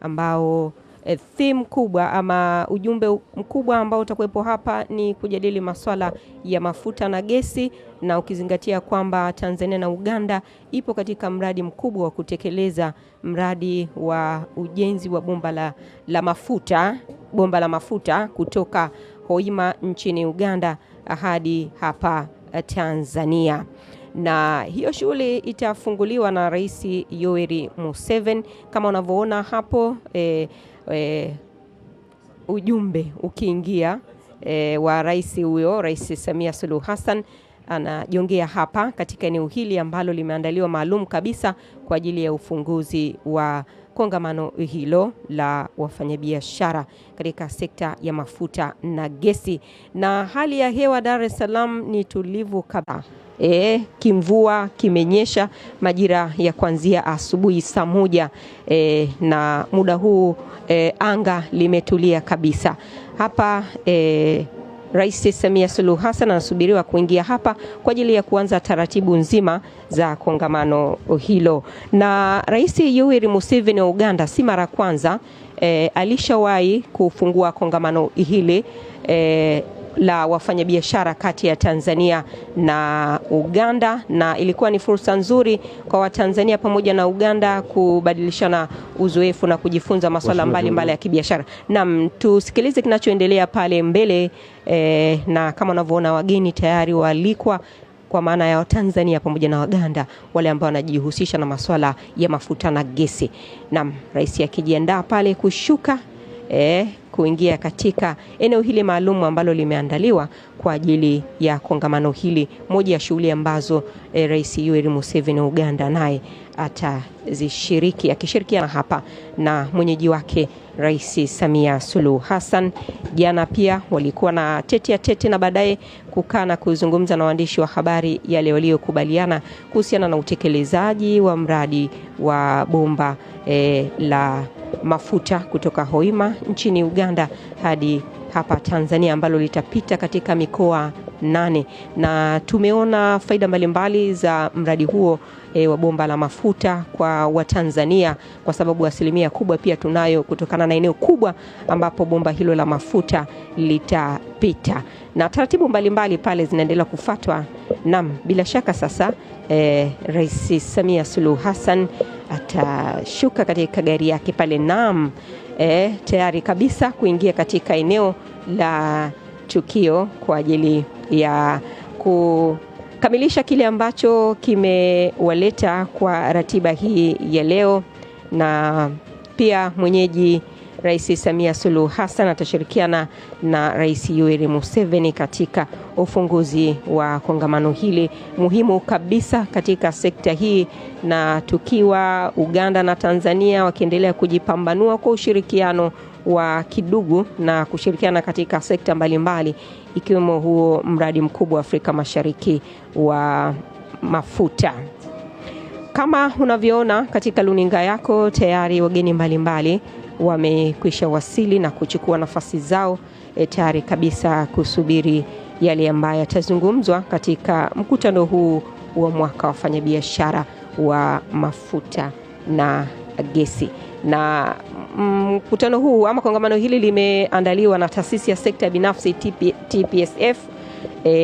ambao theme kubwa ama ujumbe mkubwa ambao utakuwepo hapa ni kujadili masuala ya mafuta na gesi, na ukizingatia kwamba Tanzania na Uganda ipo katika mradi mkubwa wa kutekeleza mradi wa ujenzi wa bomba la mafuta kutoka Hoima nchini Uganda hadi hapa Tanzania. Na hiyo shughuli itafunguliwa na Rais Yoweri Museveni. Kama unavyoona hapo ujumbe ukiingia wa rais huyo, Rais Samia Suluhu Hassan anajongea hapa katika eneo hili ambalo limeandaliwa maalum kabisa kwa ajili ya ufunguzi wa kongamano hilo la wafanyabiashara katika sekta ya mafuta na gesi. Na hali ya hewa Dar es Salaam ni tulivu kabisa. Kimvua kimenyesha majira ya kuanzia asubuhi saa 1 na muda huu anga limetulia kabisa. Hapa Rais Samia Suluhu Hassan anasubiriwa kuingia hapa kwa ajili ya kuanza taratibu nzima za kongamano hilo. Na Rais Yoweri Museveni wa Uganda si mara kwanza alishawahi kufungua kongamano hili la wafanyabiashara kati ya Tanzania na Uganda, na ilikuwa ni fursa nzuri kwa Watanzania pamoja na Uganda kubadilishana uzoefu na kujifunza masuala mbalimbali ya kibiashara. Naam, tusikilize kinachoendelea pale mbele na kama unavyoona wageni tayari walikwa kwa maana ya Tanzania pamoja na Uganda, wale ambao wanajihusisha na masuala ya mafuta na gesi. Naam, rais akijiandaa pale kushuka kuingia katika eneo hili maalum ambalo limeandaliwa kwa ajili ya kongamano hili, moja ya shughuli ambazo Rais Yoweri Museveni wa Uganda naye atazishiriki, akishirikiana hapa na mwenyeji wake Rais Samia Suluhu Hassan. Jana pia walikuwa na tete na baadaye kukaa na kuzungumza na waandishi wa habari yale waliokubaliana kuhusiana na utekelezaji wa mradi wa bomba la mafuta kutoka Hoima nchini Uganda hadi hapa Tanzania, ambalo litapita katika mikoa 8. Na tumeona faida mbalimbali za mradi huo wa bomba la mafuta kwa Watanzania, kwa sababu asilimia kubwa pia tunayo kutokana na eneo kubwa ambapo bomba hilo la mafuta litapita, na taratibu mbalimbali pale zinaendelea kufuatwa. Naam, bila shaka sasa Rais Samia Suluhu Hassan atashuka katika gari yake pale, naam, tayari kabisa kuingia katika eneo la tukio kwa ajili ya kukamilisha kile ambacho kimewaleta kwa ratiba hii ya leo. Na pia mwenyeji Rais Samia Suluhu Hassan atashirikiana na Rais Yoweri Museveni katika ufunguzi wa kongamano hili muhimu kabisa katika sekta hii, na tukiwa Uganda na Tanzania wakiendelea kujipambanua kwa ushirikiano wa kidugu na kushirikiana katika sekta mbalimbali, ikiwemo huo mradi mkubwa wa Afrika Mashariki wa mafuta. Kama unavyoona katika luninga yako, tayari wageni mbalimbali wamekwisha wasili na kuchukua nafasi zao tayari kabisa kusubiri yale ambayo yatazungumzwa katika mkutano huu wa mwaka wa wafanyabiashara wa mafuta na gesi. Na mkutano huu ama kongamano hili limeandaliwa na taasisi ya sekta binafsi TPSF,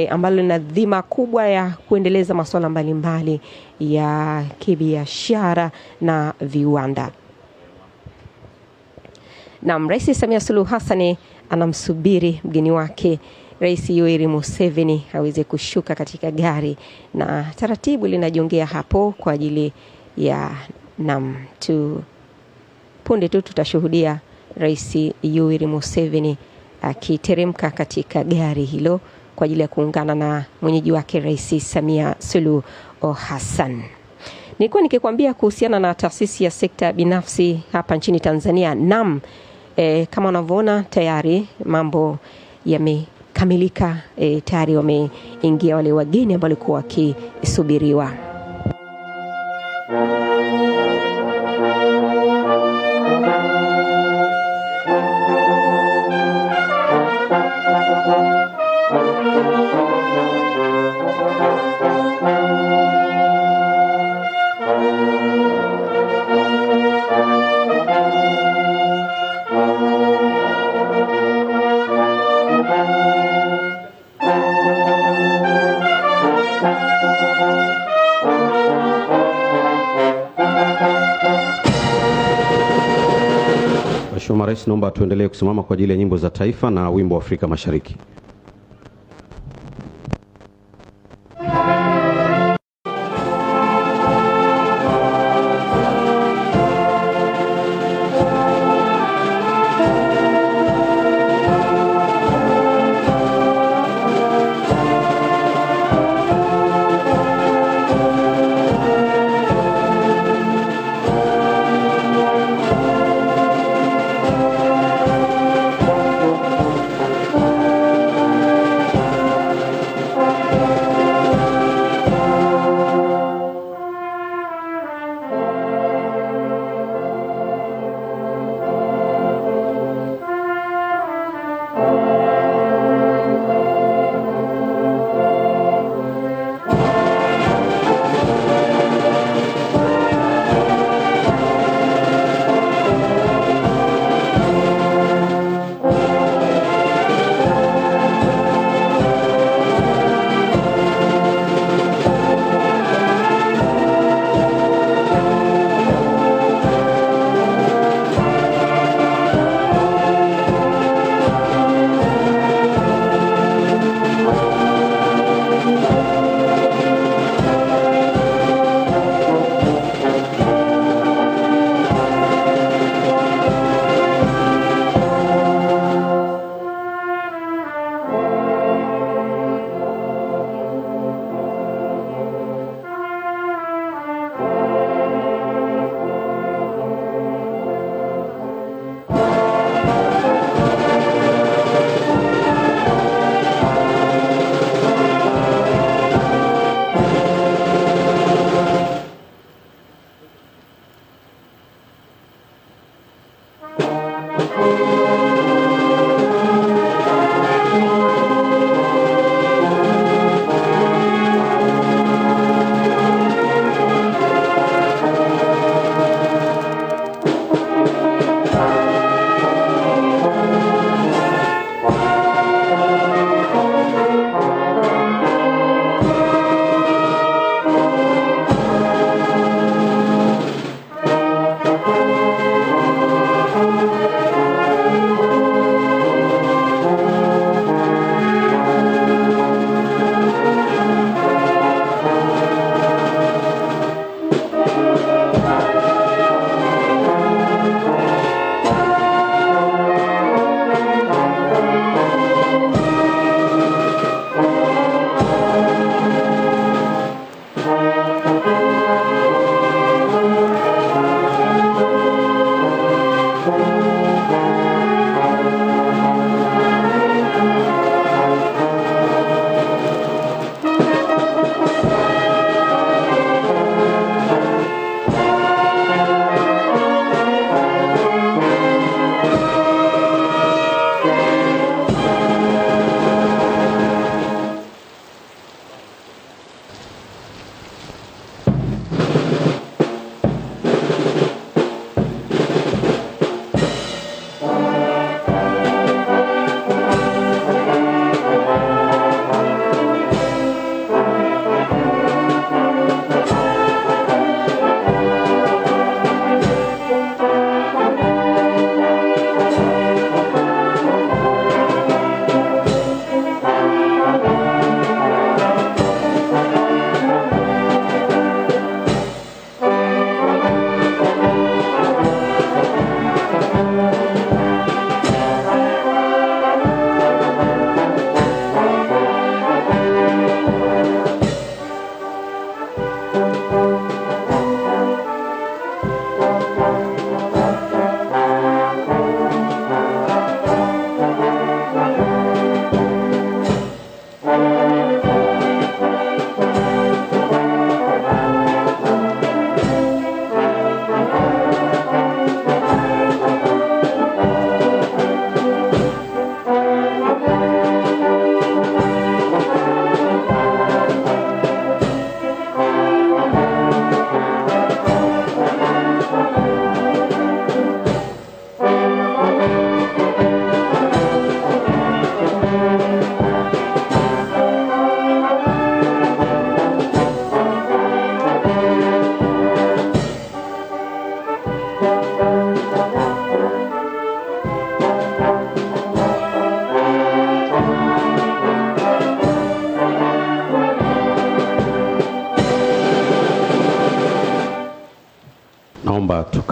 ambalo lina dhima kubwa ya kuendeleza masuala mbalimbali ya kibiashara na viwanda. Na Rais Samia Suluhu Hassan anamsubiri mgeni wake Rais Yoweri Museveni aweze kushuka katika gari, na taratibu linajongea hapo kwa ajili ya punde tu tutashuhudia Rais Yoweri Museveni akiteremka katika gari hilo kwa ajili ya kuungana na mwenyeji wake Rais Samia Suluhu Hassan. Nilikuwa nikikwambia kuhusiana na taasisi ya sekta binafsi hapa nchini Tanzania. Naam, kama unavyoona tayari mambo yamekamilika, tayari wameingia wale wageni ambao walikuwa wakisubiriwa. Mheshimiwa Rais, naomba tuendelee kusimama kwa ajili ya nyimbo za taifa na wimbo wa Afrika Mashariki.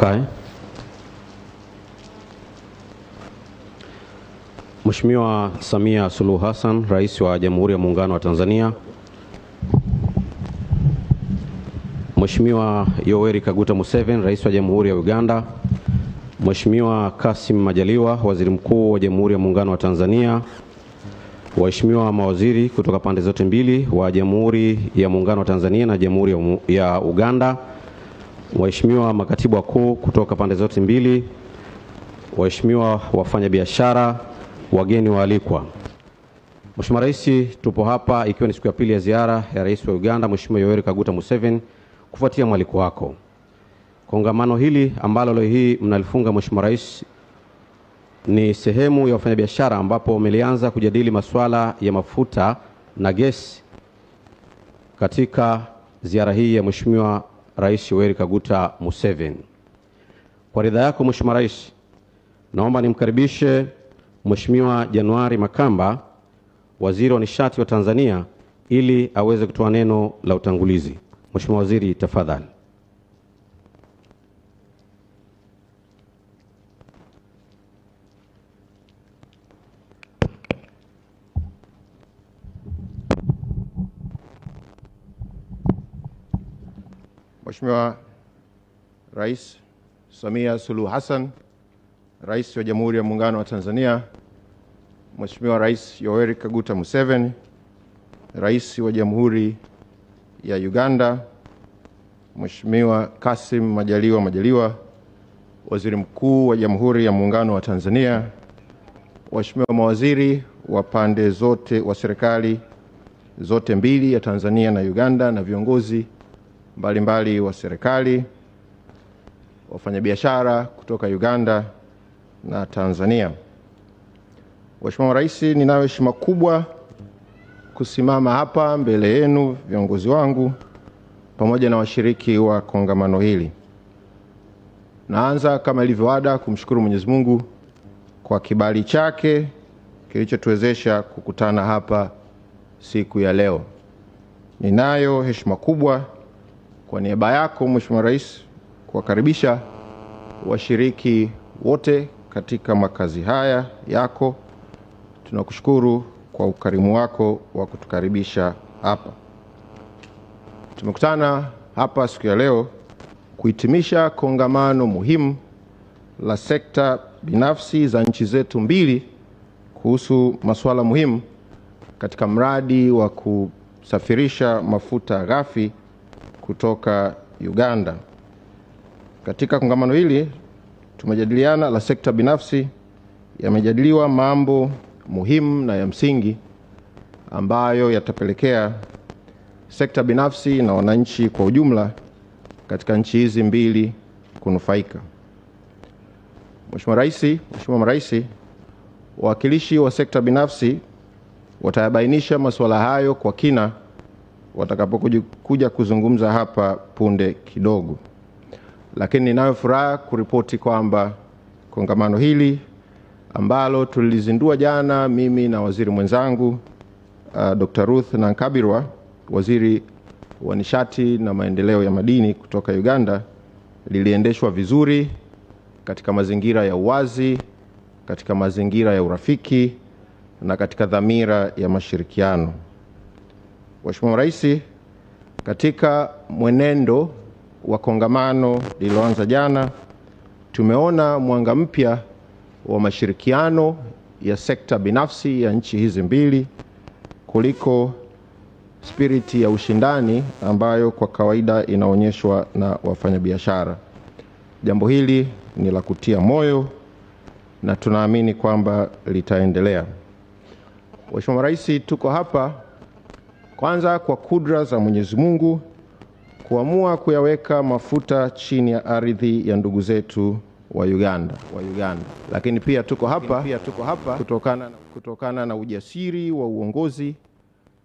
Tukae. Mheshimiwa Samia Suluhu Hassan, Rais wa Jamhuri ya Muungano wa Tanzania. Mheshimiwa Yoweri Kaguta Museveni, Rais wa Jamhuri ya Uganda. Mheshimiwa Kassim Majaliwa, Waziri Mkuu wa Jamhuri ya Muungano wa Tanzania. Waheshimiwa mawaziri kutoka pande zote mbili wa Jamhuri ya Muungano wa Tanzania na Jamhuri ya Uganda. Waheshimiwa makatibu wakuu kutoka pande zote mbili. Waheshimiwa wafanyabiashara, wageni waalikwa. Mheshimiwa Rais, tupo hapa ikiwa ni siku ya pili ya ziara ya Rais wa Uganda Mheshimiwa Yoweri Kaguta Museveni kufuatia mwaliko wako. Kongamano hili ambalo leo hii mnalifunga Mheshimiwa Rais ni sehemu ya wafanyabiashara ambapo wamelianza kujadili masuala ya mafuta na gesi katika ziara hii ya Mheshimiwa Rais Yoweri Kaguta Museveni. Kwa ridhaa yako Mheshimiwa Rais, naomba nimkaribishe Mheshimiwa Januari Makamba, Waziri wa Nishati wa Tanzania, ili aweze kutoa neno la utangulizi. Mheshimiwa Waziri, tafadhali. Mheshimiwa Rais Samia Suluhu Hassan, Rais wa Jamhuri ya Muungano wa Tanzania. Mheshimiwa Rais Yoweri Kaguta Museveni, Rais wa Jamhuri ya Uganda. Mheshimiwa Kassim Majaliwa, Waziri Mkuu wa Jamhuri ya Muungano wa Tanzania. Waheshimiwa mawaziri wa pande zote wa serikali zote mbili ya Tanzania na Uganda na viongozi mbalimbali wa serikali, wafanyabiashara kutoka Uganda na Tanzania. Mheshimiwa Rais, ninayo heshima kubwa kusimama hapa mbele yenu viongozi wangu pamoja na washiriki wa kongamano hili. Naanza kama ilivyo ada kumshukuru Mwenyezi Mungu kwa kibali chake kilichotuwezesha kukutana hapa siku ya leo. Ninayo heshima kubwa kwa niaba yako Mheshimiwa Rais kuwakaribisha washiriki wote katika makazi haya yako. Tunakushukuru kwa ukarimu wako wa kutukaribisha hapa. Tumekutana hapa siku ya leo kuhitimisha kongamano muhimu la sekta binafsi za nchi zetu mbili kuhusu masuala muhimu katika mradi wa kusafirisha mafuta ghafi kutoka Uganda. Katika kongamano hili tumejadiliana la sekta binafsi, yamejadiliwa mambo muhimu na ya msingi ambayo yatapelekea sekta binafsi na wananchi kwa ujumla katika nchi hizi mbili kunufaika. Mheshimiwa Rais, wawakilishi wa sekta binafsi watayabainisha masuala hayo kwa kina watakapokuja kuzungumza hapa punde kidogo. Lakini ninayo furaha kuripoti kwamba kongamano hili ambalo tulizindua jana mimi na waziri mwenzangu Dr. Ruth Nankabirwa, waziri wa nishati na maendeleo ya madini kutoka Uganda, liliendeshwa vizuri katika mazingira ya uwazi, katika mazingira ya urafiki na katika dhamira ya mashirikiano. Mheshimiwa Rais, katika mwenendo wa kongamano lililoanza jana, tumeona mwanga mpya wa mashirikiano ya sekta binafsi ya nchi hizi mbili kuliko spiriti ya ushindani ambayo kwa kawaida inaonyeshwa na wafanyabiashara. Jambo hili ni la kutia moyo na tunaamini kwamba litaendelea. Mheshimiwa Rais, tuko hapa kwanza kwa kudra za Mwenyezi Mungu kuamua kuyaweka mafuta chini ya ardhi ya ndugu zetu wa Uganda. Lakini pia tuko hapa kutokana na ujasiri wa uongozi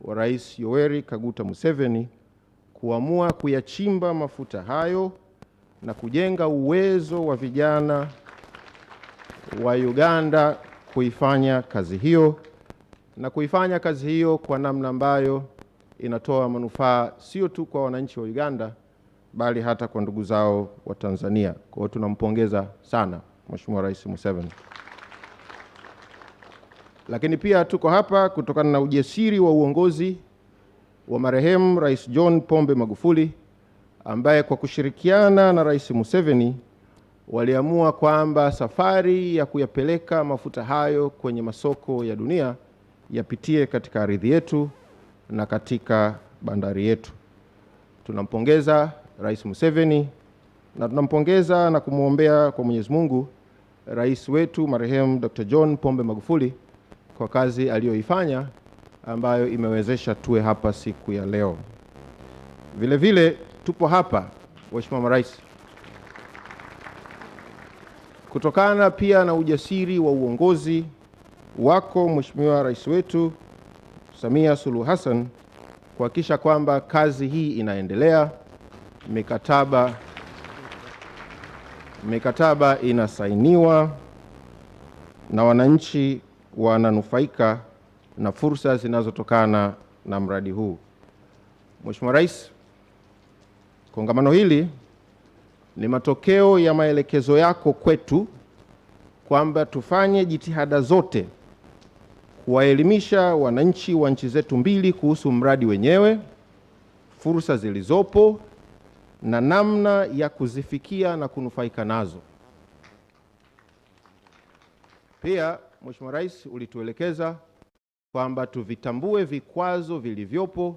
wa Rais Yoweri Kaguta Museveni kuamua kuyachimba mafuta hayo na kujenga uwezo wa vijana wa Uganda kuifanya kazi hiyo, na kuifanya kazi hiyo kwa namna ambayo inatoa manufaa sio tu kwa wananchi wa Uganda bali hata kwa ndugu zao wa Tanzania. Kwa hiyo tunampongeza sana Mheshimiwa Rais Museveni. Lakini pia tuko hapa kutokana na ujasiri wa uongozi wa marehemu Rais John Pombe Magufuli, ambaye kwa kushirikiana na Rais Museveni waliamua kwamba safari ya kuyapeleka mafuta hayo kwenye masoko ya dunia yapitie katika ardhi yetu na katika bandari yetu. Tunampongeza Rais Museveni na tunampongeza na kumwombea kwa Mwenyezi Mungu rais wetu marehemu Dr. John Pombe Magufuli kwa kazi aliyoifanya ambayo imewezesha tuwe hapa siku ya leo. Vile vile tupo hapa Mheshimiwa Marais kutokana pia na ujasiri wa uongozi wako Mheshimiwa Rais wetu Samia Suluhu Hassan kuhakikisha kwamba kazi hii inaendelea, mikataba inasainiwa na wananchi wananufaika na fursa zinazotokana na mradi huu. Mheshimiwa Rais, kongamano hili ni matokeo ya maelekezo yako kwetu kwamba tufanye jitihada zote kuwaelimisha wananchi wa nchi zetu mbili kuhusu mradi wenyewe, fursa zilizopo na namna ya kuzifikia na kunufaika nazo. Pia Mheshimiwa Rais, ulituelekeza kwamba tuvitambue vikwazo vilivyopo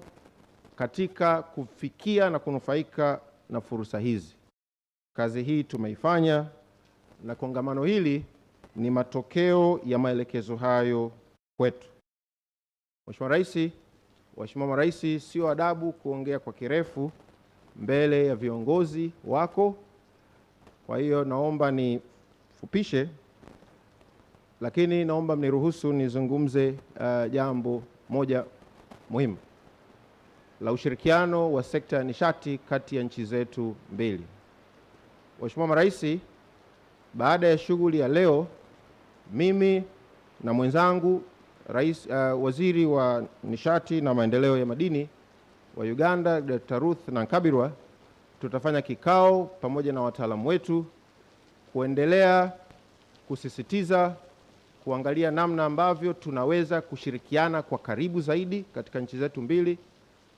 katika kufikia na kunufaika na fursa hizi. Kazi hii tumeifanya na kongamano hili ni matokeo ya maelekezo hayo kwetu. Mheshimiwa Rais, Waheshimiwa Marais, sio adabu kuongea kwa kirefu mbele ya viongozi wako. Kwa hiyo naomba nifupishe, lakini naomba mniruhusu nizungumze jambo moja muhimu la ushirikiano wa sekta ya nishati kati ya nchi zetu mbili. Mheshimiwa Marais, baada ya shughuli ya leo, mimi na mwenzangu Waziri wa Nishati na Maendeleo ya Madini wa Uganda Dr. Ruth Nankabirwa tutafanya kikao pamoja na wataalamu wetu kuendelea kusisitiza kuangalia namna ambavyo tunaweza kushirikiana kwa karibu zaidi katika nchi zetu mbili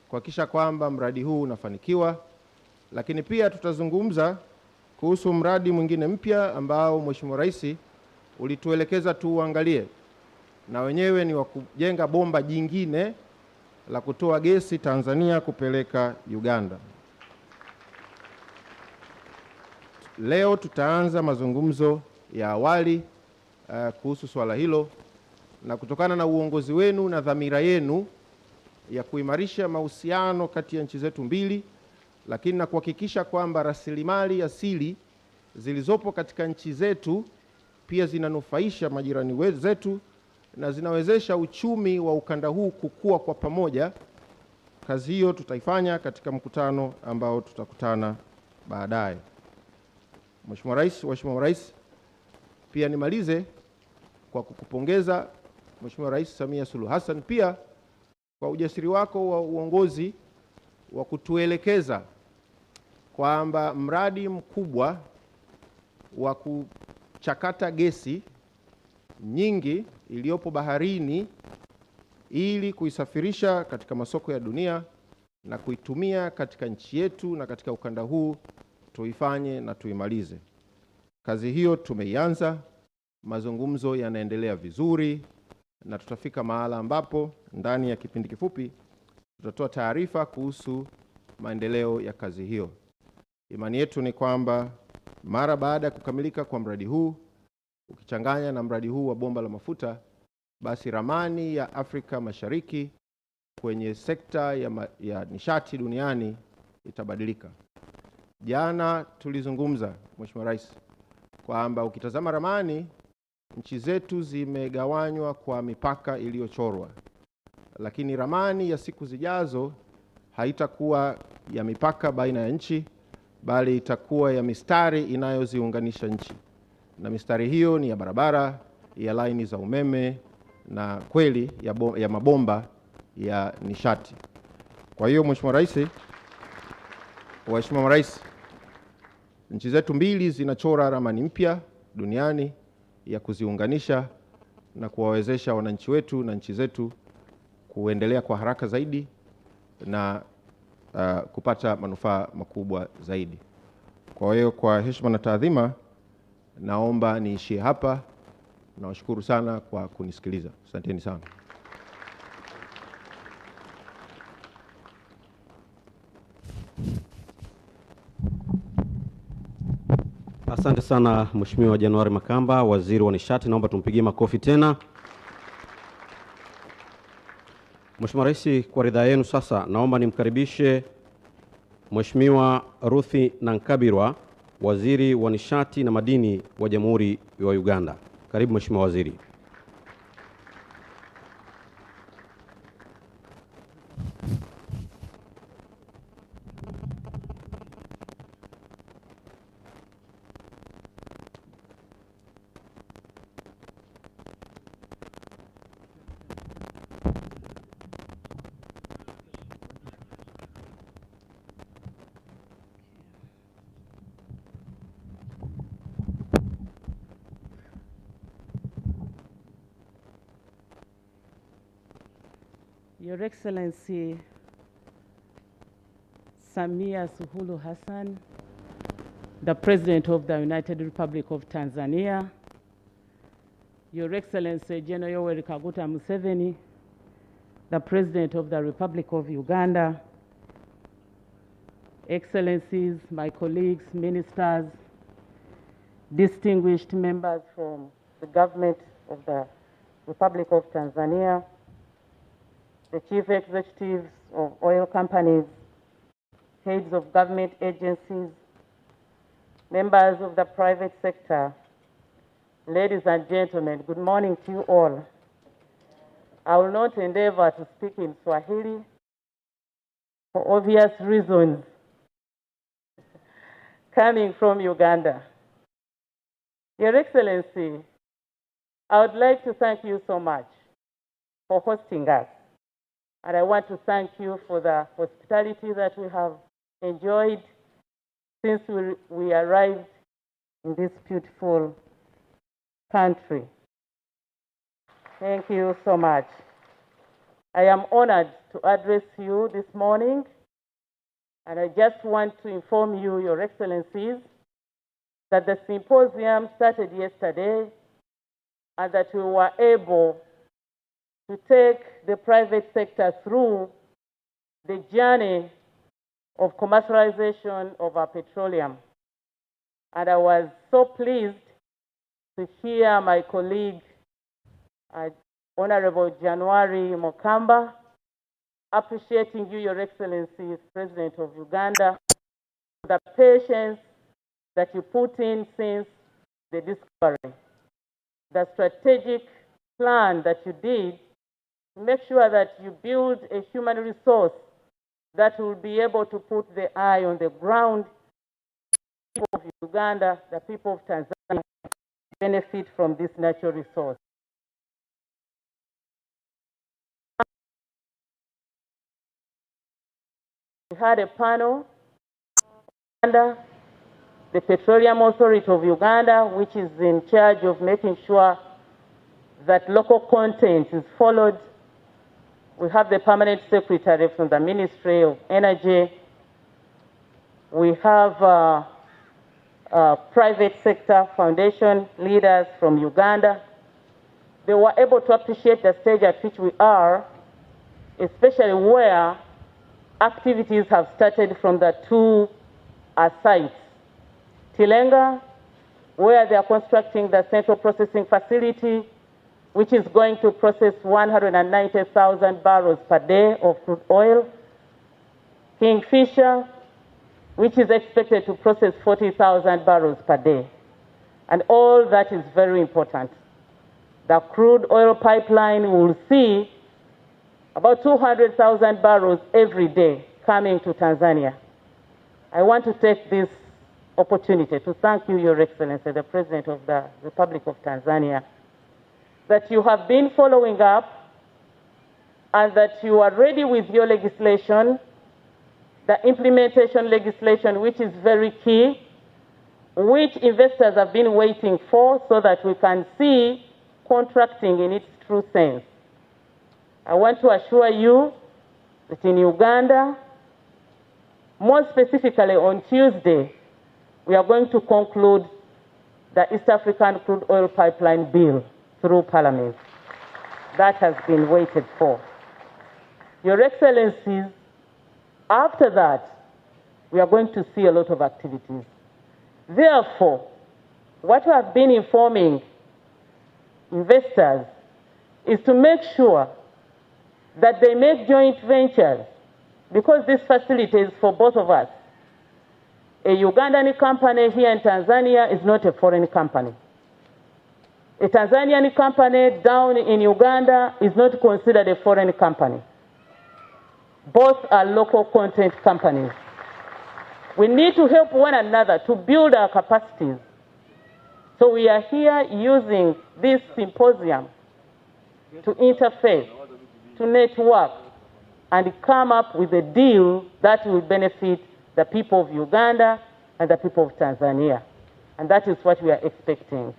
kuhakikisha kwamba mradi huu unafanikiwa. Lakini pia tutazungumza kuhusu mradi mwingine mpya ambao Mheshimiwa Rais ulituelekeza tuangalie, na wenyewe ni wa kujenga bomba jingine la kutoa gesi Tanzania kupeleka Uganda. Leo tutaanza mazungumzo ya awali kuhusu swala hilo, na kutokana na uongozi wenu na dhamira yenu ya kuimarisha mahusiano kati ya nchi zetu mbili, lakini na kuhakikisha kwamba rasilimali asili zilizopo katika nchi zetu pia zinanufaisha majirani zetu na zinawezesha uchumi wa ukanda huu kukua kwa pamoja. Kazi hiyo tutaifanya katika mkutano ambao tutakutana baadaye. Mheshimiwa Rais, Waheshimiwa Rais, pia nimalize kwa kukupongeza Mheshimiwa Rais Samia Suluhu Hassan pia kwa ujasiri wako wa uongozi wa kutuelekeza kwamba mradi mkubwa wa kuchakata gesi nyingi iliyopo baharini ili kuisafirisha katika masoko ya dunia na kuitumia katika nchi yetu na katika ukanda huu tuifanye na tuimalize. Kazi hiyo tumeianza, mazungumzo yanaendelea vizuri na tutafika mahala ambapo ndani ya kipindi kifupi tutatoa taarifa kuhusu maendeleo ya kazi hiyo. Imani yetu ni kwamba mara baada ya kukamilika kwa mradi huu, ukichanganya na mradi huu wa bomba la mafuta, basi ramani ya Afrika Mashariki kwenye sekta ya nishati duniani itabadilika. Jana tulizungumza Mheshimiwa Rais kwamba ukitazama ramani, nchi zetu zimegawanywa kwa mipaka iliyochorwa, lakini ramani ya siku zijazo haitakuwa ya mipaka baina ya nchi, bali itakuwa ya mistari inayoziunganisha nchi, na mistari hiyo ni ya barabara, ya laini za umeme na kweli ya mabomba ya nishati. Kwa hiyo Mheshimiwa Rais, Mheshimiwa Rais, nchi zetu mbili zinachora ramani mpya duniani ya kuziunganisha na kuwawezesha wananchi wetu na nchi zetu kuendelea kwa haraka zaidi na kupata manufaa makubwa zaidi. Kwa hiyo kwa heshima na taadhima, naomba niishie hapa. Nawashukuru sana kwa kunisikiliza. Asanteni sana. Asante sana Mheshimiwa Januari Makamba, Waziri wa Nishati. Naomba tumpigie makofi tena. Mheshimiwa Rais, kwa ridhaa yenu sasa naomba nimkaribishe Mheshimiwa Ruthi Nankabirwa, Waziri wa Nishati na Madini wa Jamhuri ya Uganda. Karibu Mheshimiwa Waziri. Your Excellency Samia Suluhu Hassan, the President of the United Republic of Tanzania, Your Excellency General Yoweri Museveni, the President of the Republic of Uganda, Excellencies, my colleagues, ministers, distinguished members from the government of the Republic of Tanzania, the chief executives of oil companies, heads of government agencies, members of the private sector, ladies and gentlemen, good morning to you all. I will not endeavor to speak in Swahili for obvious reasons, coming from Uganda. Your Excellency, I would like to thank you so much for hosting us. And I want to thank you for the hospitality that we have enjoyed since we arrived in this beautiful country. Thank you so much. I am honored to address you this morning, and I just want to inform you, Your Excellencies, that the symposium started yesterday and that we were able to take the private sector through the journey of commercialization of our petroleum. And I was so pleased to hear my colleague, Honorable January Makamba, appreciating you, Your Excellency, as President of Uganda, for the patience that you put in since the discovery, the strategic plan that you did to make sure that you build a human resource that will be able to put the eye on the ground. The people of Uganda, the people of Tanzania benefit from this natural resource. We had a panel under the Petroleum Authority of Uganda, which is in charge of making sure that local content is followed. We have the permanent secretary from the Ministry of Energy. We have private sector foundation leaders from Uganda. They were able to appreciate the stage at which we are, especially where activities have started from the two sites. Tilenga, where they are constructing the central processing facility, which is going to process 190,000 barrels per day of crude oil. Kingfisher, which is expected to process 40,000 barrels per day. And all that is very important. The crude oil pipeline will see about 200,000 barrels every day coming to Tanzania. I want to take this opportunity to thank you, Your Excellency, the President of the Republic of Tanzania, that you have been following up and that you are ready with your legislation the implementation legislation, which is very key, which investors have been waiting for so that we can see contracting in its true sense. I want to assure you that in Uganda, more specifically on Tuesday, we are going to conclude the East African Crude Oil Pipeline Bill through Parliament. That has been waited for. Your Excellencies, after that, we are going to see a lot of activities. Therefore, what we have been informing investors is to make sure that they make joint ventures, because this facility is for both of us. A Ugandan company here in Tanzania is not a foreign company. A Tanzanian company down in Uganda is not considered a foreign company. Both are local content companies. We need to help one another to build our capacities. So we are here using this symposium to interface, to network, and come up with a deal that will benefit the people of Uganda and the people of Tanzania. And that is what we are expecting.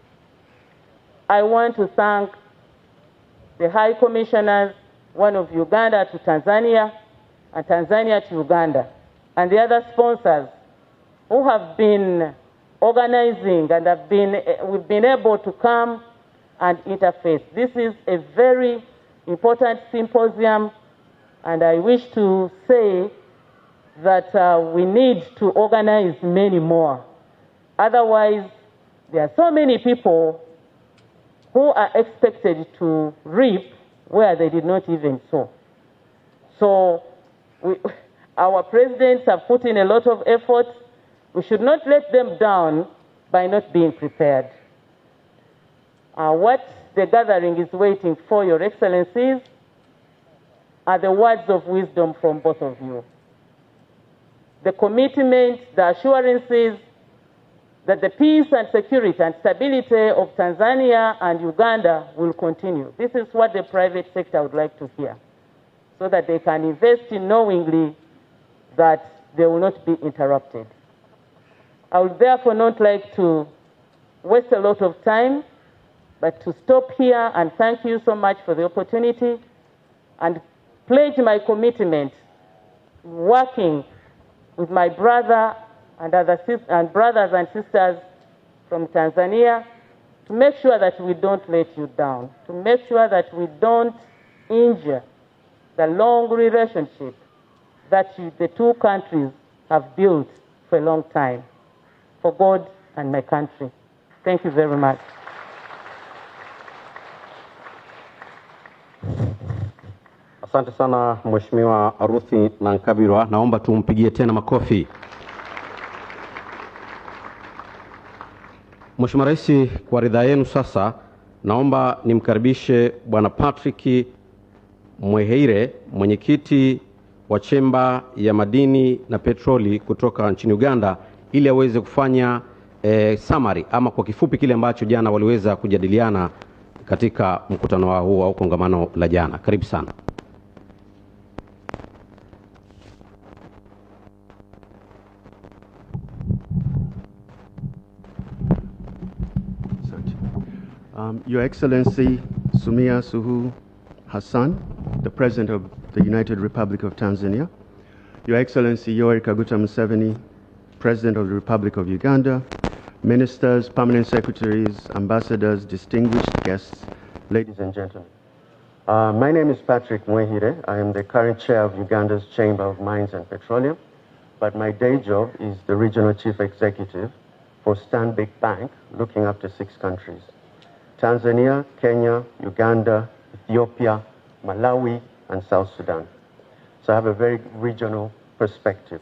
I want to thank the High Commissioners, one of Uganda to Tanzania, and Tanzania to Uganda, and the other sponsors who have been organizing and we've been able to come and interface. This is a very important symposium, and I wish to say that we need to organize many more. Otherwise, there are so many people who are expected to reap where they did not even sow. So our presidents have put in a lot of effort. We should not let them down by not being prepared. What the gathering is waiting for, Your Excellencies, are the words of wisdom from both of you. The commitment, the assurances that the peace and security and stability of Tanzania and Uganda will continue. This is what the private sector would like to hear, so that they can invest in knowingly that they will not be interrupted. I would therefore not like to waste a lot of time, but to stop here and thank you so much for the opportunity and pledge my commitment working with my brother and brothers and sisters from Tanzania to make sure that we don't let you down, to make sure that we don't injure the long relationship that the two countries have built for a long time, for God and my country. Thank you very much. Asante sana Mheshimiwa Aruthi Nankabirwa, naomba tumpigie tena makofi. Mheshimiwa Rais, kwa ridhaa yenu sasa naomba nimkaribishe Bwana Patrick Mweheire, mwenyekiti wa chemba ya madini na petroli kutoka nchini Uganda, ili aweze kufanya summary ama kwa kifupi kile ambacho jana waliweza kujadiliana katika mkutano wao huu au kongamano la jana. Karibu sana. Your Excellency Sumia Suluhu Hassan, the President of the United Republic of Tanzania, Your Excellency Yoweri Museveni, President of the Republic of Uganda, Ministers, Permanent Secretaries, Ambassadors, distinguished guests, ladies and gentlemen. My name is Patrick Mweheire. I am the current chair of Uganda's Chamber of Mines and Petroleum, but my day job is the Regional Chief Executive for Stanbic Bank, looking after 6 countries: Tanzania, Kenya, Uganda, Ethiopia, Malawi, and South Sudan. So I have a very regional perspective.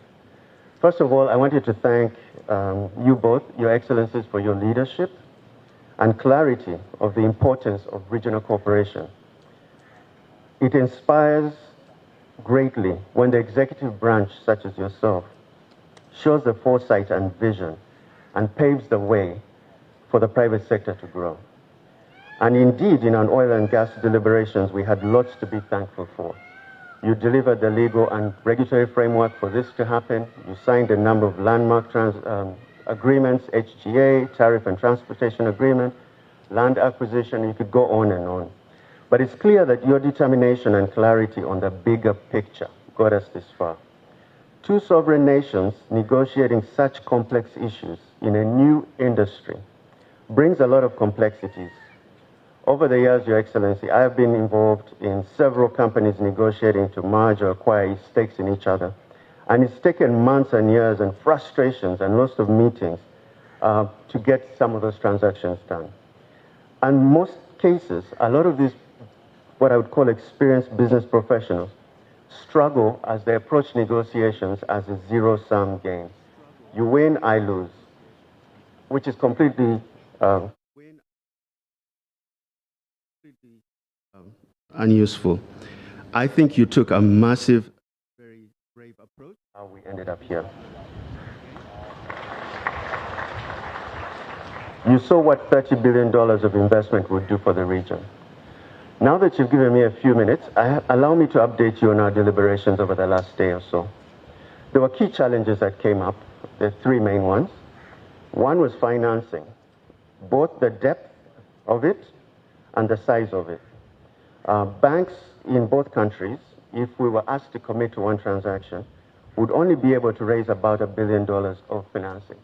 First of all, I wanted to thank you both, Your Excellencies, for your leadership and clarity of the importance of regional cooperation. It inspires greatly when the executive branch, such as yourself, shows the foresight and vision and paves the way for the private sector to grow. And indeed, in our oil and gas deliberations, we had lots to be thankful for. You delivered the legal and regulatory framework for this to happen. You signed a number of landmark agreements, HGA, tariff and transportation agreement, land acquisition. You could go on and on. But it's clear that your determination and clarity on the bigger picture got us this far. Two sovereign nations negotiating such complex issues in a new industry brings a lot of complexities. Over the years, Your Excellency, I have been involved in several companies negotiating to merge or acquire stakes in each other. And it's taken months and years and frustrations and lots of meetings to get some of those transactions done. And most cases, a lot of these, what I would call experienced business professionals, struggle as they approach negotiations as a zero-sum game. You win, I lose, which is completely unuseful. I think you took a massive, very brave approach. How we ended up here. You saw what $30 billion of investment would do for the region. Now that you've given me a few minutes, allow me to update you on our deliberations over the last day or so. There were key challenges that came up. There are three main ones. One was financing, both the depth of it and the size of it. Banks in both countries, if we were asked to commit to one transaction, would only be able to raise about $1 billion of financing.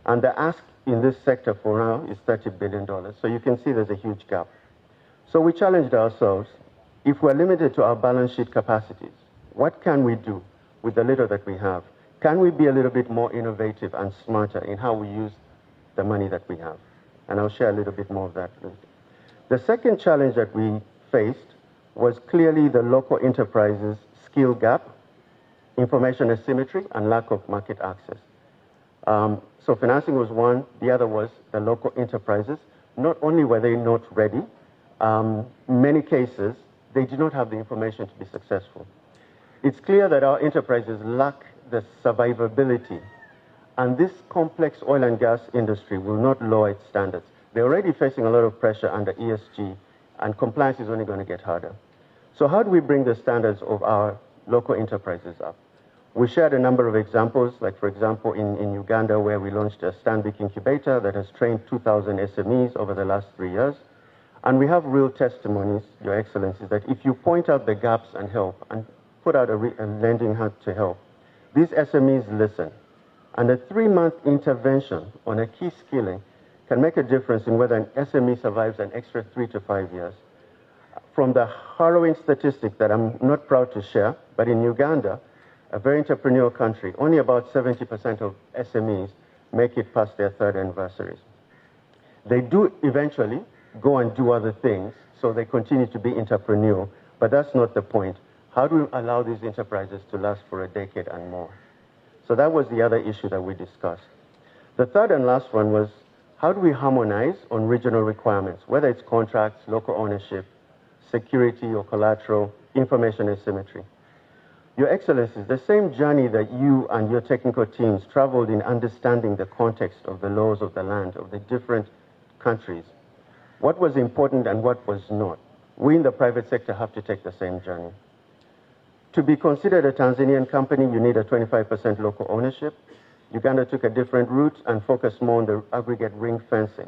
And the ask in this sector for now is $30 billion. So you can see there's a huge gap. So we challenged ourselves, if we're limited to our balance sheet capacities, what can we do with the little that we have? Can we be a little bit more innovative and smarter in how we use the money that we have? And I'll share a little bit more of that later. The second challenge that we faced was clearly the local enterprises' skill gap, information asymmetry, and lack of market access. So financing was one. The other was the local enterprises. Not only were they not ready, in many cases, they do not have the information to be successful. It's clear that our enterprises lack the survivability, and this complex oil and gas industry will not lower its standards. They're already facing a lot of pressure under ESG, and compliance is only going to get harder. So how do we bring the standards of our local enterprises up? We shared a number of examples, like for example in Uganda, where we launched a Stanbic incubator that has trained 2,000 SMEs over the last 3 years. And we have real testimonies, Your Excellencies, that if you point out the gaps and help and put out a lending hand to help, these SMEs listen. And a 3-month intervention on a key skilling can make a difference in whether an SME survives an extra 3 to 5 years. From the harrowing statistic that I'm not proud to share, but in Uganda, a very entrepreneurial country, only about 70% of SMEs make it past their 3rd anniversaries. They do eventually go and do other things, so they continue to be entrepreneurial, but that's not the point. How do we allow these enterprises to last for a decade and more? So that was the other issue that we discussed. The third and last one was, how do we harmonize on regional requirements, whether it's contracts, local ownership, security or collateral, information asymmetry? Your Excellencies, the same journey that you and your technical teams traveled in understanding the context of the laws of the land of the different countries, what was important and what was not, we in the private sector have to take the same journey. To be considered a Tanzanian company, you need a 25% local ownership. Uganda took a different route and focused more on the aggregate ring fencing.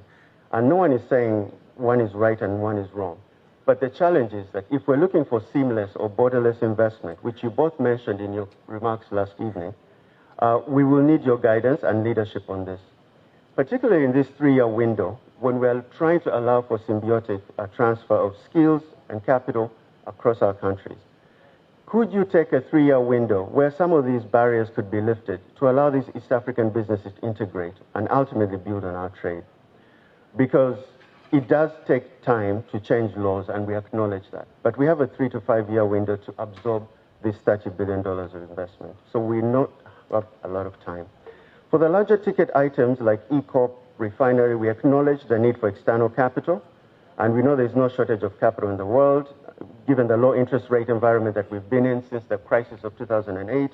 And no one is saying one is right and one is wrong. But the challenge is that if we're looking for seamless or borderless investment, which you both mentioned in your remarks last evening, we will need your guidance and leadership on this. Particularly in this 3-year window, when we're trying to allow for symbiotic transfer of skills and capital across our countries. Could you take a 3-year window where some of these barriers could be lifted to allow these East African businesses to integrate and ultimately build on our trade? Because it does take time to change laws, and we acknowledge that. But we have a 3 to 5 year window to absorb this $30 billion of investment. So we not have a lot of time. For the larger ticket items like E-Corp, refinery, we acknowledge the need for external capital. And we know there's no shortage of capital in the world, given the low interest rate environment that we've been in since the crisis of 2008.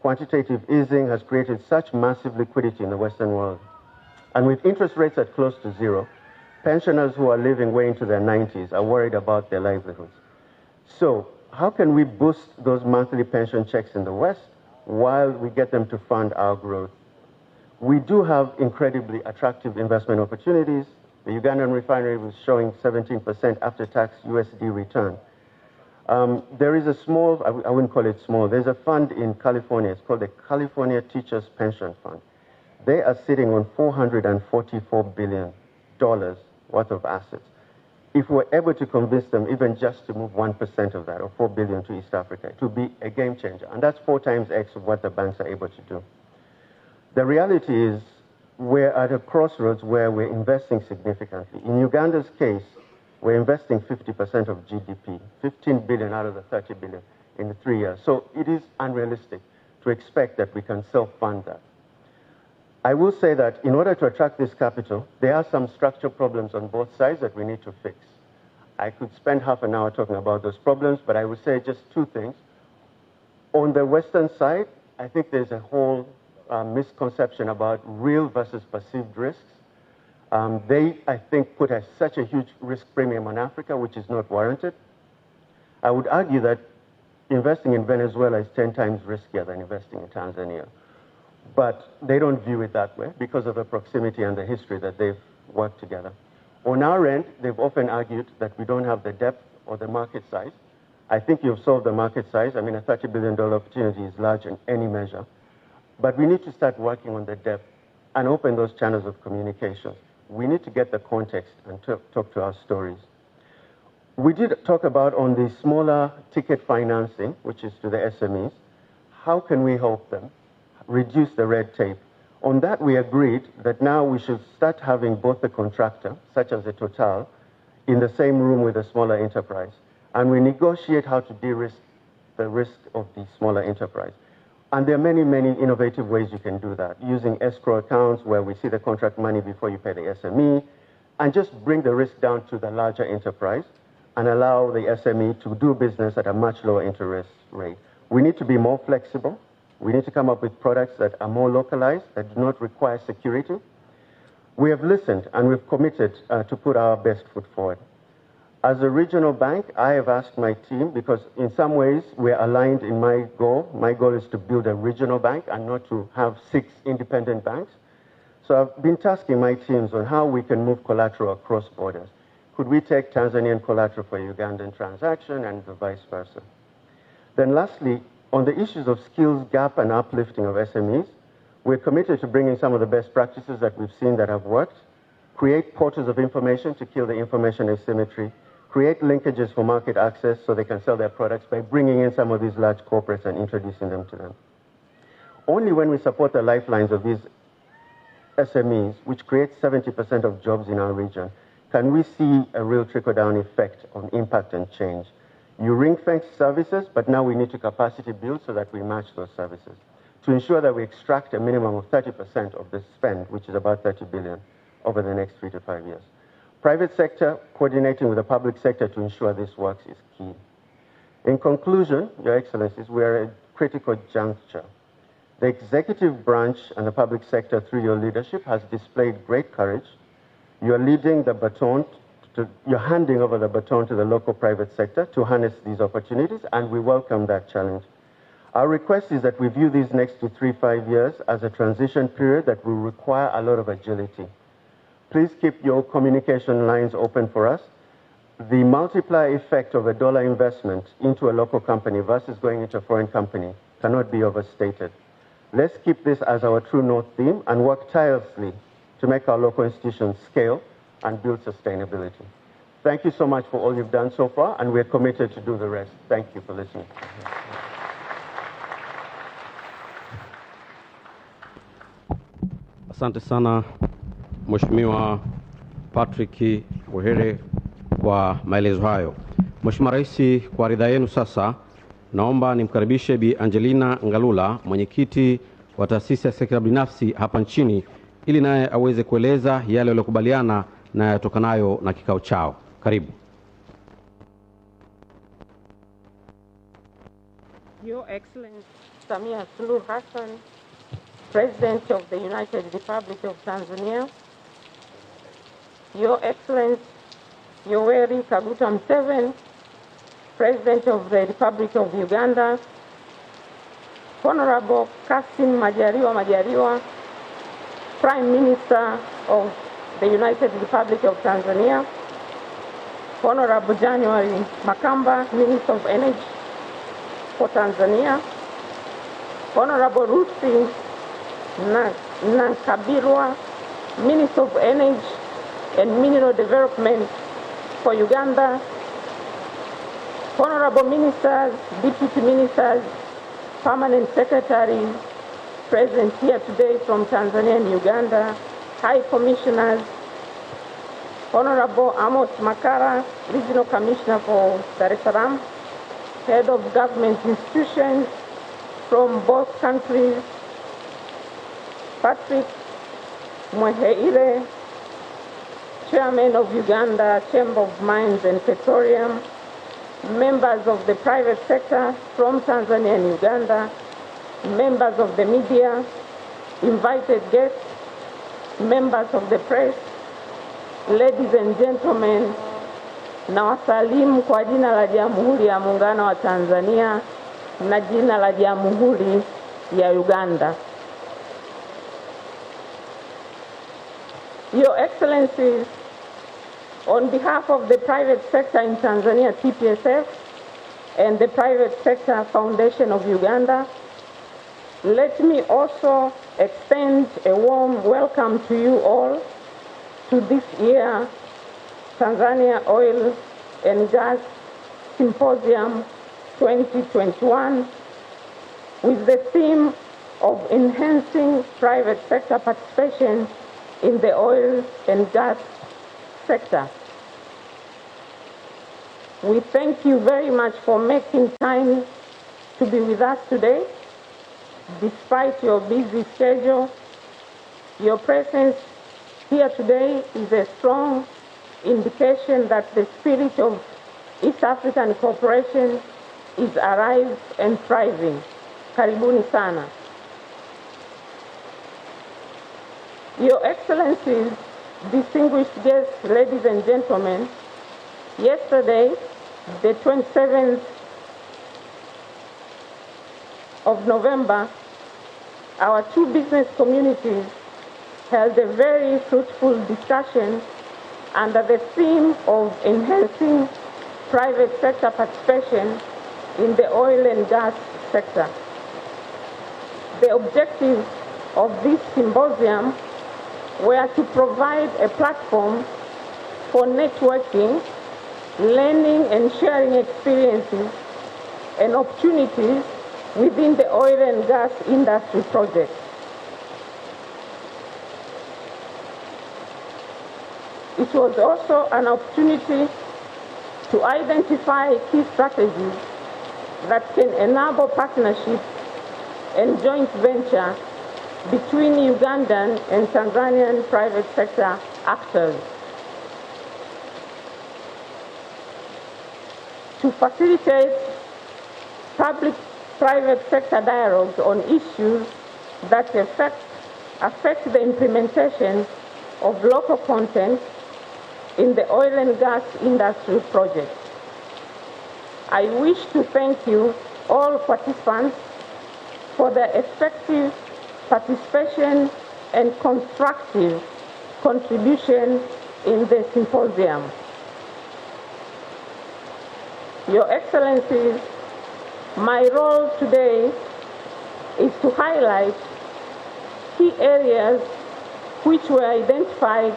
Quantitative easing has created such massive liquidity in the Western world. And with interest rates at close to zero, pensioners who are living way into their 90s are worried about their livelihoods. So how can we boost those monthly pension checks in the West while we get them to fund our growth? We do have incredibly attractive investment opportunities. The Ugandan refinery was showing 17% after-tax USD return. There is a small, I wouldn't call it small, there's a fund in California, it's called the California Teachers Pension Fund. They are sitting on $444 billion worth of assets. If we're able to convince them even just to move 1% of that, or $4 billion to East Africa, it will be a game changer. And that's 4 times X of what the banks are able to do. The reality is we're at a crossroads where we're investing significantly. In Uganda's case, we're investing 50% of GDP, 15 billion out of the 30 billion in 3 years. So it is unrealistic to expect that we can self-fund that. I will say that in order to attract this capital, there are some structural problems on both sides that we need to fix. I could spend half an hour talking about those problems, but I would say just 2 things. On the Western side, I think there's a whole misconception about real versus perceived risks. They, I think, put such a huge risk premium on Africa, which is not warranted. I would argue that investing in Venezuela is 10 times riskier than investing in Tanzania. But they don't view it that way because of the proximity and the history that they've worked together. On our end, they've often argued that we don't have the depth or the market size. I think you've solved the market size. I mean, a $30 billion opportunity is large in any measure. But we need to start working on the depth and open those channels of communication. We need to get the context and talk to our stories. We did talk about on the smaller ticket financing, which is to the SMEs, how can we help them reduce the red tape? On that, we agreed that now we should start having both the contractor, such as the Total, in the same room with the smaller enterprise. And we negotiate how to de-risk the risk of the smaller enterprise. And there are many, many innovative ways you can do that, using escrow accounts where we see the contract money before you pay the SME, and just bring the risk down to the larger enterprise and allow the SME to do business at a much lower interest rate. We need to be more flexible. We need to come up with products that are more localized, that do not require security. We have listened and we've committed to put our best foot forward. As a regional bank, I have asked my team, because in some ways we're aligned in my goal. My goal is to build a regional bank and not to have 6 independent banks. So I've been tasking my teams on how we can move collateral across borders. Could we take Tanzanian collateral for a Ugandan transaction and the vice versa? Then lastly, on the issues of skills gap and uplifting of SMEs, we're committed to bringing some of the best practices that we've seen that have worked, create portals of information to kill the information asymmetry, create linkages for market access so they can sell their products by bringing in some of these large corporates and introducing them to them. Only when we support the lifelines of these SMEs, which create 70% of jobs in our region, can we see a real trickle-down effect on impact and change. You ring-fence services, but now we need to capacity build so that we match those services to ensure that we extract a minimum of 30% of the spend, which is about 30 billion, over the next 3 to 5 years. Private sector coordinating with the public sector to ensure this works is key. In conclusion, Your Excellencies, we are at a critical juncture. The executive branch and the public sector, through your leadership, has displayed great courage. You're leading the baton, you're handing over the baton to the local private sector to harness these opportunities, and we welcome that challenge. Our request is that we view these next 2, 3, 5 years as a transition period that will require a lot of agility. Please keep your communication lines open for us. The multiplier effect of a dollar investment into a local company versus going into a foreign company cannot be overstated. Let's keep this as our true north theme and work tirelessly to make our local institutions scale and build sustainability. Thank you so much for all you've done so far, and we're committed to do the rest. Thank you for listening. Asante sana Mheshimiwa Patrick Wehere kwa maelezo hayo. Mheshimiwa Rais, kwa ridhaa yenu sasa naomba nimkaribishe Bi Angelina Ngalula, mwenyekiti wa taasisi ya sekta binafsi hapa nchini, ili naye aweze kueleza yale waliyokubaliana na yatokanayo na kikao chao. Karibu. Your Excellency Samia Suluhu Hassan, President of the United Republic of Tanzania, Your Excellency Yoweri Museveni, President of the Republic of Uganda, Honorable Kassim Majaliwa, Prime Minister of the United Republic of Tanzania, Honorable January Makamba, Minister of Energy for Tanzania, Honorable Ruthi Nankabirwa, Minister of Energy and Mineral Development for Uganda, Honorable Ministers, Deputy Ministers, Permanent Secretaries present here today from Tanzania and Uganda, High Commissioners, Honorable Amos Makara, Regional Commissioner for Dar es Salaam, Head of Government Institutions from both countries, Patrick Mweheire, Chairman of Uganda Chamber of Mines and Petroleum, members of the private sector from Tanzania and Uganda, members of the media, invited guests, members of the press, ladies and gentlemen, na wasalimu kwa jina la Jamhuri ya Muungano wa Tanzania na jina la Jamhuri ya Uganda. Your Excellencies, on behalf of the private sector in Tanzania, TPSF, and the Private Sector Foundation of Uganda, let me also extend a warm welcome to you all to this year Tanzania Oil and Gas Symposium 2021 with the theme of enhancing private sector participation in the oil and gas sector. We thank you very much for making time to be with us today. Despite your busy schedule, your presence here today is a strong indication that the spirit of East African cooperation is alive and thriving. Karibuni sana. Your Excellencies, distinguished guests, ladies and gentlemen, yesterday, the 27th of November, our two business communities held a very fruitful discussion under the theme of enhancing private sector participation in the oil and gas sector. The objectives of this symposium were to provide a platform for networking, learning and sharing experiences and opportunities within the oil and gas industry project. It was also an opportunity to identify key strategies that can enable partnership and joint venture between Ugandan and Tanzanian private sector actors. To facilitate public-private sector dialogues on issues that affect the implementation of local content in the oil and gas industry project. I wish to thank you, all participants, for their effective participation and constructive contribution in the symposium. Your Excellencies, my role today is to highlight key areas which were identified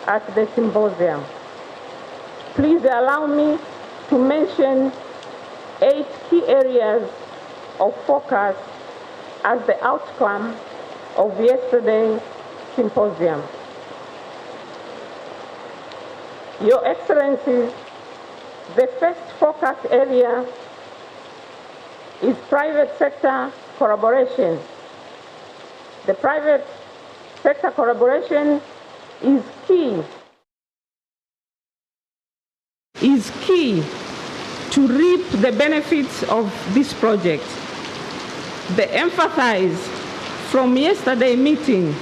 at the symposium. Please allow me to mention 8 key areas of focus as the outcome of yesterday's symposium. Your Excellencies, the first focus area is private sector collaboration. The private sector collaboration is key to reap the benefits of this project. The emphasis from yesterday's meeting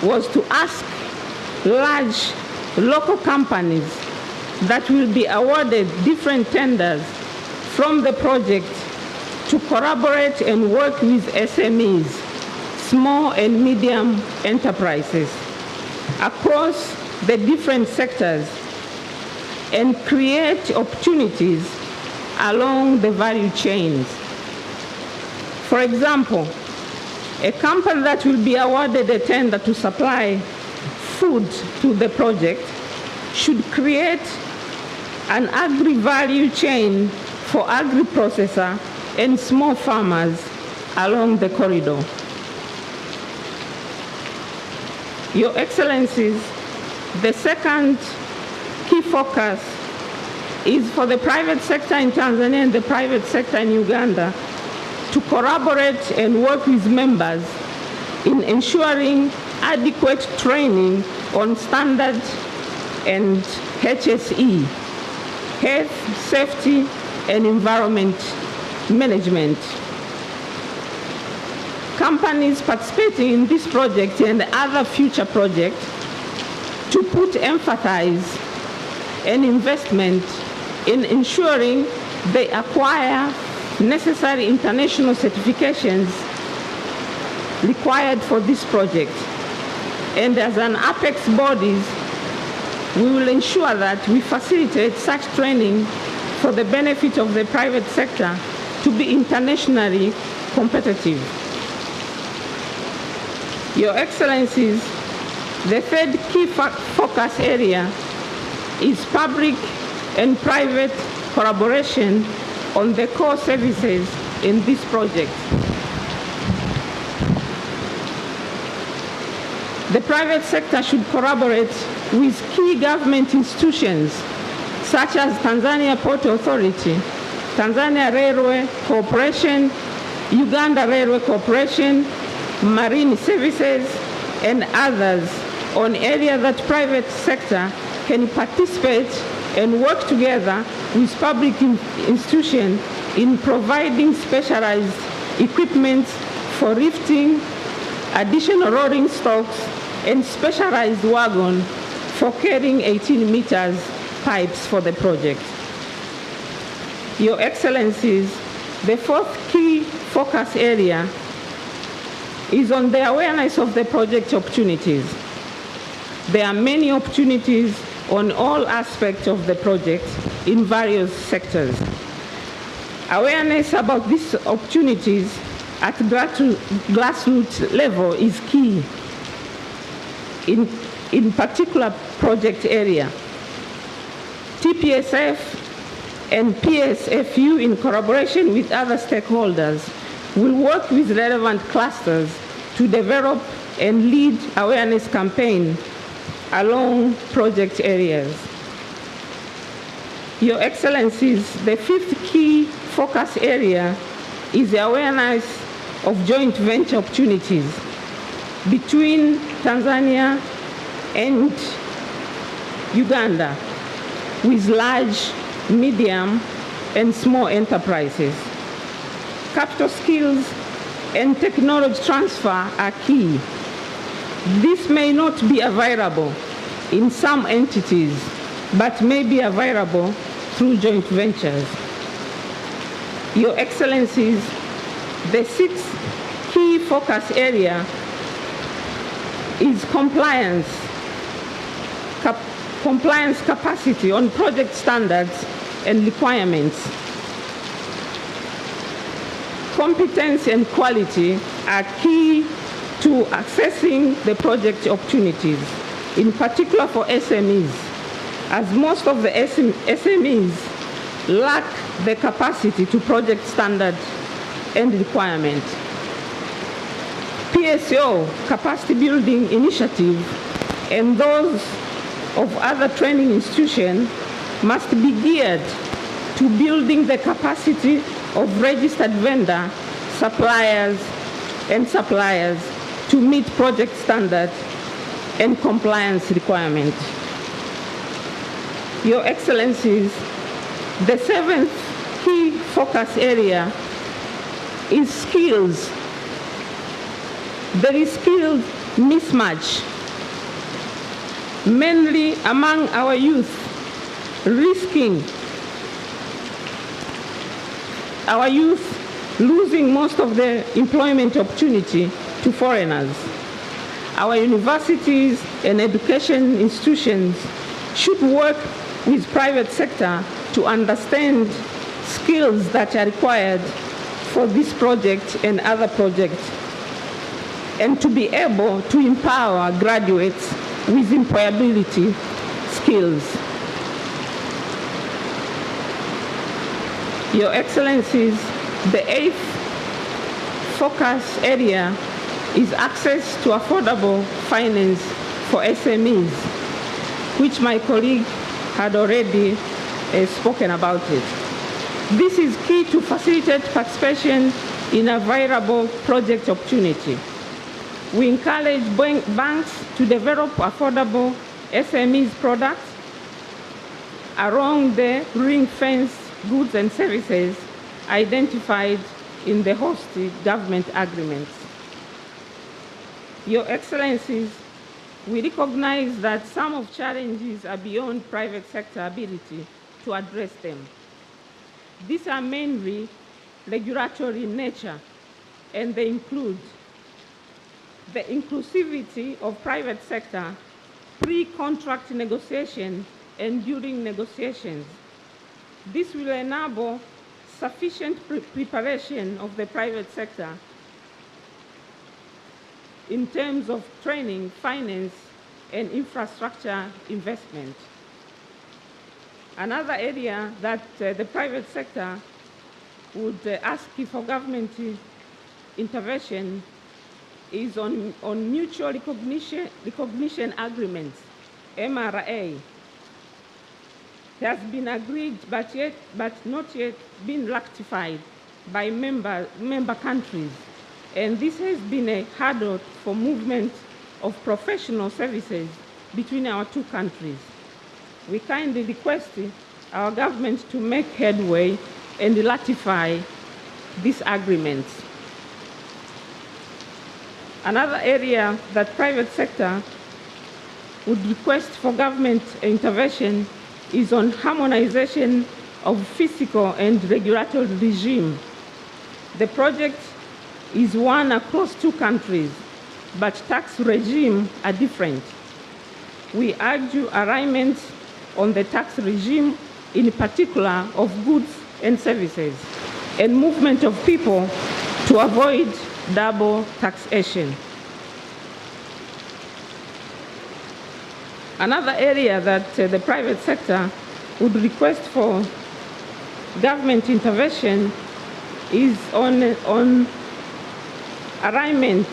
was to ask large local companies that will be awarded different tenders from the project to collaborate and work with SMEs, small and medium enterprises, across the different sectors and create opportunities along the value chains. For example, a company that will be awarded a tender to supply food to the project should create an agri-value chain for agri-processor and small farmers along the corridor. Your Excellencies, the second key focus is for the private sector in Tanzania and the private sector in Uganda to collaborate and work with members in ensuring adequate training on standard and HSE, health, safety, and environment management. Companies participating in this project and other future projects to put emphasis and investment in ensuring they acquire necessary international certifications required for this project. And as an apex bodies, we will ensure that we facilitate such training for the benefit of the private sector to be internationally competitive. Your Excellencies, the third key focus area is public and private collaboration on the core services in this project. The private sector should collaborate with key government institutions such as Tanzania Port Authority, Tanzania Railway Corporation, Uganda Railway Corporation, Marine Services, and others on areas that private sector can participate and work together with public institutions in providing specialized equipment for lifting, additional rolling stocks, and specialized wagon for carrying 18 meters pipes for the project. Your Excellencies, the fourth key focus area is on the awareness of the project opportunities. There are many opportunities on all aspects of the project in various sectors. Awareness about these opportunities at grassroots level is key in particular project area. TPSF and PSFU, in collaboration with other stakeholders, will work with relevant clusters to develop and lead awareness campaign along project areas. Your Excellencies, the fifth key focus area is the awareness of joint venture opportunities between Tanzania and Uganda with large, medium, and small enterprises. Capital skills and technology transfer are key. This may not be available in some entities, but may be available through joint ventures. Your Excellencies, the sixth key focus area is compliance capacity on project standards and requirements. Competence and quality are key to accessing the project opportunities, in particular for SMEs, as most of the SMEs lack the capacity to project standard and requirement. PSO, capacity building initiative, and those of other training institutions must be geared to building the capacity of registered vendor, suppliers to meet project standards and compliance requirements. Your Excellencies, the seventh key focus area is skills. There is skills mismatch, mainly among our youth, risking our youth losing most of their employment opportunity to foreigners. Our universities and education institutions should work with private sector to understand skills that are required for this project and other projects, and to be able to empower graduates with employability skills. Your Excellencies, the 8th focus area is access to affordable finance for SMEs, which my colleague had already spoken about it. This is key to facilitate participation in a viable project opportunity. We encourage banks to develop affordable SMEs products along the ring-fenced goods and services identified in the host government agreements. Your Excellencies, we recognize that some of challenges are beyond private sector ability to address them. These are mainly regulatory in nature, and they include the inclusivity of private sector, pre-contract negotiation and during negotiations. This will enable sufficient preparation of the private sector in terms of training, finance, and infrastructure investment. Another area that the private sector would ask for government intervention is on mutual recognition agreements, MRA. It has been agreed but not yet been ratified by member countries. And this has been a hurdle for movement of professional services between our two countries. We kindly request our government to make headway and ratify these agreements. Another area that private sector would request for government intervention is on harmonization of fiscal and regulatory regime. The project is one across two countries, but tax regimes are different. We argue alignment on the tax regime, in particular of goods and services, and movement of people to avoid double taxation. Another area that the private sector would request for government intervention is on alignment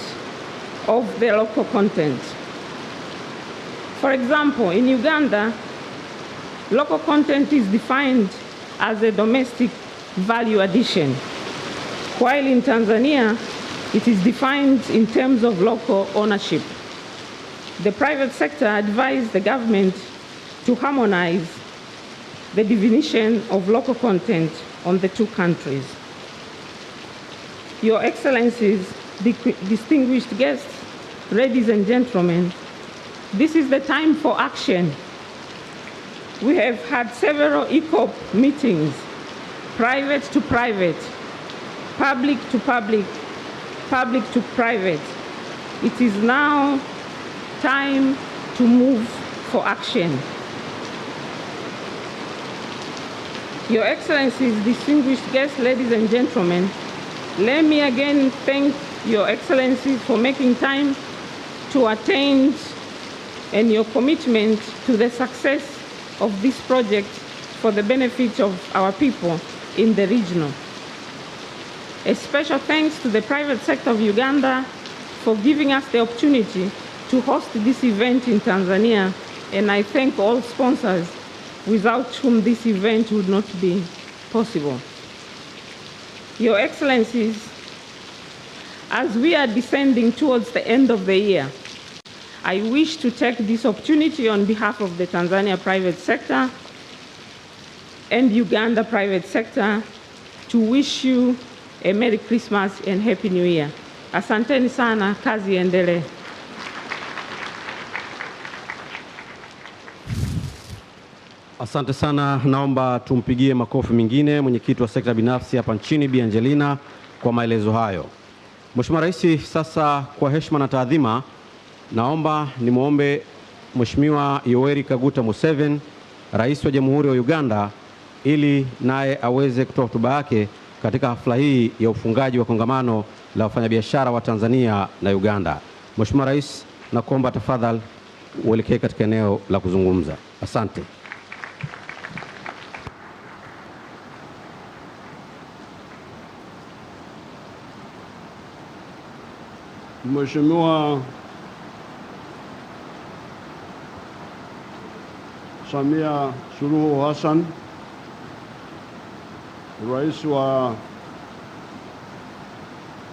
of the local content. For example, in Uganda, local content is defined as a domestic value addition, while in Tanzania, it is defined in terms of local ownership. The private sector advised the government to harmonize the definition of local content on the two countries. Your Excellencies, distinguished guests, ladies and gentlemen, this is the time for action. We have had several ECOP meetings, private to private, public to public, public to private. It is now time to move for action. Your Excellencies, distinguished guests, ladies and gentlemen, let me again thank Your Excellencies for making time to attend and your commitment to the success of this project for the benefit of our people in the region. A special thanks to the private sector of Uganda for giving us the opportunity to host this event in Tanzania, and I thank all sponsors without whom this event would not be possible. Your Excellencies, as we are descending towards the end of the year, I wish to take this opportunity on behalf of the Tanzania private sector and Uganda private sector to wish you a Merry Christmas and Happy New Year. Asanteni sana, kazi iendelee. Asante sana. Naomba tumpigie makofi mengine mwenyekiti wa sekta binafsi hapa nchini Bi Angelina kwa maelezo hayo. Mheshimiwa Rais, sasa kwa heshima na taadhima, naomba nimwombe Mheshimiwa Yoweri Kaguta Museveni, Rais wa Jamhuri ya Uganda, ili naye aweze kutoa hotuba yake katika hafla hii ya ufungaji wa kongamano la wafanyabiashara wa Tanzania na Uganda. Mheshimiwa Rais, nakuomba tafadhali uelekee katika eneo la kuzungumza. Asante. Mheshimiwa Samia Suluhu Hassan, Rais wa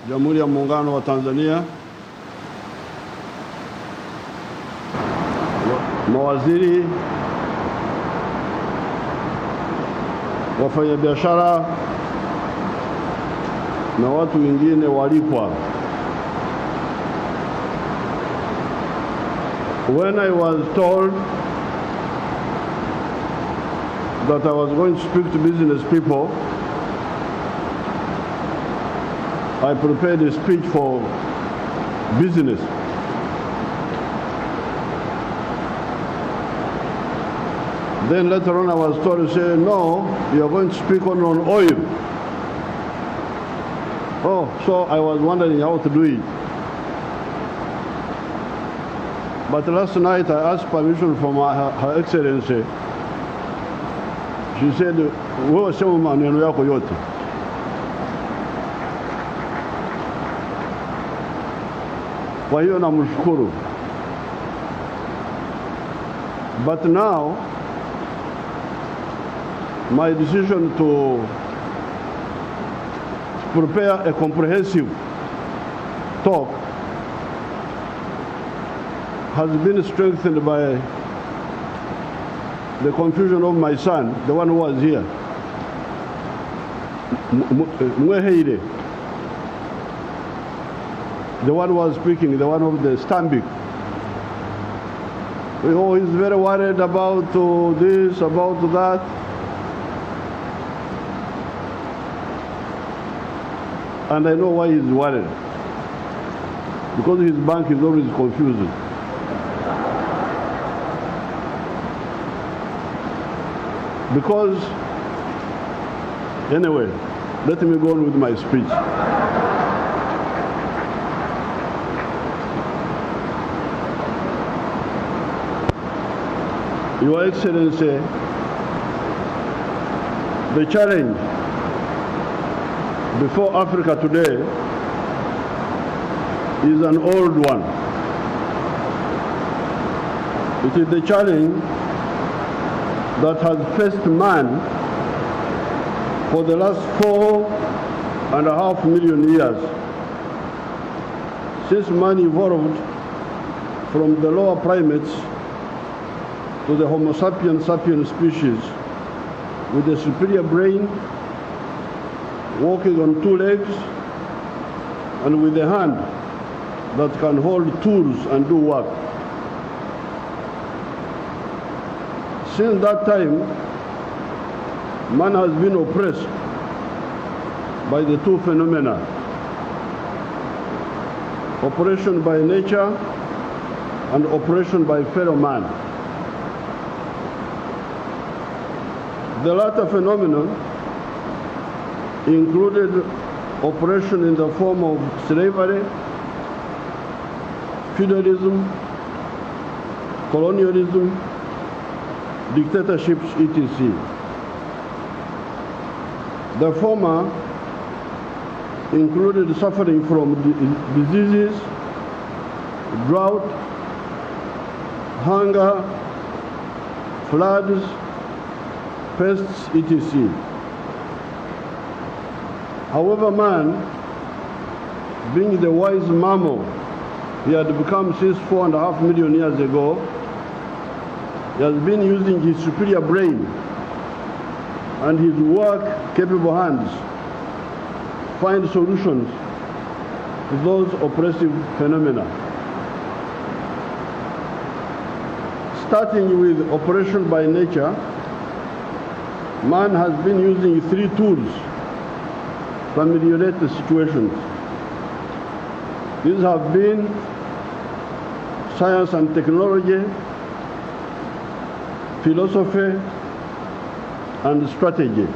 Jamhuri ya Muungano wa Tanzania, mawaziri, wafanyabiashara na watu wengine walipwa. When I was told that I was going to speak to business people, I prepared a speech for business. Then later on I was told to say, no, you are going to speak on oil. Oh, so I was wondering how to do it. But last night I asked permission from Her Excellency. She said, wewe sema maneno yako yote. Kwa hiyo namshukuru. But now, my decision to prepare a comprehensive talk has been strengthened by the confusion of my son, the one who was here, Mweheire, the one who was speaking, the one of the Stambik. Oh, he's very worried about this, about that. And I know why he's worried. Because his bank is always confusing. Because, anyway, let me go on with my speech. Your Excellency, the challenge before Africa today is an old one. It is the challenge that has faced man for the last 4.5 million years, since man evolved from the lower primates to the Homo sapiens species with a superior brain, walking on 2 legs, and with a hand that can hold tools and do work. Since that time, man has been oppressed by the two phenomena: oppression by nature and oppression by fellow man. The latter phenomenon included oppression in the form of slavery, feudalism, colonialism, dictatorships, etc. The former included suffering from diseases, drought, hunger, floods, pests, etc. However, man, being the wise mammal he had become since 4.5 million years ago, he has been using his superior brain and his work-capable hands to find solutions to those oppressive phenomena. Starting with oppression by nature, man has been using 3 tools to ameliorate the situations. These have been science and technology, philosophy, and strategy.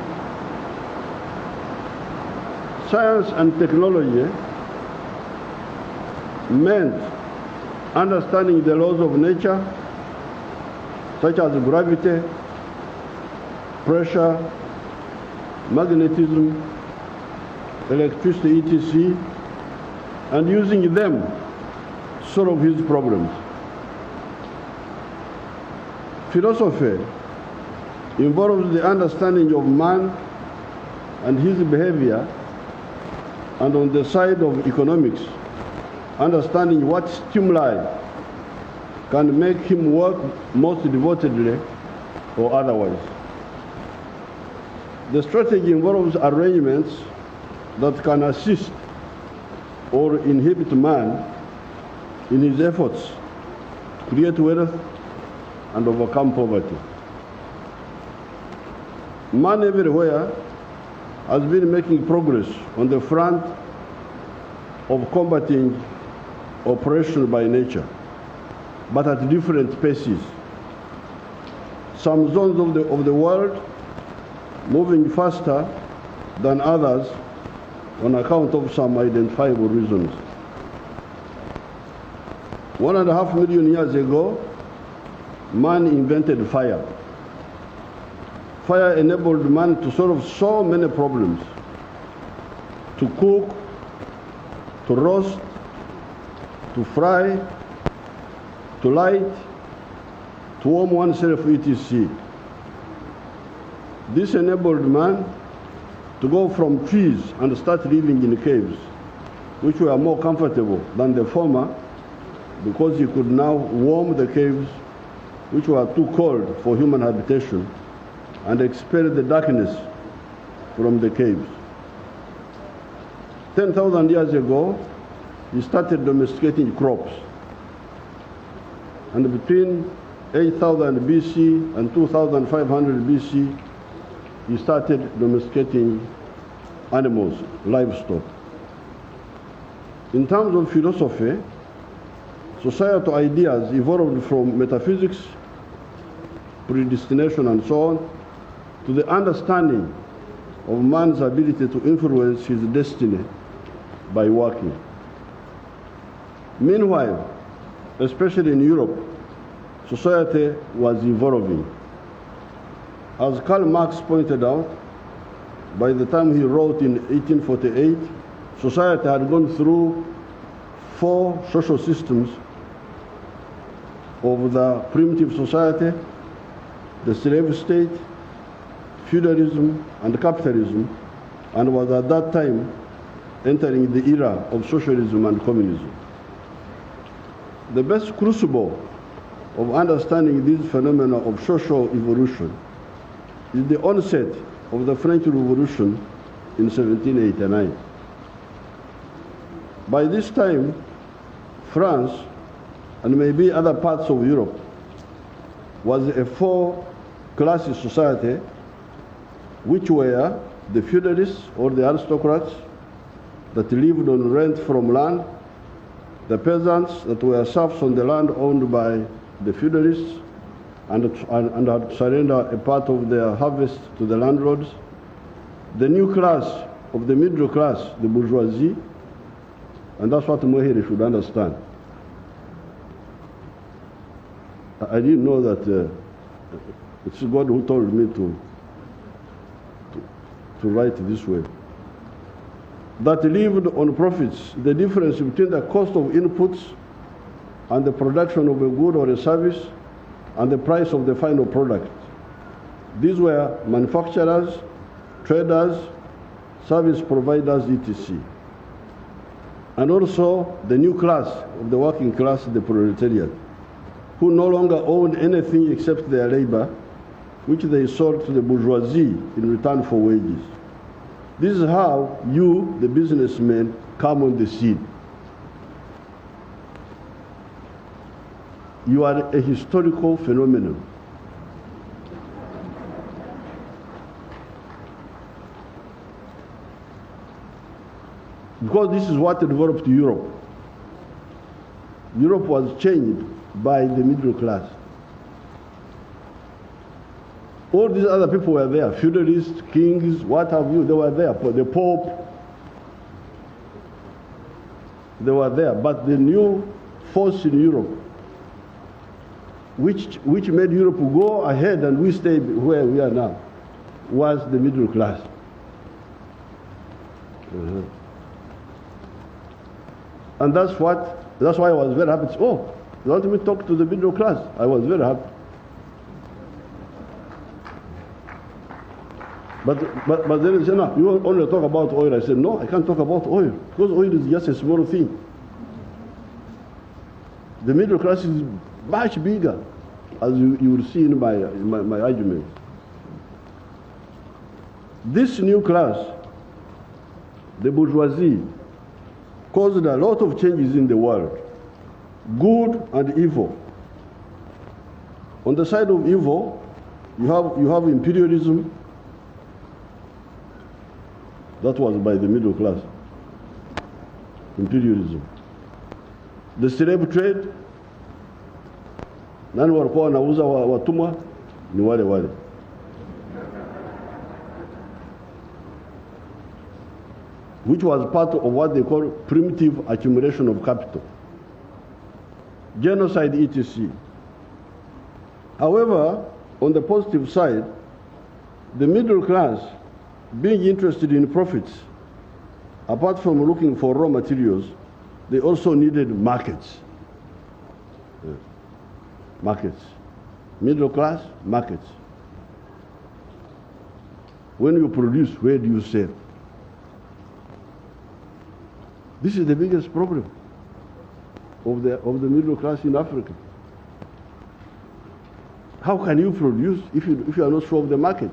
Science and technology meant understanding the laws of nature, such as gravity, pressure, magnetism, electricity, etc., and using them to solve his problems. Philosophy involves the understanding of man and his behavior, and on the side of economics, understanding what stimuli can make him work most devotedly or otherwise. The strategy involves arrangements that can assist or inhibit man in his efforts to create wealth and overcome poverty. Man everywhere has been making progress on the front of combating oppression by nature, but at different paces. Some zones of the world moving faster than others on account of some identifiable reasons. 1.5 million years ago, man invented fire. Fire enabled man to solve so many problems: to cook, to roast, to fry, to light, to warm oneself, etc. This enabled man to go from trees and start living in caves, which were more comfortable than the former, because he could now warm the caves, which were too cold for human habitation, and expel the darkness from the caves. 10,000 years ago, he started domesticating crops. And between 8,000 BC and 2,500 BC, he started domesticating animals, livestock. In terms of philosophy, societal ideas evolved from metaphysics, predestination, and so on, to the understanding of man's ability to influence his destiny by working. Meanwhile, especially in Europe, society was evolving. As Karl Marx pointed out, by the time he wrote in 1848, society had gone through 4 social systems of the primitive society, the slave state, feudalism, and capitalism, and was at that time entering the era of socialism and communism. The best crucible of understanding these phenomena of social evolution is the onset of the French Revolution in 1789. By this time, France, and maybe other parts of Europe, was a 4-class society, which were the feudalists or the aristocrats that lived on rent from land, the peasants that were serfs on the land owned by the feudalists and had surrendered a part of their harvest to the landlords, the new class of the middle class, the bourgeoisie, and that's what Mohiri should understand. I didn't know that it's God who told me to write this way. That lived on profits, the difference between the cost of inputs and the production of a good or a service and the price of the final product. These were manufacturers, traders, service providers, etc. And also the new class of the working class, the proletariat, who no longer owned anything except their labor, which they sold to the bourgeoisie in return for wages. This is how you, the businessmen, come on the scene. You are a historical phenomenon. because this is what developed Europe. Europe was changed by the middle class. All these other people were there, feudalists, kings, what have you, they were there, the Pope, they were there. But the new force in Europe, which made Europe go ahead and we stay where we are now, was the middle class. And that's why I was very happy. Oh, you want me to talk to the middle class? I was very happy. But then they said, no, you only talk about oil. I said, no, I can't talk about oil, because oil is just a small thing. The middle class is much bigger, as you will see in my argument. This new class, the bourgeoisie, caused a lot of changes in the world, good and evil. On the side of evil, you have imperialism. That was by the middle class. Imperialism. The slave trade, nani walikuwa wanauza watumwa? Ni wale wale. Which was part of what they call primitive accumulation of capital. Genocide, etc. However, on the positive side, the middle class, being interested in profits, apart from looking for raw materials, they also needed markets. Markets. Middle class, markets. When you produce, where do you sell? This is the biggest problem of the middle class in Africa. How can you produce if you are not sure of the market?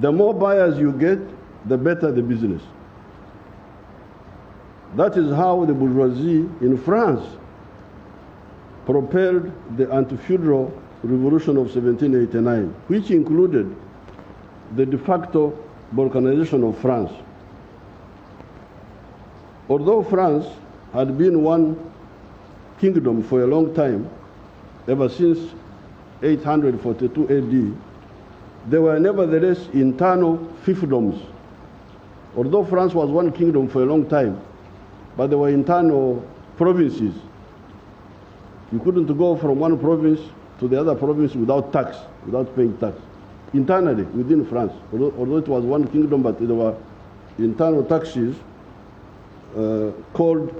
The more buyers you get, the better the business. That is how the bourgeoisie in France propelled the anti-feudal revolution of 1789, which included the de facto balkanization of France. Although France had been one kingdom for a long time, ever since 842 AD, there were nevertheless internal fiefdoms. Although France was one kingdom for a long time, but there were internal provinces. You couldn't go from one province to the other province without tax, without paying tax. Internally, within France, although it was one kingdom, but there were internal taxes called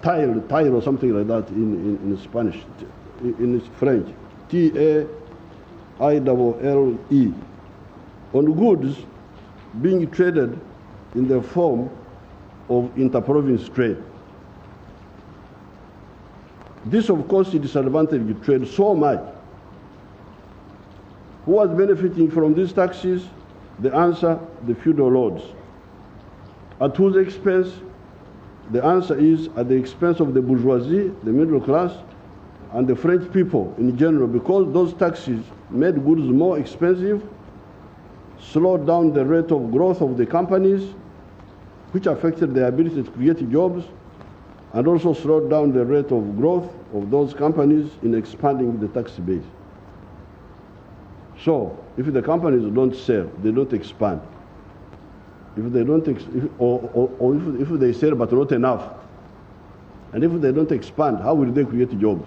tire or something like that in Spanish, in French, TAILLE, on goods being traded in the form of inter-province trade. This, of course, disadvantaged trade so much. Who was benefiting from these taxes? The answer, the feudal lords. At whose expense? The answer is at the expense of the bourgeoisie, the middle class, and the French people in general, because those taxes made goods more expensive, slowed down the rate of growth of the companies, which affected their ability to create jobs, and also slowed down the rate of growth of those companies in expanding the tax base. So, if the companies don't sell, they don't expand. If they don't, if they sell but not enough, and if they don't expand, how will they create jobs?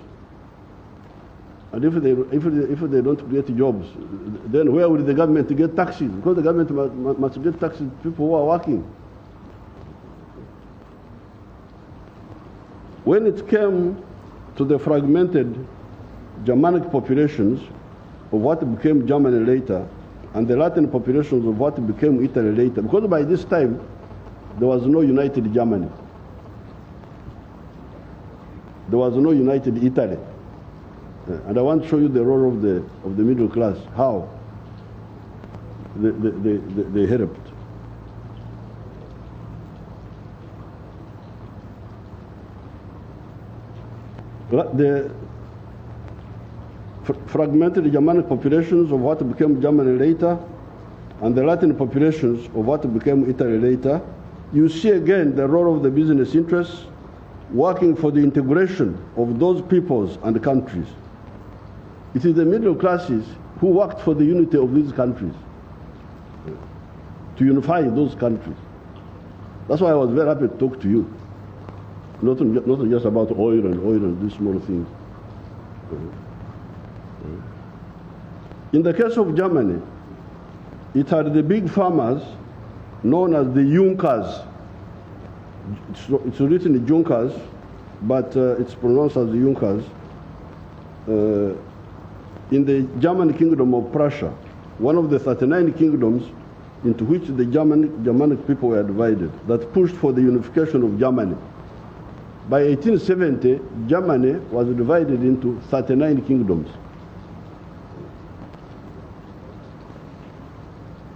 And if they don't create jobs, then where will the government get taxes? Because the government must get taxes to people who are working. When it came to the fragmented Germanic populations of what became Germany later, and the Latin populations of what became Italy later, because by this time there was no united Germany. There was no united Italy. And I want to show you the role of the middle class, how they helped. The fragmented Germanic populations of what became Germany later and the Latin populations of what became Italy later, you see again the role of the business interests working for the integration of those peoples and countries. It is the middle classes who worked for the unity of these countries, to unify those countries. That's why I was very happy to talk to you. Not just about oil and these small things. In the case of Germany, it had the big farmers known as the Junkers. It's written Junkers, but it's pronounced as the Junkers. In the German kingdom of Prussia, one of the 39 kingdoms into which the Germanic people were divided, that pushed for the unification of Germany. By 1870, Germany was divided into 39 kingdoms.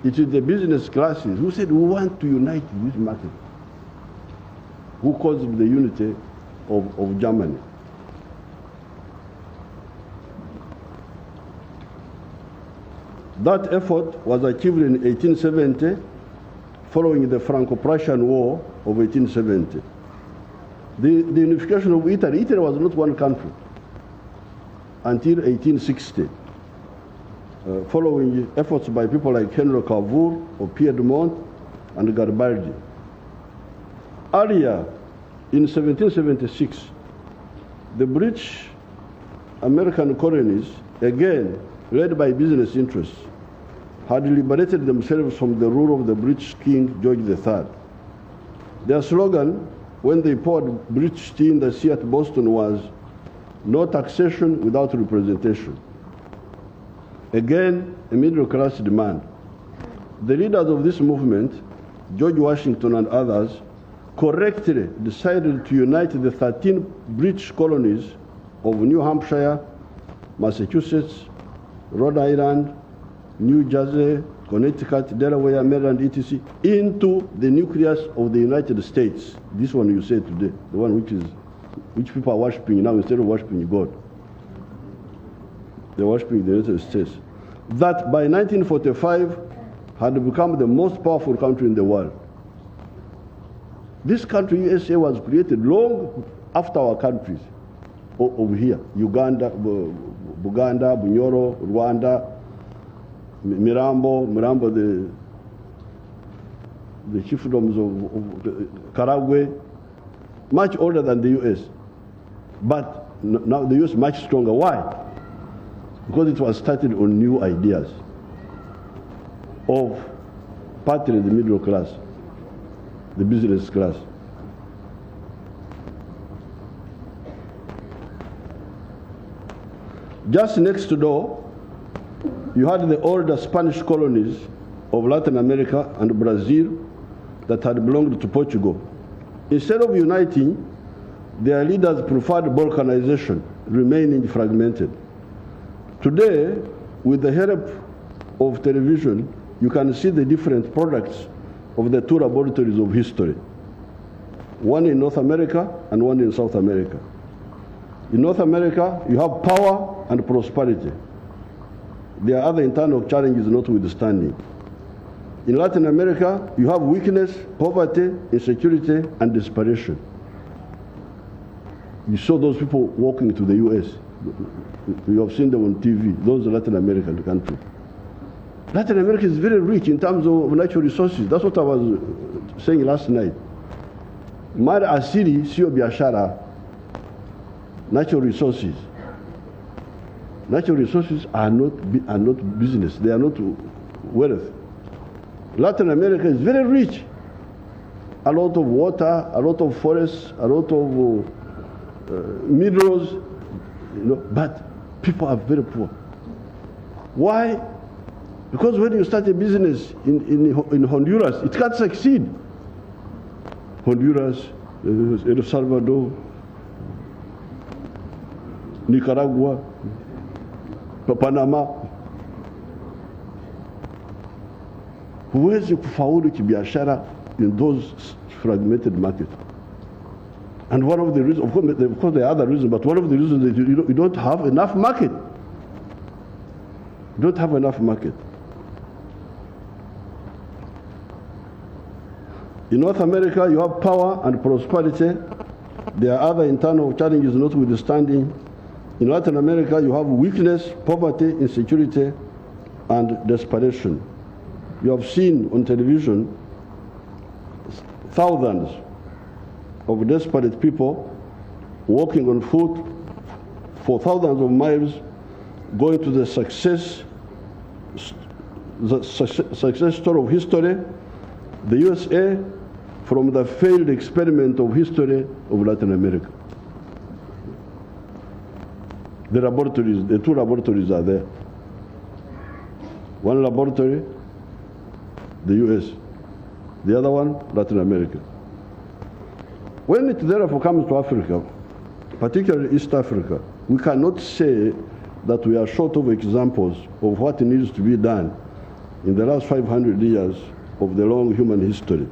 It is the business classes who said, we want to unite this market, who caused the unity of Germany. That effort was achieved in 1870, following the Franco-Prussian War of 1870. The unification of Italy was not one country until 1860, following efforts by people like Henry Cavour of Piedmont and Garibaldi. Earlier, in 1776, the British American colonies, again led by business interests, had liberated themselves from the rule of the British King George III. Their slogan, when they poured British tea in the sea at Boston, was "No taxation without representation." Again, a middle-class demand. The leaders of this movement, George Washington and others, correctly decided to unite the 13 British colonies of New Hampshire, Massachusetts, Rhode Island, New Jersey, Connecticut, Delaware, Maryland, etc., into the nucleus of the United States. This one you say today, the one which people are worshiping now instead of worshiping God. They're worshiping the United States. That by 1945 had become the most powerful country in the world. This country, USA, was created long after our countries over here. Uganda, Buganda, Bunyoro, Rwanda, Mirambo, the chiefdoms of Karagwe, much older than the US. But now the US is much stronger. Why? Because it was started on new ideas of partly the middle class, the business class. Just next door, you had the older Spanish colonies of Latin America and Brazil that had belonged to Portugal. Instead of uniting, their leaders preferred balkanization, remaining fragmented. Today, with the help of television, you can see the different products of the two laboratories of history, one in North America and one in South America. In North America, you have power and prosperity. There are other internal challenges notwithstanding. In Latin America, you have weakness, poverty, insecurity, and desperation. You saw those people walking to the US. You have seen them on TV, those are Latin American countries. Latin America is very rich in terms of natural resources. That's what I was saying last night. Mali asili sio biashara, natural resources. Natural resources are not business. They are not wealth. Latin America is very rich. A lot of water, a lot of forests, a lot of minerals, but people are very poor. Why? Because when you start a business in Honduras, it can't succeed. Honduras, El Salvador, Nicaragua, Panama. Huwezi kufaulu kibiashara in those fragmented markets. And one of the reasons, of course there are other reasons, but one of the reasons is you don't have enough market. You don't have enough market. In North America, you have power and prosperity. There are other internal challenges notwithstanding. In Latin America, you have weakness, poverty, insecurity, and desperation. You have seen on television thousands of desperate people walking on foot for thousands of miles, going to the success story of history, the USA, from the failed experiment of history of Latin America. The laboratories, the two laboratories are there. One laboratory, the US, the other one, Latin America. When it therefore comes to Africa, particularly East Africa, we cannot say that we are short of examples of what needs to be done in the last 500 years of the long human history.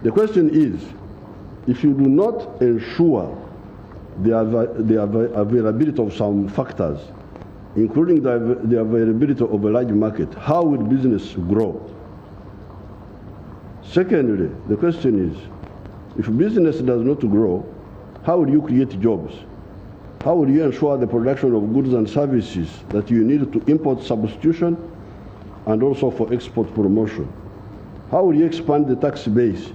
The question is, if you do not ensure the availability of some factors, including the availability of a large market, how will business grow? Secondly, the question is, if business does not grow, how will you create jobs? How will you ensure the production of goods and services that you need to import substitution and also for export promotion? How will you expand the tax base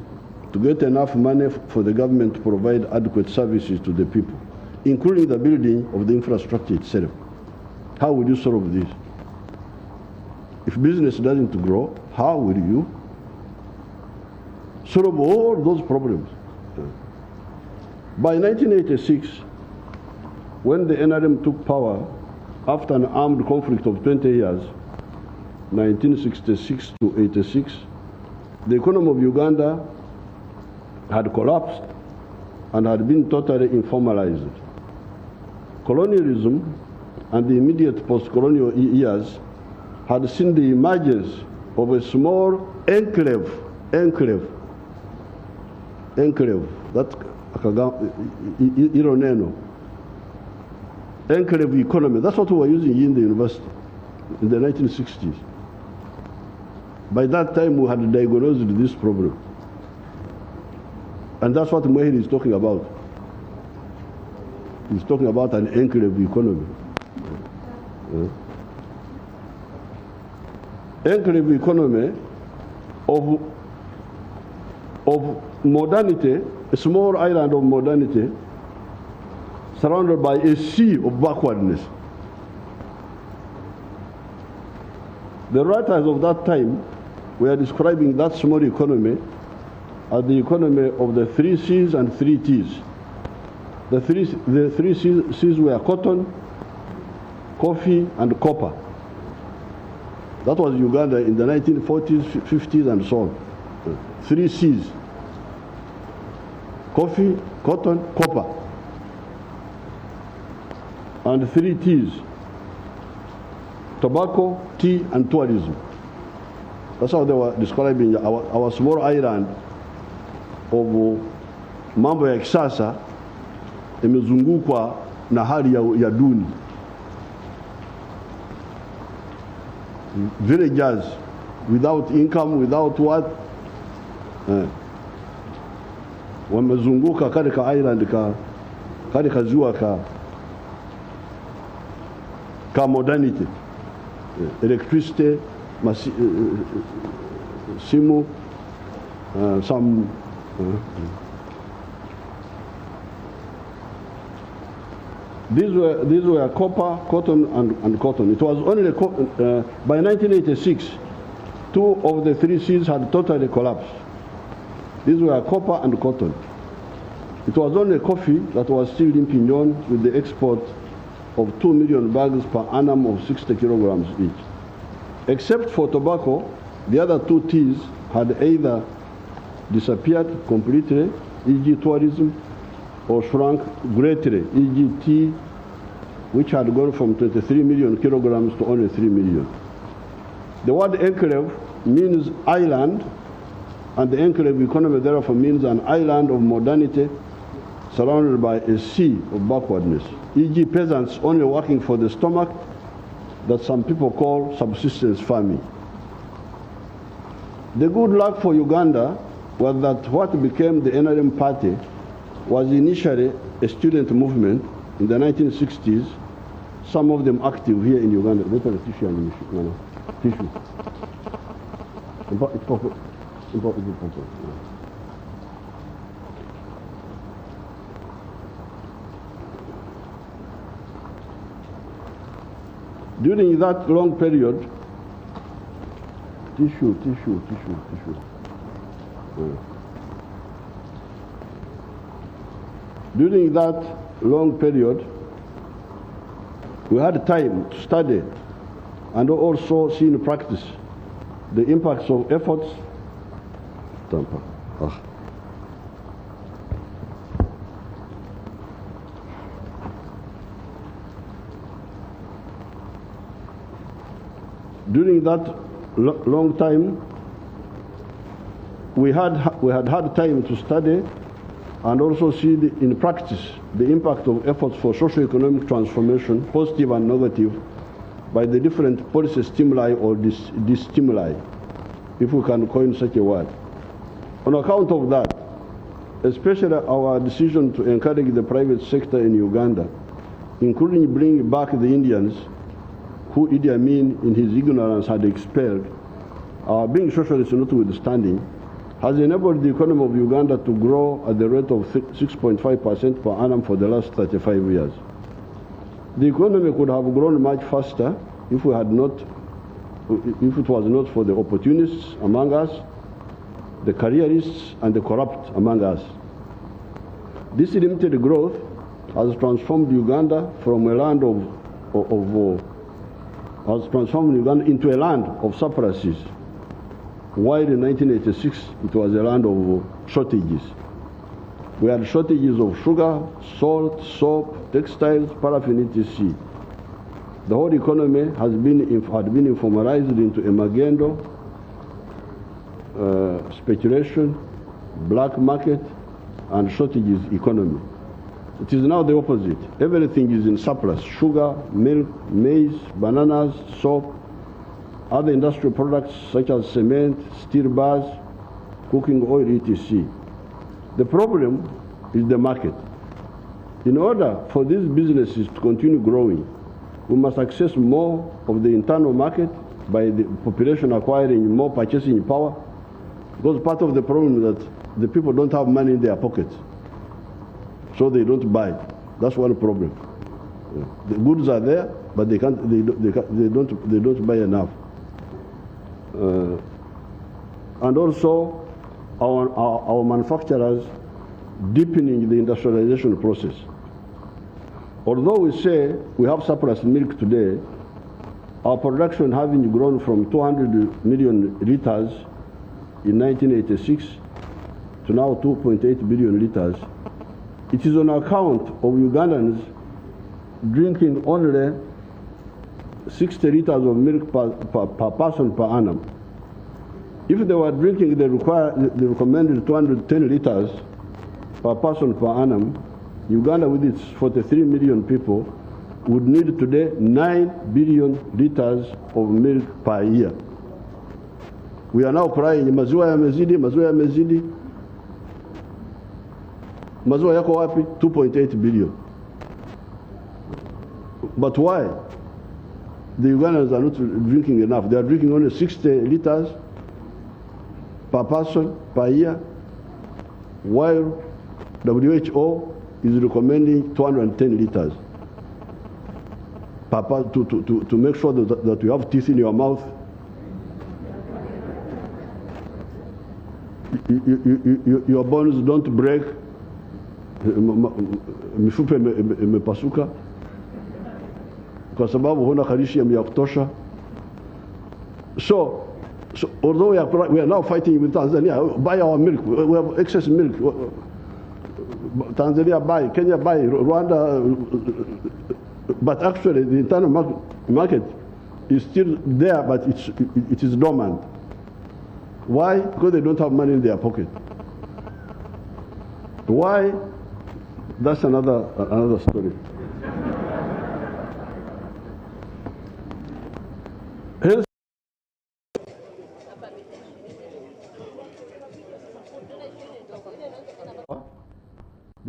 to get enough money for the government to provide adequate services to the people, including the building of the infrastructure itself? How will you solve this? If business doesn't grow, how will you solve all those problems? By 1986, when the NRM took power after an armed conflict of 20 years, 1966 to 86, the economy of Uganda had collapsed and had been totally informalized. Colonialism and the immediate post-colonial years had seen the emergence of a small enclave, that Ironeno, enclave economy. That's what we were using in the university in the 1960s. By that time, we had diagnosed this problem. And that's what Yoweri is talking about. He's talking about an enclave economy. Enclave economy of modernity, a small island of modernity, surrounded by a sea of backwardness. The writers of that time were describing that small economy as the economy of the 3 C's and 3 T's. The three C's were cotton, coffee, and copper. That was Uganda in the 1940s, 50s, and so on. 3 C's: coffee, cotton, copper. And 3 T's: tobacco, tea, and tourism. That's how they were describing our small island of mambo ya kisasa imezungukwa na hali ya duni. Villagers without income, without what? Wamezunguka katika island katika ziwa ka modernity. Electricity, simu, some these were copper, cotton, and cotton. It was only by 1986, 2 of the 3 C's had totally collapsed. These were copper and cotton. It was only coffee that was still limping on with the export of 2 million bags per annum of 60 kilograms each. Except for tobacco, the other 2 T's had either disappeared completely, e.g. tourism, or shrunk greatly, e.g. tea, which had gone from 23 million kilograms to only 3 million. The word enclave means island, and the enclave economy therefore means an island of modernity surrounded by a sea of backwardness, e.g. peasants only working for the stomach, that some people call subsistence farming. The good luck for Uganda was that what became the NRM party was initially a student movement in the 1960s, some of them active here in Uganda. Tissue. During that long period, tissue. During that long period, we had time to study and also see in practice the impacts of efforts. During that long time, we had time to study and also see in practice the impact of efforts for socio-economic transformation, positive and negative, by the different policy stimuli or dis-stimuli, if we can coin such a word. On account of that, especially our decision to encourage the private sector in Uganda, including bringing back the Indians who Idi Amin in his ignorance had expelled, being socialist notwithstanding, has enabled the economy of Uganda to grow at the rate of 6.5% per annum for the last 35 years. The economy could have grown much faster if it was not for the opportunists among us, the careerists, and the corrupt among us. This limited growth has transformed Uganda from a land into a land of surpluses, while in 1986 it was a land of shortages. We had shortages of sugar, salt, soap, textiles, paraffin, etc. The whole economy had been informalized into a magendo, speculation, black market, and shortages economy. It is now the opposite. Everything is in surplus: sugar, milk, maize, bananas, soap, other industrial products such as cement, steel bars, cooking oil, etc. The problem is the market. In order for these businesses to continue growing, we must access more of the internal market by the population acquiring more purchasing power, because part of the problem is that the people don't have money in their pockets, so they don't buy. That's one problem. The goods are there, but they don't buy enough. And also our manufacturers deepening the industrialization process. Although we say we have surplus milk today, our production having grown from 200 million liters in 1986 to now 2.8 billion liters, it is on account of Ugandans drinking only 60 liters of milk per person per annum. If they were drinking the recommended 210 liters per person per annum, Uganda, with its 43 million people, would need today 9 billion liters of milk per year. We are now crying, maziwa yamezidi, maziwa yamezidi. Maziwa yako wapi? 2.8 billion. But why? The Ugandans are not drinking enough. They are drinking only 60 liters per person per year, while WHO is recommending 210 liters per person to make sure that you have teeth in your mouth. Your bones don't break. Mifupa imepasuka kwa sababu huna calcium ya kutosha. So although we are now fighting with Tanzania, buy our milk, we have excess milk. Tanzania buy, Kenya buy, Rwanda, but actually the internal market is still there, but it is dormant. Why? Because they don't have money in their pocket. Why? That's another story. Hence,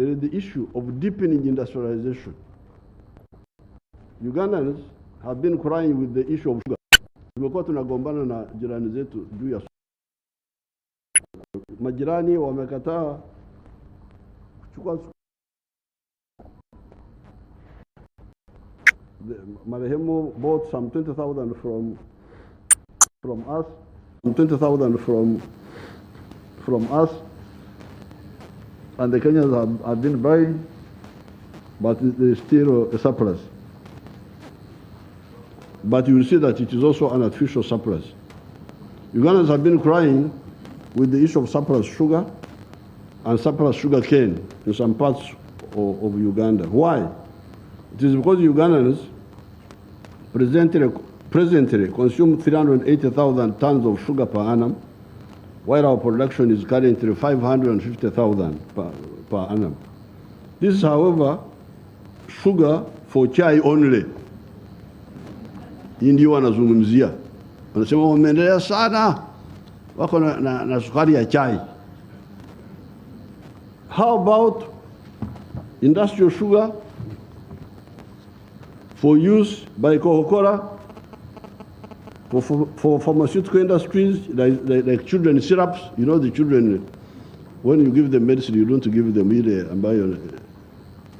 there is the issue of deepening industrialization. Ugandans have been crying with the issue of sugar. Tumekuwa tunagombana na jirani zetu juu ya majirani wamekataa kuchukua marehemu bought some 20,000 from us, 20,000 from us, and the Kenyans have been buying, but there is still a surplus. But you will see that it is also an artificial surplus. Ugandans have been crying with the issue of surplus sugar and surplus sugar cane in some parts of Uganda. Why? It is because Ugandans presently consume 380,000 tons of sugar per annum, while our production is currently 550,000 per annum. This is, however, sugar for chai only. Hii ndio wanazungumzia. Wanasema wameendelea sana, wako na sukari ya chai. How about industrial sugar for use by Coca-Cola, for pharmaceutical industries, like children's syrups? You know, the children, when you give them medicine, you don't give them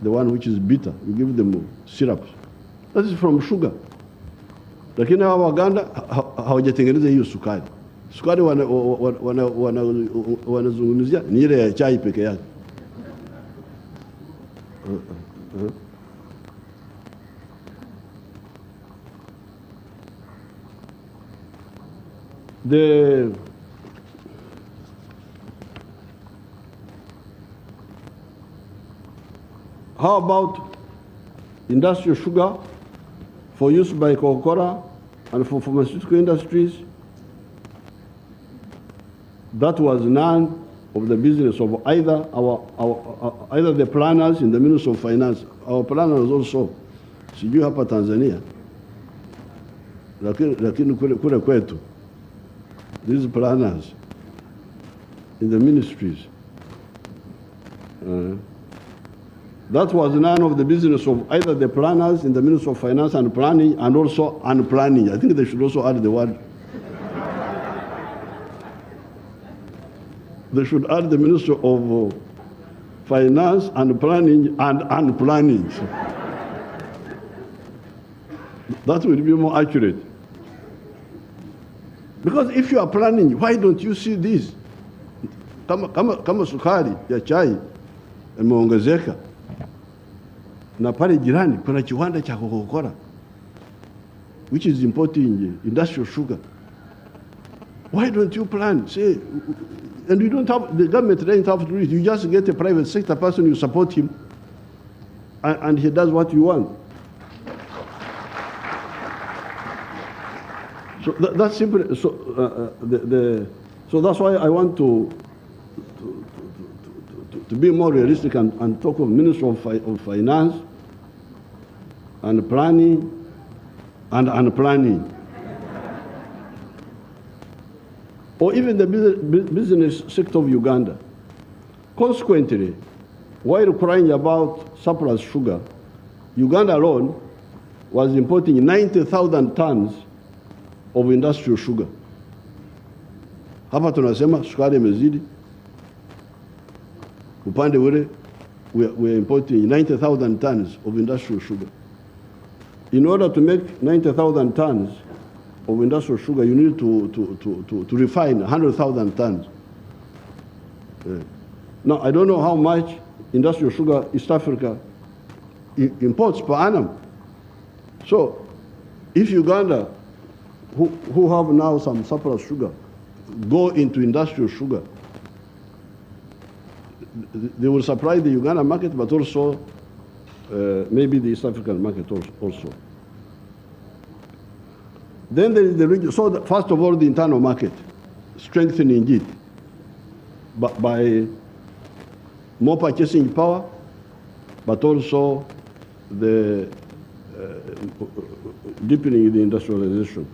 the one which is bitter. You give them syrups. That is from sugar. Lakini hawa Waganda hawajatengeneza hiyo sukari. Sukari wanazungumzia ni ile ya chai peke yake. How about industrial sugar for use by Coca-Cola and for pharmaceutical industries? That was none of the business of either either the planners in the Ministry of Finance. Our planners also, sijui hapa Tanzania, lakini kule kwetu, these planners in the ministries, that was none of the business of either the planners in the Ministry of Finance and Planning, and also unplanning. I think they should also add the word. They should add the Ministry of Finance and Planning and unplanning. That will be more accurate. Because if you are planning, why don't you see this? Kama sukari ya chai imeongezeka, na pale jirani kuna kiwanda cha Coca-Cola which is importing industrial sugar. Why don't you plan? Say, and you don't have, the government doesn't have to do it. You just get a private sector person, you support him, and he does what you want. So that's simply, so that's why I want to be more realistic and talk of Ministry of Finance and Planning and unplanning. Or even the business sector of Uganda. Consequently, while crying about surplus sugar, Uganda alone was importing 90,000 tons of industrial sugar. Hapa tunasema sukari imezidi. Upande ule, we are importing 90,000 tons of industrial sugar. In order to make 90,000 tons of industrial sugar, you need to refine 100,000 tons. Now, I don't know how much industrial sugar East Africa imports per annum. So, if Uganda, who have now some surplus sugar, go into industrial sugar, they will supply the Uganda market, but also maybe the East African market also. Then there is the region. So first of all, the internal market, strengthening it by more purchasing power, but also the deepening the industrialization.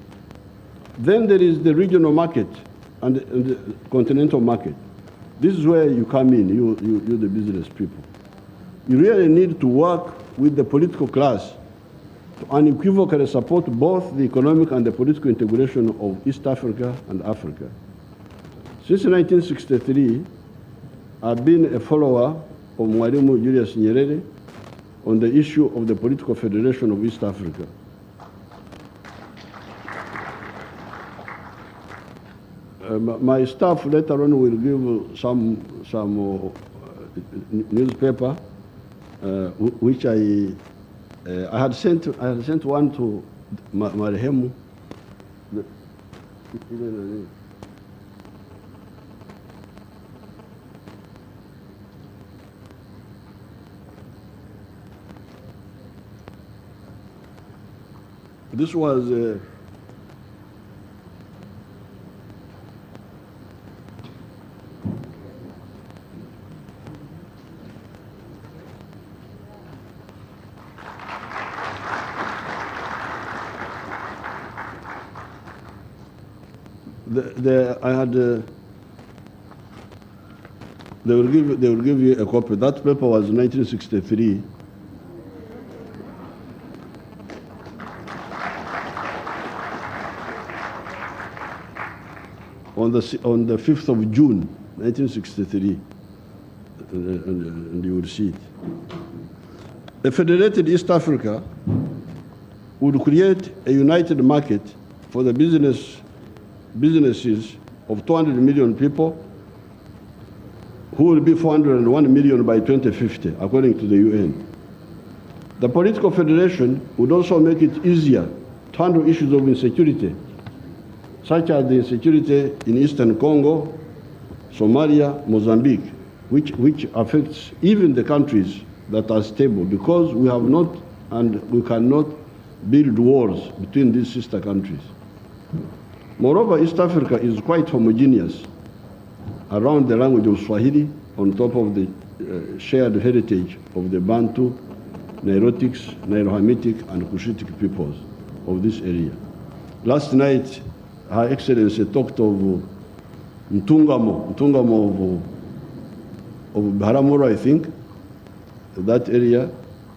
Then there is the regional market and the continental market. This is where you come in, you the business people. you really need to work with the political class to unequivocally support both the economic and the political integration of East Africa and Africa. Since 1963, I've been a follower of Mwalimu Julius Nyerere on the issue of the political federation of East Africa. My staff later on will give some newspaper which I had sent one to Marehemu. This was they will give you a copy. That paper was 1963. On the 5th of June, 1963, and you will see it. A federated East Africa would create a united market for the businesses of 200 million people, who will be 401 million by 2050, according to the UN. The political federation would also make it easier to handle issues of insecurity, such as the insecurity in Eastern Congo, Somalia, Mozambique, which affects even the countries that are stable, because we have not and we cannot build walls between these sister countries. Moreover, East Africa is quite homogeneous around the language of Swahili, on top of the shared heritage of the Bantu, Nilotics, Nilo-Hamitic, and Cushitic peoples of this area. Last night, Her Excellency talked of Ntungamo of Biharamulo, I think, that area.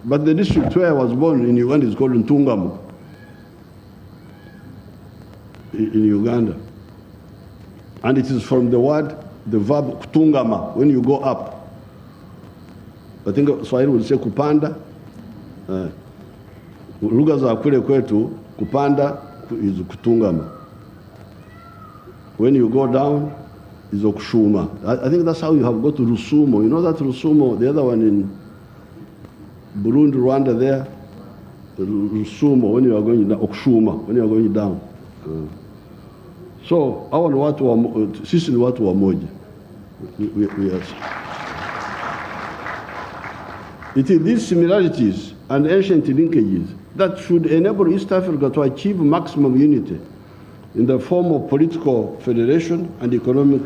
But the district where I was born in Uganda is called Ntungamo, in Uganda. And it is from the verb kutungama, when you go up. I think Swahili would say kupanda. Lugha za kule kwetu, kupanda is kutungama. When you go down, is okushuma. I think that's how you have got to Rusumo. You know that Rusumo, the other one in Burundi, Rwanda there, Rusumo, when you are going down, okushuma, when you are going down. So, hawa ni watu wa, sisi ni watu wa moja. It is these similarities and ancient linkages that should enable East Africa to achieve maximum unity in the form of political federation and economic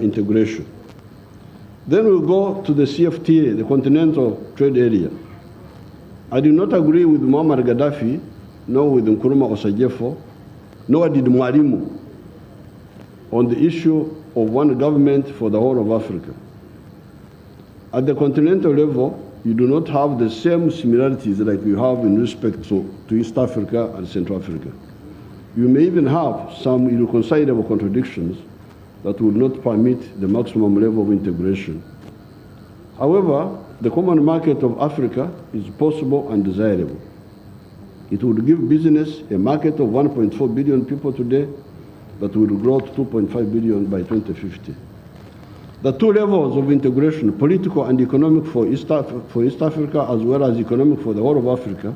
integration. Then we'll go to the CFTA, the Continental Trade Area. I do not agree with Muammar Gaddafi, nor with Nkrumah Osajefo, nor did Mwalimu on the issue of one government for the whole of Africa. At the continental level, you do not have the same similarities like you have in respect to East Africa and Central Africa. You may even have some irreconcilable contradictions that will not permit the maximum level of integration. However, the common market of Africa is possible and desirable. It would give business a market of 1.4 billion people today that will grow to 2.5 billion by 2050. The two levels of integration, political and economic for East Africa, as well as economic for the whole of Africa,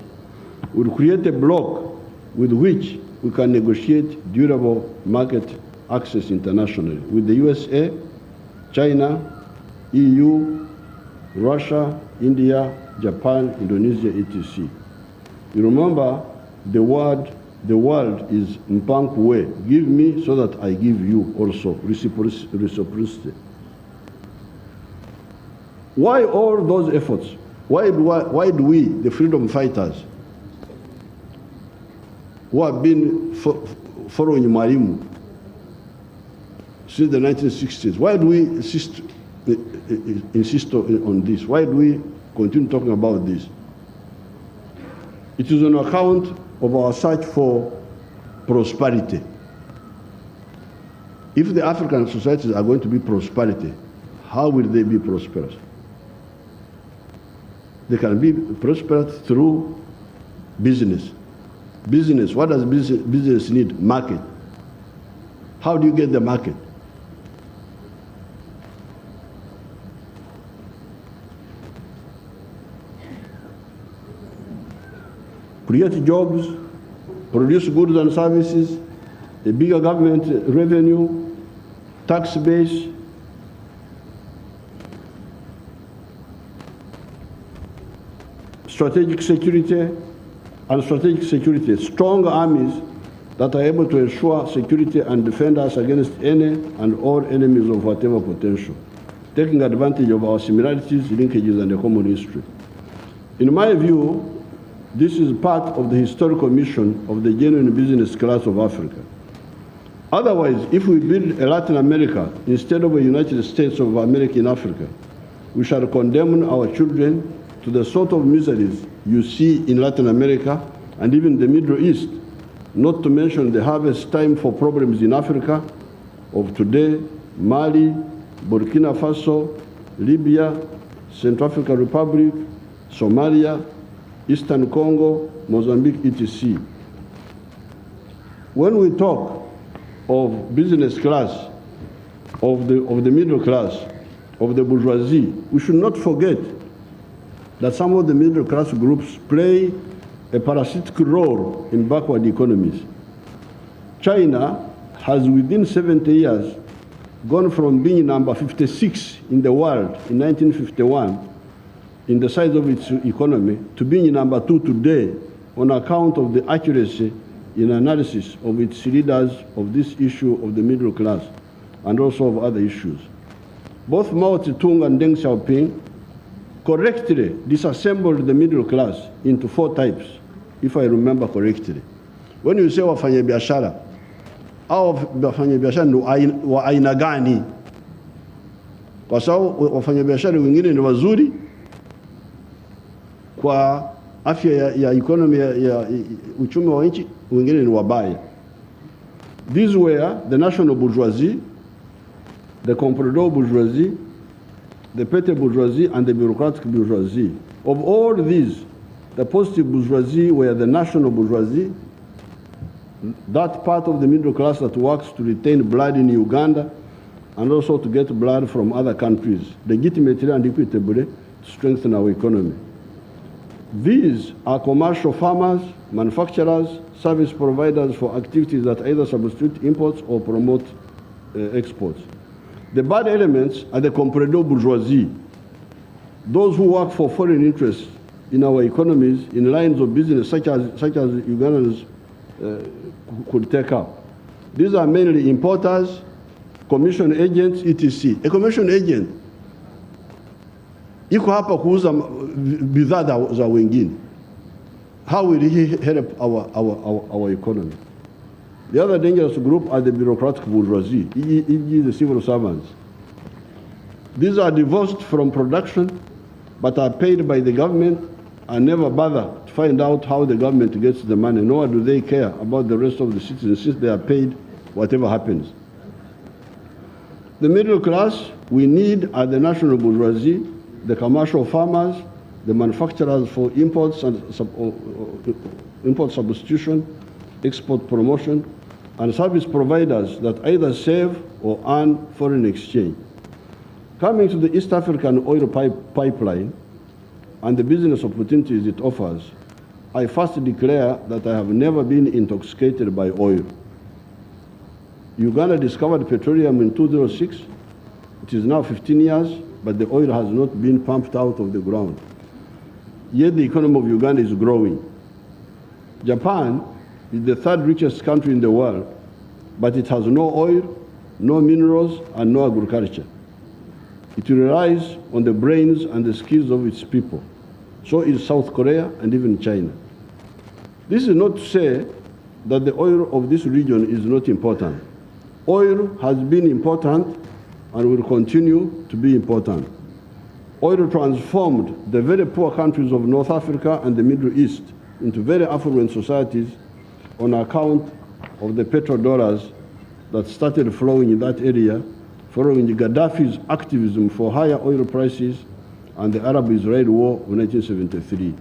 will create a bloc with which we can negotiate durable market access internationally with the USA, China, EU, Russia, India, Japan, Indonesia, etc. You remember the world is Mpankuwe, give me so that I give you also, reciprocity. Why all those efforts? Why do we, the freedom fighters, who have been following Mwalimu since the 1960s, why do we insist on this? Why do we continue talking about this. It is on account of our search for prosperity. If the African societies are going to be prosperity, how will they be prosperous? They can be prosperous through business. Business, what does business need? Market. How do you get the market? Create jobs, produce goods and services, a bigger government revenue, tax base, strategic security, strong armies that are able to ensure security and defend us against any and all enemies of whatever potential, taking advantage of our similarities, linkages, and a common history. In my view, this is part of the historical mission of the genuine business class of Africa. Otherwise, if we build a Latin America instead of a United States of America in Africa, we shall condemn our children to the sort of miseries you see in Latin America and even the Middle East, not to mention the harvest time for problems in Africa of today, Mali, Burkina Faso, Libya, Central African Republic, Somalia, Eastern Congo, Mozambique, etc. When we talk of business class, of the middle class, of the bourgeoisie, we should not forget that some of the middle class groups play a parasitic role in backward economies. China has within 70 years gone from being number 56 in the world in 1951 in the size of its economy to being number 2 today on account of the accuracy in analysis of its leaders of this issue of the middle class and also of other issues. Both Mao Zedong and Deng Xiaoping correctly disassembled the middle class into 4 types, if I remember correctly. When you say wafanya biashara, au wafanya biashara ni wa aina gani? Kwa sababu wafanya biashara wengine ni wazuri kwa afya ya economy ya uchumi wa nchi, wengine ni wabaya. These were the national bourgeoisie, the comprador bourgeoisie, the petty bourgeoisie, and the bureaucratic bourgeoisie. Of all these, the positive bourgeoisie were the national bourgeoisie, that part of the middle class that works to retain blood in Uganda and also to get blood from other countries, legitimately and equitably, to strengthen our economy. These are commercial farmers, manufacturers, service providers for activities that either substitute imports or promote exports. The bad elements are the comprador bourgeoisie, those who work for foreign interests in our economies in lines of business such as Ugandans could take up. These are mainly importers, commission agents, etc. A commission agent iko hapa kuuza bidhaa za wengine. How will he help our economy? The other dangerous group are the bureaucratic bourgeoisie, e.g. the civil servants. These are divorced from production, but are paid by the government and never bother to find out how the government gets the money, nor do they care about the rest of the citizens since they are paid whatever happens. The middle class we need are the national bourgeoisie, the commercial farmers, the manufacturers for imports and import substitution, export promotion, and service providers that either save or earn foreign exchange. Coming to the East African oil pipeline and the business opportunities it offers, I first declare that I have never been intoxicated by oil. Uganda discovered petroleum in 2006. It is now 15 years, but the oil has not been pumped out of the ground. Yet the economy of Uganda is growing. Japan is the 3rd richest country in the world, but it has no oil, no minerals, and no agriculture. It relies on the brains and the skills of its people. So is South Korea and even China. This is not to say that the oil of this region is not important. Oil has been important and will continue to be important. Oil transformed the very poor countries of North Africa and the Middle East into very affluent societies on account of the petrodollars that started flowing in that area following Gaddafi's activism for higher oil prices and the Arab-Israeli War of 1973.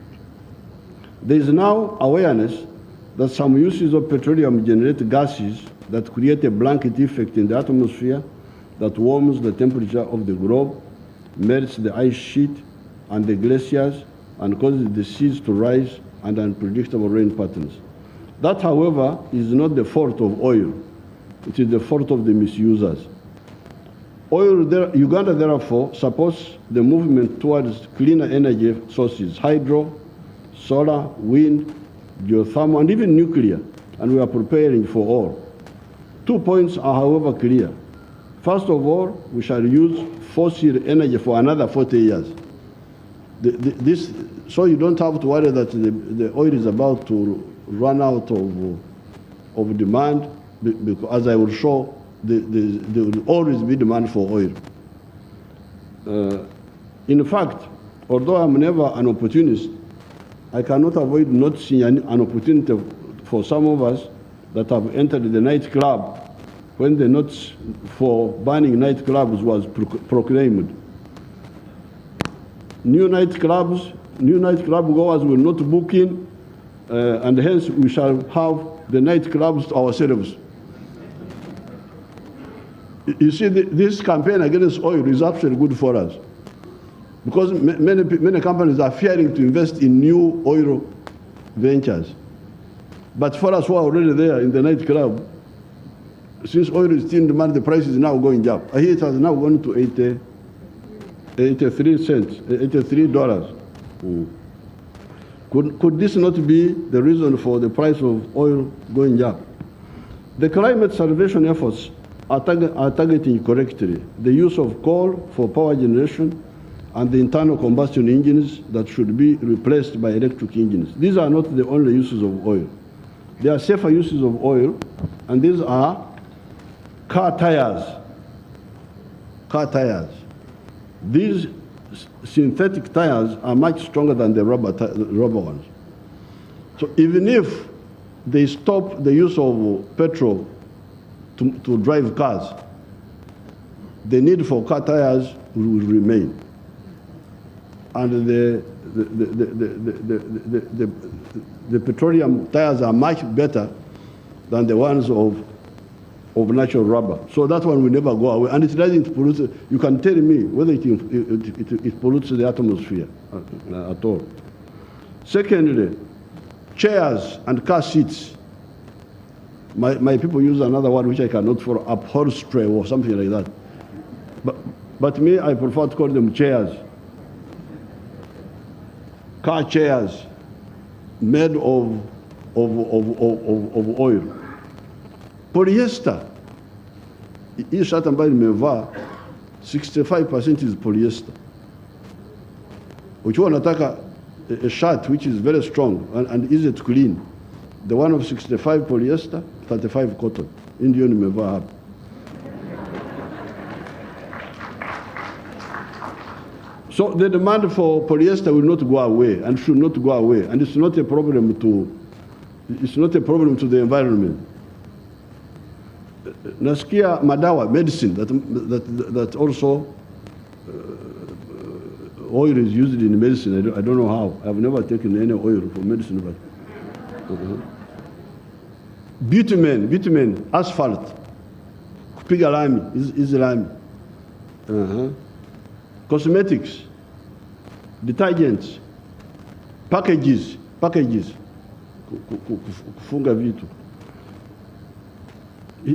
There is now awareness that some uses of petroleum generate gases that create a blanket effect in the atmosphere that warms the temperature of the globe, melts the ice sheet and the glaciers, and causes the seas to rise and unpredictable rain patterns. That, however, is not the fault of oil. It is the fault of the misusers. Uganda, therefore, supports the movement towards cleaner energy sources, hydro, solar, wind, geothermal, and even nuclear, and we are preparing for all. 2 points are, however, clear. First of all, we shall use fossil energy for another 40 years. So you don't have to worry that the oil is about to run out of demand, because, as I will show, there will always be demand for oil. In fact, although I'm never an opportunist, I cannot avoid not seeing an opportunity for some of us that have entered the nightclub when the notice for banning nightclubs was proclaimed. New nightclub goers will not book in, and hence we shall have the nightclubs ourselves. You see, this campaign against oil is actually good for us, because many companies are fearing to invest in new oil ventures. But for us who are already there in the nightclub, since oil is still in demand, the price is now going up. I hear it has now gone to $83. Could this not be the reason for the price of oil going up? The climate salvation efforts are targeting correctly the use of coal for power generation and the internal combustion engines that should be replaced by electric engines. These are not the only uses of oil. There are safer uses of oil, and these are car tires. Car tires. These synthetic tires are much stronger than the rubber ones. So even if they stop the use of petrol to drive cars, the need for car tires will remain. And the petroleum tires are much better than the ones of natural rubber. So that one will never go away. And it doesn't pollute. You can tell me whether it pollutes the atmosphere at all. Secondly, chairs and car seats. My people use another word which I cannot follow, upholstery or something like that. But me, I prefer to call them chairs. Car chairs made of oil. Polyester. Hii shati ambayo nimevaa 65% is polyester. Ukiwa unataka a shirt which is very strong and easy to clean, the one of 65 polyester, 35 cotton. Ndio nimevaa hapa. So the demand for polyester will not go away and should not go away, and it's not a problem to the environment. Nasikia madawa, medicine, that also oil is used in medicine. I don't know how. I've never taken any oil for medicine, but bitumen, asphalt, kupiga lami, is lami. Cosmetics, detergents, packages, kufunga vitu.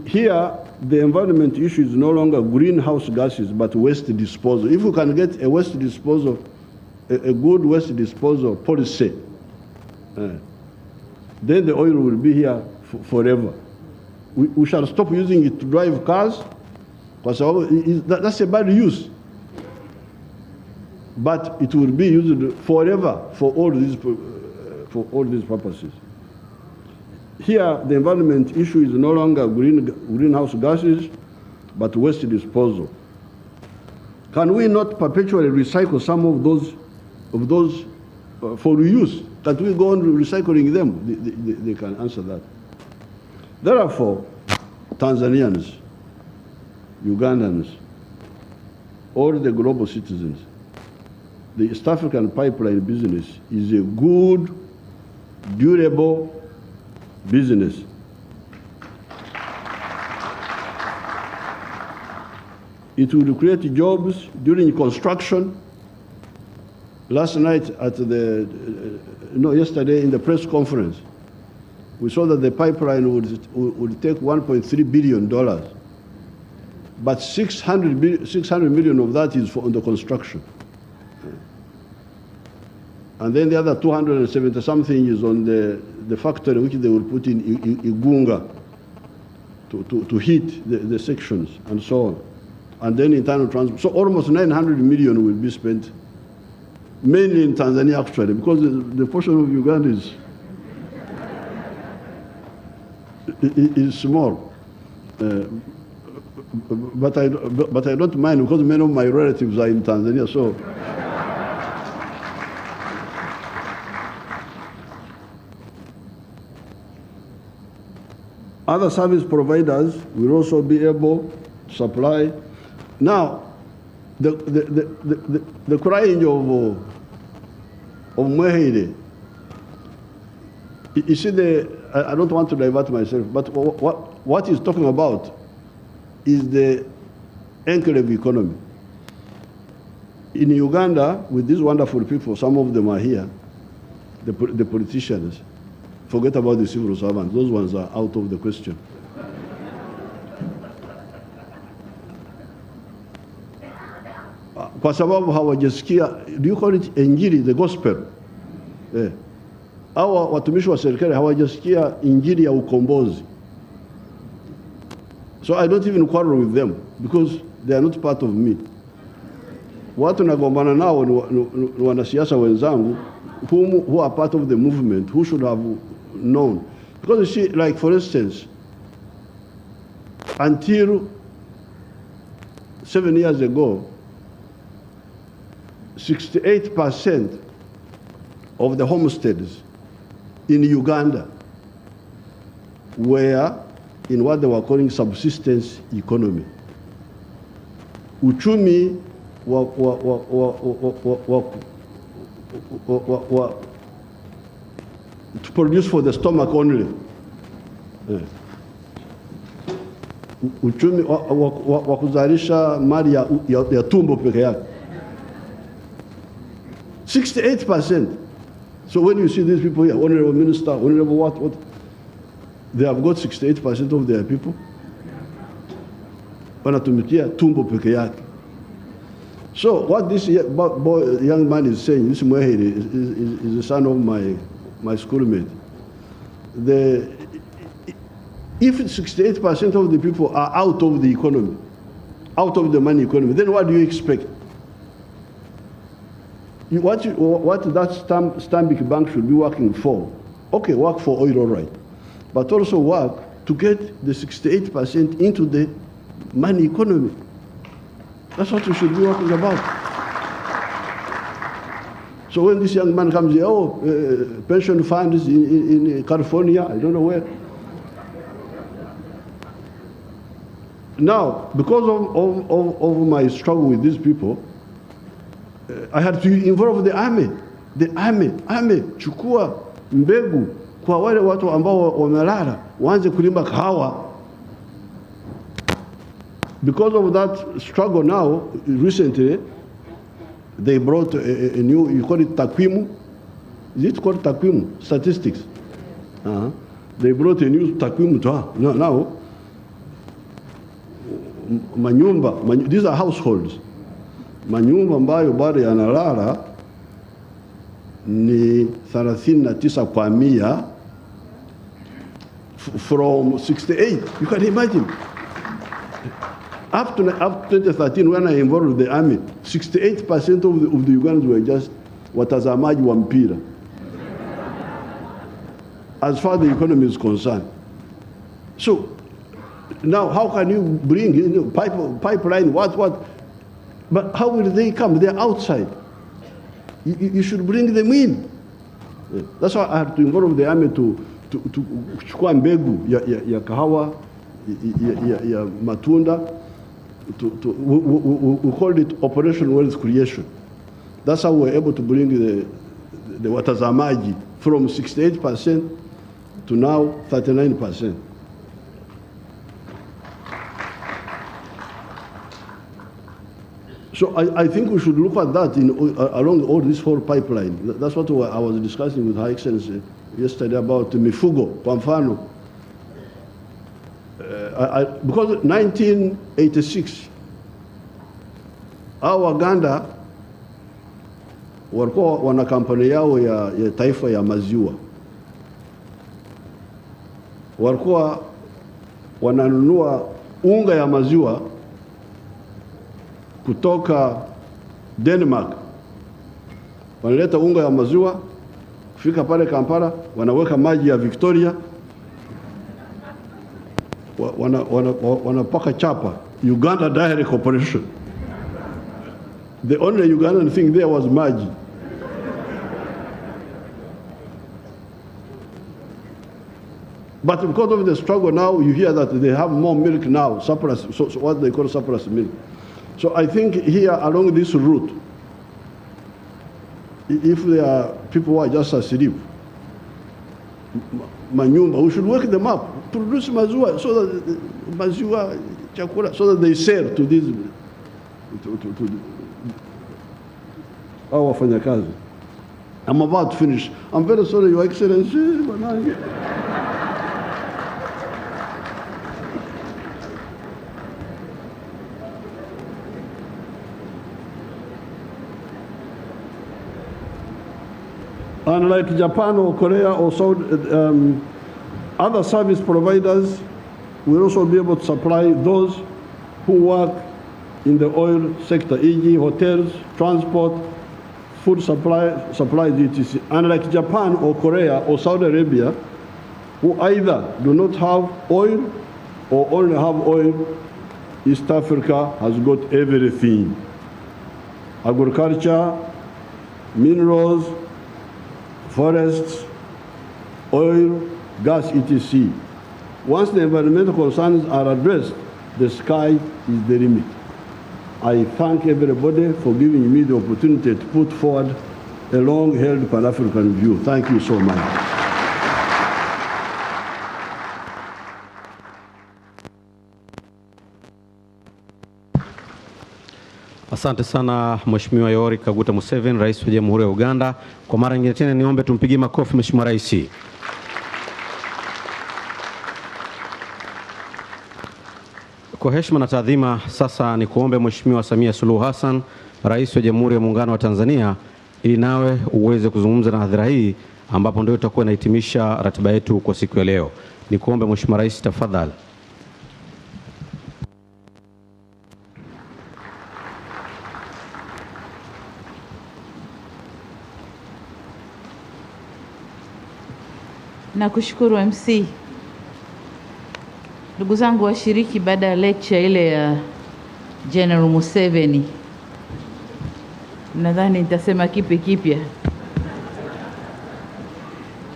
Here, the environment issue is no longer greenhouse gases, but waste disposal. If we can get a waste disposal, a good waste disposal policy, then the oil will be here forever. We shall stop using it to drive cars, because that's a bad use. But it will be used forever for all these purposes. Here, the environment issue is no longer greenhouse gases, but waste disposal. Can we not perpetually recycle some of those for reuse? Can't we go on recycling them? They can answer that. Therefore, Tanzanians, Ugandans, all the global citizens, the East African pipeline business is a good, durable business. It will create jobs during construction. Last night at yesterday in the press conference, we saw that the pipeline would take $1.3 billion, but 600 million of that is for under construction. And then the other 270 something is on the factory which they will put in Uganda to heat the sections and so on. And then internal transport. So almost 900 million will be spent, mainly in Tanzania actually, because the portion of Uganda is small. But I don't mind because many of my relatives are in Tanzania, so. Other service providers will also be able to supply. Now, the crying of Mwehide, you see, I don't want to divert myself, but what he's talking about is the enclave economy. In Uganda, with these wonderful people, some of them are here, the politicians, forget about the civil servants, those ones are out of the question. Kwa sababu hawajasikia, do you call it injili, the gospel? Hawa watumishi wa serikali hawajasikia injili ya ukombozi. So I don't even quarrel with them because they are not part of me. Watu nagombana nao ni wanasiasa wenzangu who are part of the movement, who should have known. Because you see, like for instance, until 7 years ago, 68% of the homesteads in Uganda were in what they were calling subsistence economy. Uchumi to produce for the stomach only. Uchumi wa kuzalisha mali ya tumbo peke yake. 68%. So when you see these people here, honorable minister, honorable what, they have got 68% of their people. Wanatumikia tumbo peke yake. So what this young man is saying, this Mwehiri is the son of my schoolmate. If 68% of the people are out of the economy, out of the money economy, then what do you expect? What that Stanbic Bank should be working for? Okay, work for oil, all right. But also work to get the 68% into the money economy. That's what we should be working about. So when this young man comes here, pension funds in California, I don't know where. Now, because of my struggle with these people, I had to involve the army. The army, chukua mbegu kwa wale watu ambao wamelala, waanze kulima kahawa. Because of that struggle now, recently, they brought a new, you call it takwimu? Is it called takwimu? Statistics. They brought a new takwimu to her. Now, manyumba, these are households. Manyumba ambayo bado yanalala ni 39 kwa 100 from 68. You can imagine. Up to 2013, when I involved the army, 68% of the Ugandans were just watazamaji wa mpira. As far as the economy is concerned. So now how can you bring pipeline, what? But how will they come? They're outside. You should bring them in. That's why I had to involve the army to kuchukua mbegu ya kahawa, ya matunda. We called it Operation Wealth Creation. That's how we were able to bring the watazamaji from 68% to now 39%. So I think we should look at that along all this whole pipeline. That's what I was discussing with Her Excellency yesterday about mifugo. Kwa mfano, because 1986, our Uganda walikuwa wana kampani yao ya taifa ya maziwa. Walikuwa wananunua unga ya maziwa kutoka Denmark. Wanaleta unga ya maziwa, kufika pale Kampala, wanaweka maji ya Victoria, wanapaka chapa, Uganda Dairy Corporation. The only Ugandan thing there was maji. But because of the struggle now, you hear that they have more milk now, surplus, so what they call surplus milk. So I think here along this route, if there are people who are just asleep, manyumba, we should wake them up, produce maziwa, so that maziwa, chakula, so that they sell to these, to our wafanyakazi. I'm about to finish. I'm very sorry, Your Excellency. Unlike Japan or Korea or other service providers, will also be able to supply those who work in the oil sector, e.g. hotels, transport, food supplies, etc. Unlike Japan or Korea or Saudi Arabia, who either do not have oil or only have oil, East Africa has got everything. Agriculture, minerals, forests, oil, gas, etc. Once the environmental concerns are addressed, the sky is the limit. I thank everybody for giving me the opportunity to put forward a long-held Pan-African view. Thank you so much. Asante sana Mheshimiwa Yoweri Kaguta Museveni, Rais wa Jamhuri ya Uganda. Kwa mara nyingine tena niombe tumpigie makofi Mheshimiwa Rais. Kwa heshima na taadhima, sasa ni kuombe Mheshimiwa Samia Suluhu Hassan, Rais wa Jamhuri ya Muungano wa Tanzania, ili nawe uweze kuzungumza na hadhira hii ambapo ndio tutakuwa nahitimisha ratiba yetu kwa siku ya leo. Ni kuombe Mheshimiwa Rais, tafadhali. Nakushukuru MC. Ndugu zangu washiriki, baada ya lecture ile ya General Museveni, nadhani nitasema kipi kipya,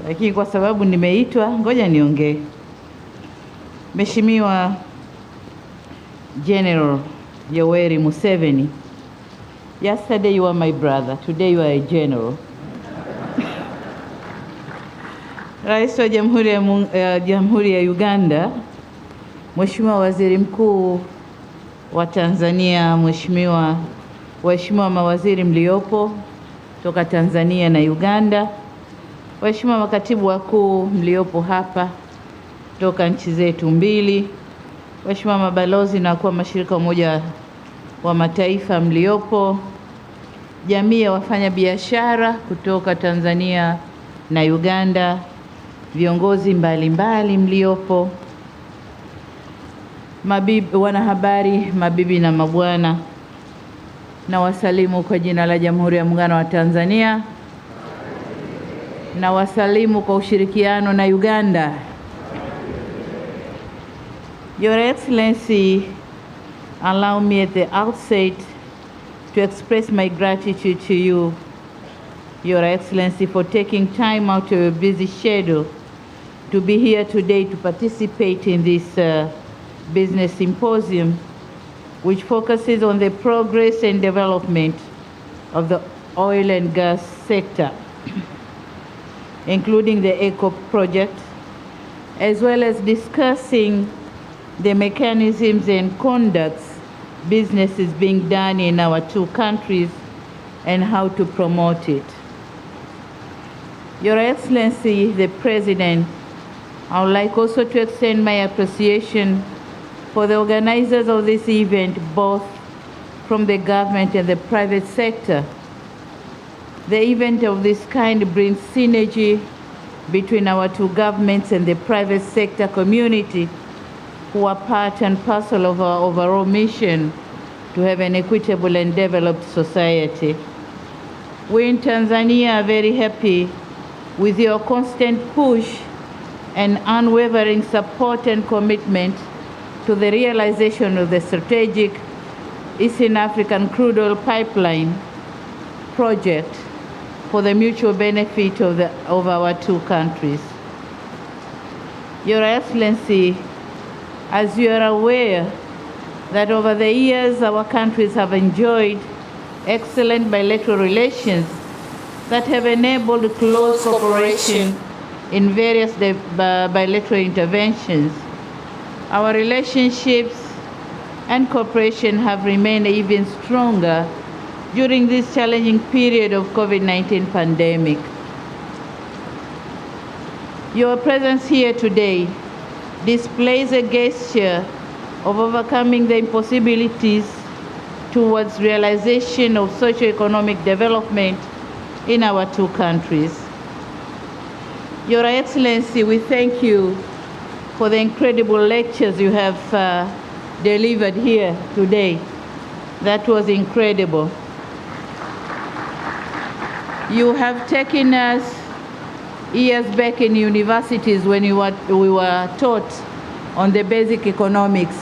lakini kwa sababu nimeitwa, ngoja niongee. Mheshimiwa General Yoweri Museveni, yesterday you were my brother, today you are a general. Rais wa Jamhuri ya Uganda, Mheshimiwa Waziri Mkuu wa Tanzania, waheshimiwa mawaziri mliopo toka Tanzania na Uganda, waheshimiwa makatibu wakuu mliopo hapa toka nchi zetu mbili, waheshimiwa mabalozi na wakuu wa mashirika Umoja wa Mataifa mliopo, jamii ya wafanya biashara kutoka Tanzania na Uganda, viongozi mbalimbali mliopo, wanahabari, mabibi na mabwana, na wasalimu kwa jina la Jamhuri ya Muungano wa Tanzania, na wasalimu kwa ushirikiano na Uganda. Your Excellency, allow me at the outset to express my gratitude to you, Your Excellency, for taking time out of your busy schedule to be here today to participate in this business symposium, which focuses on the progress and development of the oil and gas sector, including the ECO project, as well as discussing the mechanisms and conducts business is being done in our two countries and how to promote it. Your Excellency, the President, I would like also to extend my appreciation for the organizers of this event, both from the government and the private sector. The event of this kind brings synergy between our two governments and the private sector community, who are part and parcel of our overall mission to have an equitable and developed society. We in Tanzania are very happy with your constant push and unwavering support and commitment to the realization of the strategic Eastern African crude oil pipeline project for the mutual benefit of our two countries. Your Excellency, as you are aware that over the years our countries have enjoyed excellent bilateral relations that have enabled close cooperation in various bilateral interventions. Our relationships and cooperation have remained even stronger during this challenging period of COVID-19 pandemic. Your presence here today displays a gesture of overcoming the impossibilities towards realization of socio-economic development in our two countries. Your Excellency, we thank you for the incredible lectures you have delivered here today. That was incredible. You have taken us years back in universities when we were taught on the basic economics,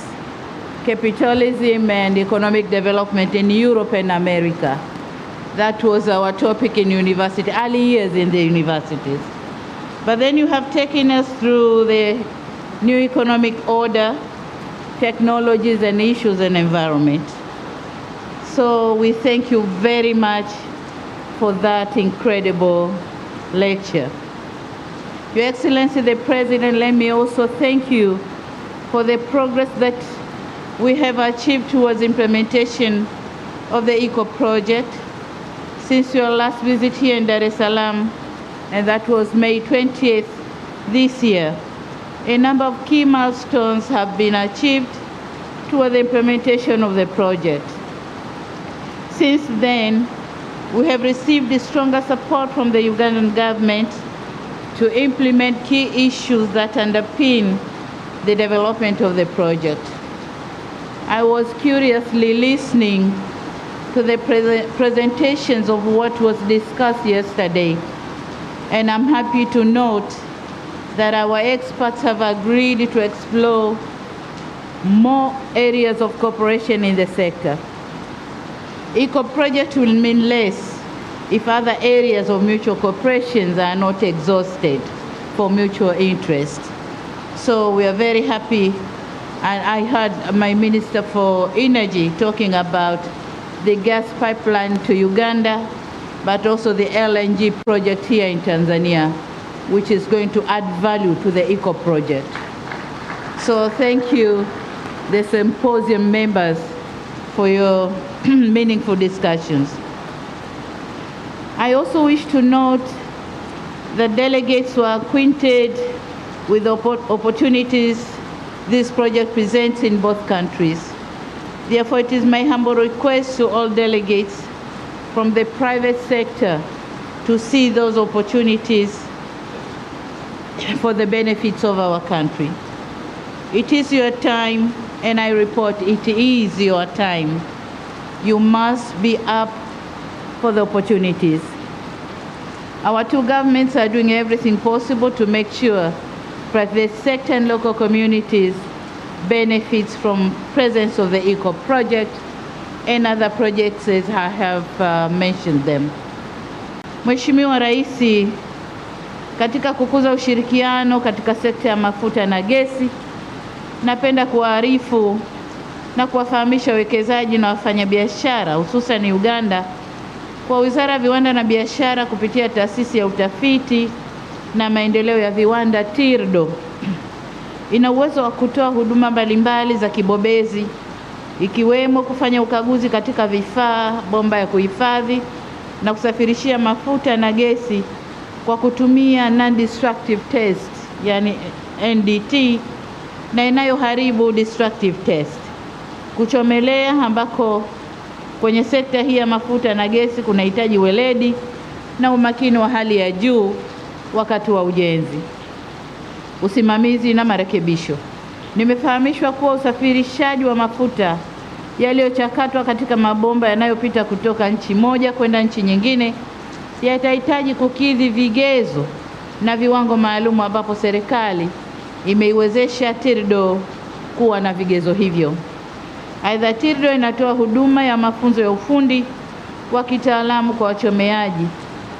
capitalism and economic development in Europe and America. That was our topic in university, early years in the universities. But then you have taken us through the new economic order, technologies and issues and environment. So we thank you very much for that incredible lecture. Your Excellency, the President, let me also thank you for the progress that we have achieved towards implementation of the ECO project since your last visit here in Dar es Salaam, and that was May 20th this year. A number of key milestones have been achieved toward the implementation of the project. Since then, we have received stronger support from the Ugandan government to implement key issues that underpin the development of the project. I was curiously listening to the presentations of what was discussed yesterday, and I'm happy to note that our experts have agreed to explore more areas of cooperation in the sector. ECO project will mean less if other areas of mutual cooperation are not exhausted for mutual interest. So we are very happy, and I heard my Minister for Energy talking about the gas pipeline to Uganda, but also the LNG project here in Tanzania, which is going to add value to the ECO project. So thank you, the symposium members, for your meaningful discussions. I also wish to note that delegates were acquainted with the opportunities this project presents in both countries. Therefore, it is my humble request to all delegates from the private sector to see those opportunities for the benefits of our country. It is your time, and I report it is your time. You must be up for the opportunities. Our two governments are doing everything possible to make sure private sector and local communities benefits from presence of the ECO project and other projects as I have mentioned them. Mheshimiwa Rais, katika kukuza ushirikiano katika sekta ya mafuta na gesi, napenda kuwaarifu na kuwafahamisha wawekezaji na wafanyabiashara hususan Uganda kwa Wizara ya Viwanda na Biashara kupitia Taasisi ya Utafiti na Maendeleo ya Viwanda TIRDO ina uwezo wa kutoa huduma mbalimbali za kibobezi ikiwemo kufanya ukaguzi katika vifaa, bomba ya kuhifadhi na kusafirishia mafuta na gesi kwa kutumia non-destructive test, yani NDT, na inayoharibu destructive test. Kuchomelea ambako kwenye sekta hii ya mafuta na gesi kunahitaji weledi na umakini wa hali ya juu wakati wa ujenzi, usimamizi na marekebisho. Nimefahamishwa kuwa usafirishaji wa mafuta yaliyochakatwa katika mabomba yanayopita kutoka nchi moja kwenda nchi nyingine yatahitaji kukidhi vigezo na viwango maalum, ambapo serikali imeiwezesha TIRDO kuwa na vigezo hivyo. Aidha, TIRDO inatoa huduma ya mafunzo ya ufundi wa kitaalamu kwa wachomeaji,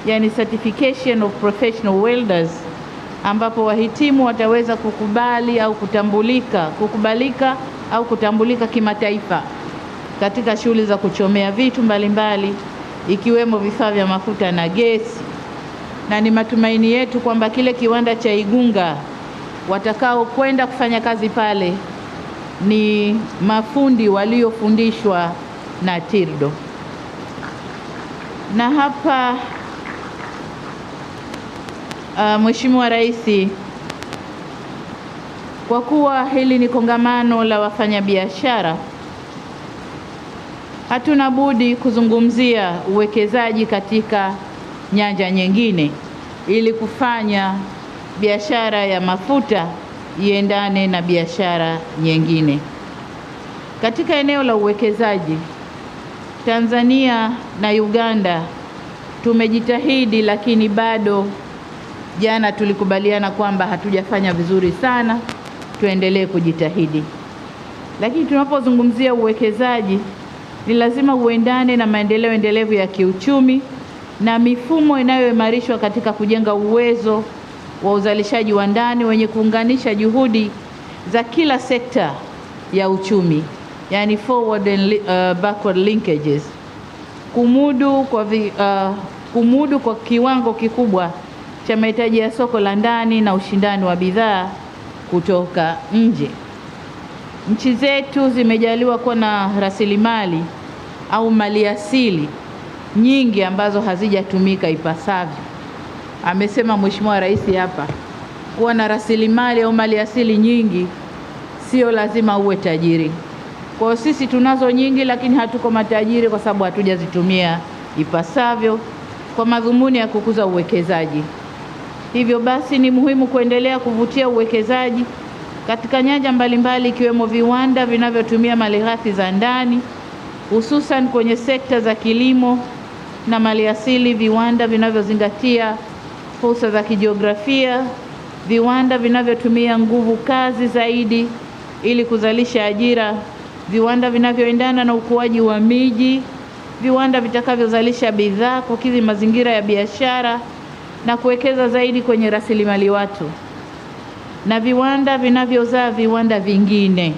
yani certification of professional welders, ambapo wahitimu wataweza kukubalika au kutambulika kimataifa katika shughuli za kuchomea vitu mbalimbali ikiwemo vifaa vya mafuta na gesi. Na ni matumaini yetu kwamba kile kiwanda cha Igunga watakao kwenda kufanya kazi pale ni mafundi waliofundishwa na TIRDO. Na hapa Mheshimiwa Rais, kwa kuwa hili ni kongamano la wafanyabiashara, hatuna budi kuzungumzia uwekezaji katika nyanja nyingine ili kufanya biashara ya mafuta iendane na biashara nyingine. Katika eneo la uwekezaji, Tanzania na Uganda tumejitahidi, lakini bado jana tulikubaliana kwamba hatujafanya vizuri sana, tuendelee kujitahidi. Lakini tunapozungumzia uwekezaji ni lazima uendane na maendeleo endelevu ya kiuchumi na mifumo inayoimarishwa katika kujenga uwezo wa uzalishaji wa ndani wenye kuunganisha juhudi za kila sekta ya uchumi, yani forward and backward linkages, kumudu kwa kiwango kikubwa cha mahitaji ya soko la ndani na ushindani wa bidhaa kutoka nje. Nchi zetu zimejaliwa kuwa na rasilimali au maliasili nyingi ambazo hazijatumika ipasavyo. Amesema Mheshimiwa Rais hapa, kuwa na rasilimali au maliasili nyingi sio lazima uwe tajiri. Kwa hiyo sisi tunazo nyingi, lakini hatuko matajiri kwa sababu hatujazitumia ipasavyo kwa madhumuni ya kukuza uwekezaji. Hivyo basi ni muhimu kuendelea kuvutia uwekezaji katika nyanja mbalimbali ikiwemo viwanda vinavyotumia malighafi za ndani, hususan kwenye sekta za kilimo na maliasili, viwanda vinavyozingatia fursa za kijiografia, viwanda vinavyotumia nguvu kazi zaidi ili kuzalisha ajira, viwanda vinavyoendana na ukuaji wa miji, viwanda vitakavyozalisha bidhaa kukidhi mazingira ya biashara na kuwekeza zaidi kwenye rasilimali watu, na viwanda vinavyozaa viwanda vingine.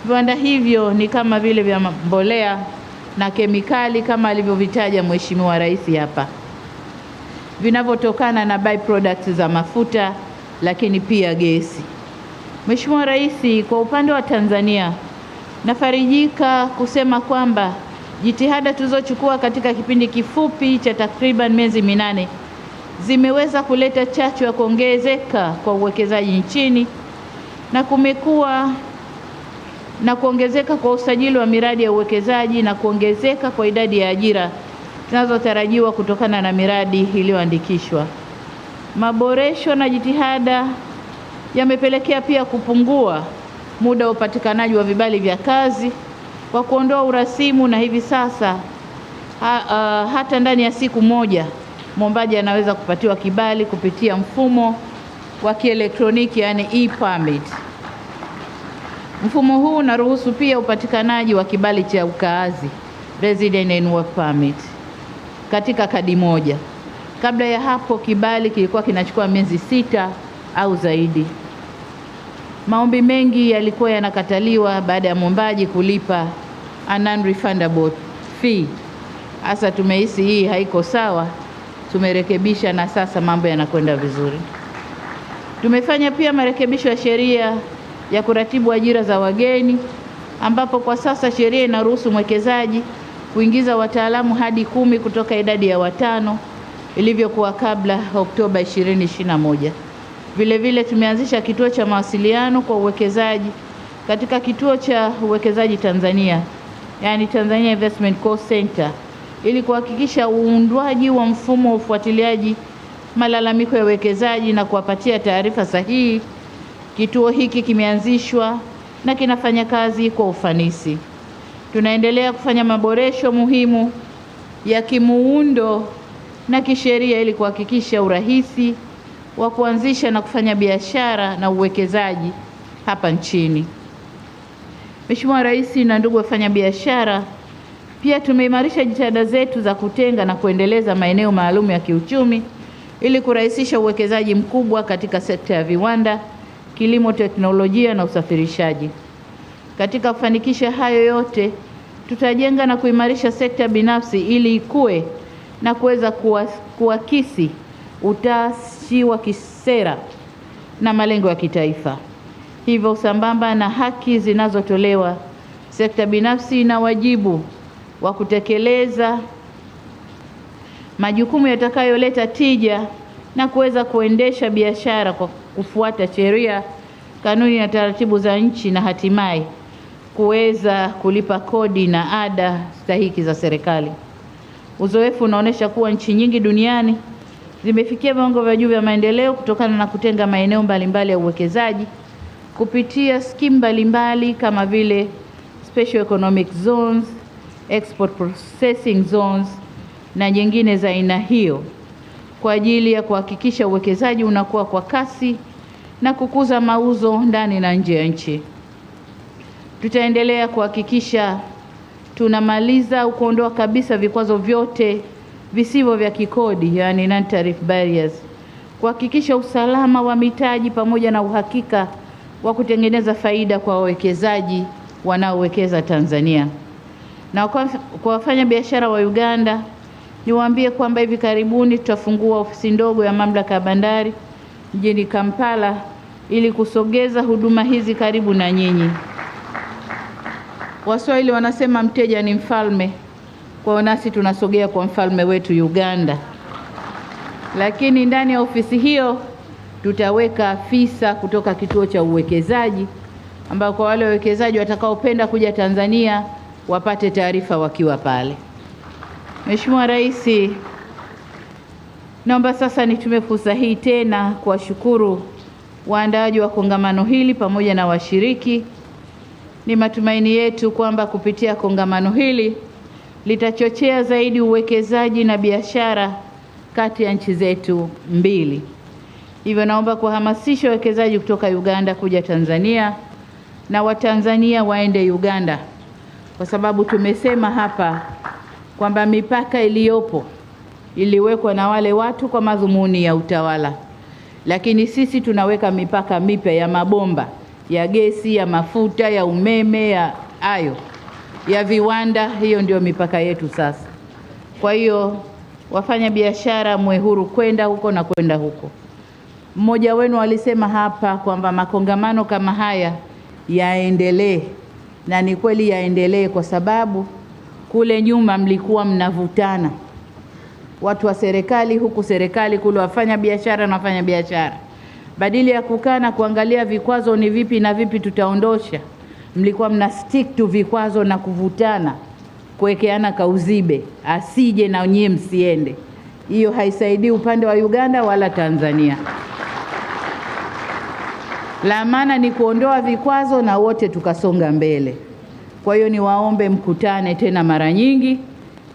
Viwanda hivyo ni kama vile vya mbolea na kemikali kama alivyovitaja Mheshimiwa Rais hapa, vinavyotokana na byproducts za mafuta lakini pia gesi. Mheshimiwa Rais, kwa upande wa Tanzania nafarijika kusema kwamba jitihada tulizochukua katika kipindi kifupi cha takriban miezi 8 zimeweza kuleta chachu ya kuongezeka kwa uwekezaji nchini, na kumekuwa na kuongezeka kwa usajili wa miradi ya uwekezaji na kuongezeka kwa idadi ya ajira zinazotarajiwa kutokana na miradi iliyoandikishwa. Maboresho na jitihada yamepelekea pia kupungua muda wa upatikanaji wa vibali vya kazi kwa kuondoa urasimu, na hivi sasa hata ndani ya siku moja mwombaji anaweza kupatiwa kibali kupitia mfumo wa kielektroniki, yani e-permit. Mfumo huu unaruhusu pia upatikanaji wa kibali cha ukaazi resident and work permit katika kadi moja. Kabla ya hapo kibali kilikuwa kinachukua miezi 6 au zaidi. Maombi mengi yalikuwa yanakataliwa baada ya mwombaji kulipa a non-refundable fee. Hasa tumehisi hii haiko sawa, tumerekebisha na sasa mambo yanakwenda vizuri. Tumefanya pia marekebisho ya sheria ya kuratibu ajira za wageni, ambapo kwa sasa sheria inaruhusu mwekezaji kuingiza wataalamu hadi 10 kutoka idadi ya 5 ilivyokuwa kabla Oktoba 2021. Vile vile tumeanzisha kituo cha mawasiliano kwa uwekezaji katika kituo cha uwekezaji Tanzania, yani Tanzania Investment Call Center, ili kuhakikisha uundwaji wa mfumo wa ufuatiliaji malalamiko ya uwekezaji na kuwapatia taarifa sahihi. Kituo hiki kimeanzishwa na kinafanya kazi kwa ufanisi. Tunaendelea kufanya maboresho muhimu ya kimuundo na kisheria ili kuhakikisha urahisi wa kuanzisha na kufanya biashara na uwekezaji hapa nchini. Mheshimiwa Rais na ndugu wafanya biashara, pia tumeimarisha jitihada zetu za kutenga na kuendeleza maeneo maalum ya kiuchumi ili kurahisisha uwekezaji mkubwa katika sekta ya viwanda, kilimo, teknolojia na usafirishaji. Katika kufanikisha hayo yote, tutajenga na kuimarisha sekta binafsi ili ikue na kuweza kuakisi utashi wa kisera na malengo ya kitaifa. Hivyo sambamba na haki zinazotolewa, sekta binafsi ina wajibu wa kutekeleza majukumu yatakayoleta tija na kuweza kuendesha biashara kwa kufuata sheria, kanuni na taratibu za nchi, na hatimaye kuweza kulipa kodi na ada stahiki za serikali. Uzoefu unaonesha kuwa nchi nyingi duniani zimefikia viwango vya juu vya maendeleo kutokana na kutenga maeneo mbalimbali ya uwekezaji kupitia skimu mbalimbali kama vile Special Economic Zones, Export Processing Zones na nyingine za aina hiyo, kwa ajili ya kuhakikisha uwekezaji unakuwa kwa kasi na kukuza mauzo ndani na nje ya nchi. Tutaendelea kuhakikisha tunamaliza au kuondoa kabisa vikwazo vyote visivyo vya kikodi, yani non-tariff barriers, kuhakikisha usalama wa mitaji pamoja na uhakika wa kutengeneza faida kwa wawekezaji wanaowekeza Tanzania. Na kwa wafanya biashara wa Uganda, niwaambie kwamba hivi karibuni tutafungua ofisi ndogo ya mamlaka ya bandari mjini Kampala ili kusogeza huduma hizi karibu na nyinyi. Waswahili wanasema mteja ni mfalme, kwa nasi tunasogea kwa mfalme wetu Uganda. Lakini ndani ya ofisi hiyo tutaweka afisa kutoka kituo cha uwekezaji, ambao kwa wale wawekezaji watakaopenda kuja Tanzania wapate taarifa wakiwa pale. Mheshimiwa Rais, naomba sasa nitumie fursa hii tena kuwashukuru waandaaji wa kongamano hili pamoja na washiriki. Ni matumaini yetu kwamba kupitia kongamano hili litachochea zaidi uwekezaji na biashara kati ya nchi zetu mbili. Hivyo naomba kuhamasisha wawekezaji kutoka Uganda kuja Tanzania na Watanzania waende Uganda, kwa sababu tumesema hapa kwamba mipaka iliyopo iliwekwa na wale watu kwa madhumuni ya utawala, lakini sisi tunaweka mipaka mipya ya mabomba ya gesi, ya mafuta, ya umeme, ya viwanda. Hiyo ndio mipaka yetu sasa. Kwa hiyo wafanya biashara mwe huru kwenda huko na kwenda huko. Mmoja wenu alisema hapa kwamba makongamano kama haya yaendelee, na ni kweli yaendelee, kwa sababu kule nyuma mlikuwa mnavutana, watu wa serikali huku, serikali kule, wafanya biashara na wafanya biashara. Badili ya kukaa na kuangalia vikwazo ni vipi na vipi tutaondosha, mlikuwa mna stick to vikwazo na kuvutana, kuwekeana kauzibe, asije na nyie msiende. Hiyo haisaidii upande wa Uganda wala Tanzania. La maana ni kuondoa vikwazo na wote tukasonga mbele. Kwa hiyo niwaombe mkutane tena mara nyingi,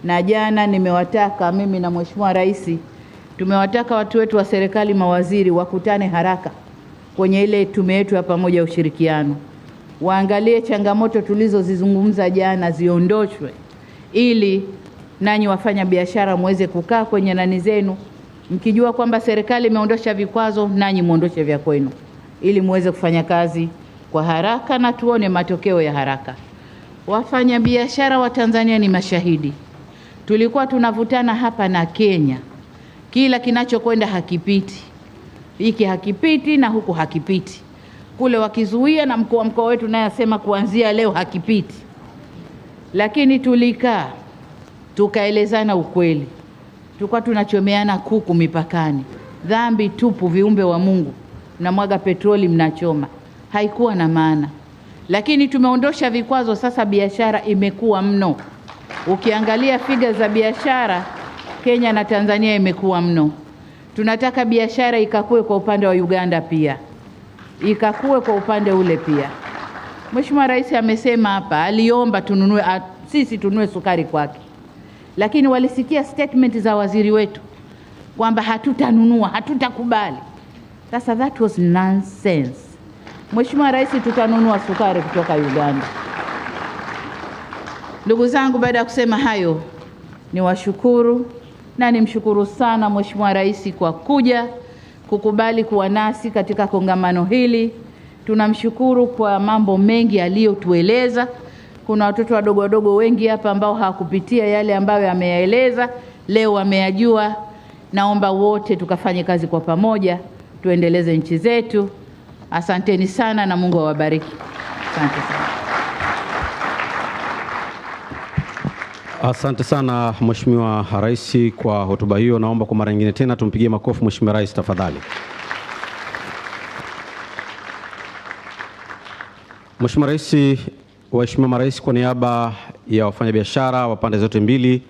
na jana nimewataka, mimi na Mheshimiwa Rais tumewataka watu wetu wa serikali, mawaziri, wakutane haraka kwenye ile tume yetu ya pamoja ushirikiano, waangalie changamoto tulizozizungumza jana ziondoshwe, ili nanyi wafanya biashara muweze kukaa kwenye nani zenu mkijua kwamba serikali imeondosha vikwazo, nanyi muondoshe vya kwenu ili muweze kufanya kazi kwa haraka na tuone matokeo ya haraka. Wafanya biashara wa Tanzania ni mashahidi. Tulikuwa tunavutana hapa na Kenya. Kila kinachokwenda hakipiti. Hiki hakipiti na huku hakipiti. Kule wakizuia na mkuu wa mkoa wetu naye asema kuanzia leo hakipiti. Lakini tulikaa tukaelezana ukweli. Tulikuwa tunachomeana kuku mipakani. Dhambi tupu, viumbe wa Mungu. Mnamwaga petroli mnachoma. Haikuwa na maana. Lakini tumeondosha vikwazo, sasa biashara imekuwa mno. Ukiangalia figa za biashara Kenya na Tanzania imekuwa mno. Tunataka biashara ikakue kwa upande wa Uganda pia. Ikakue kwa upande ule pia. Mheshimiwa Rais amesema hapa aliomba sisi tununue sukari kwake. Lakini walisikia statement za waziri wetu kwamba hatutanunua, hatutakubali. Sasa that was nonsense. Mheshimiwa Rais, tutanunua sukari kutoka Uganda. Ndugu zangu, baada ya kusema hayo, niwashukuru na nimshukuru sana Mheshimiwa Rais kwa kuja kukubali kuwa nasi katika kongamano hili. Tunamshukuru kwa mambo mengi aliyotueleza. Kuna watoto wadogo wengi hapa ambao hawakupitia yale ambayo ameyaeleza, leo wameyajua. Naomba wote tukafanye kazi kwa pamoja, tuendeleze nchi zetu. Asanteni sana na Mungu awabariki. Asante sana. Asante sana Mheshimiwa Rais kwa hotuba hiyo. Naomba kwa mara nyingine tena tumpigie makofi Mheshimiwa Rais tafadhali. Mheshimiwa Rais, waheshimiwa marais, kwa niaba ya wafanyabiashara wa pande zote mbili,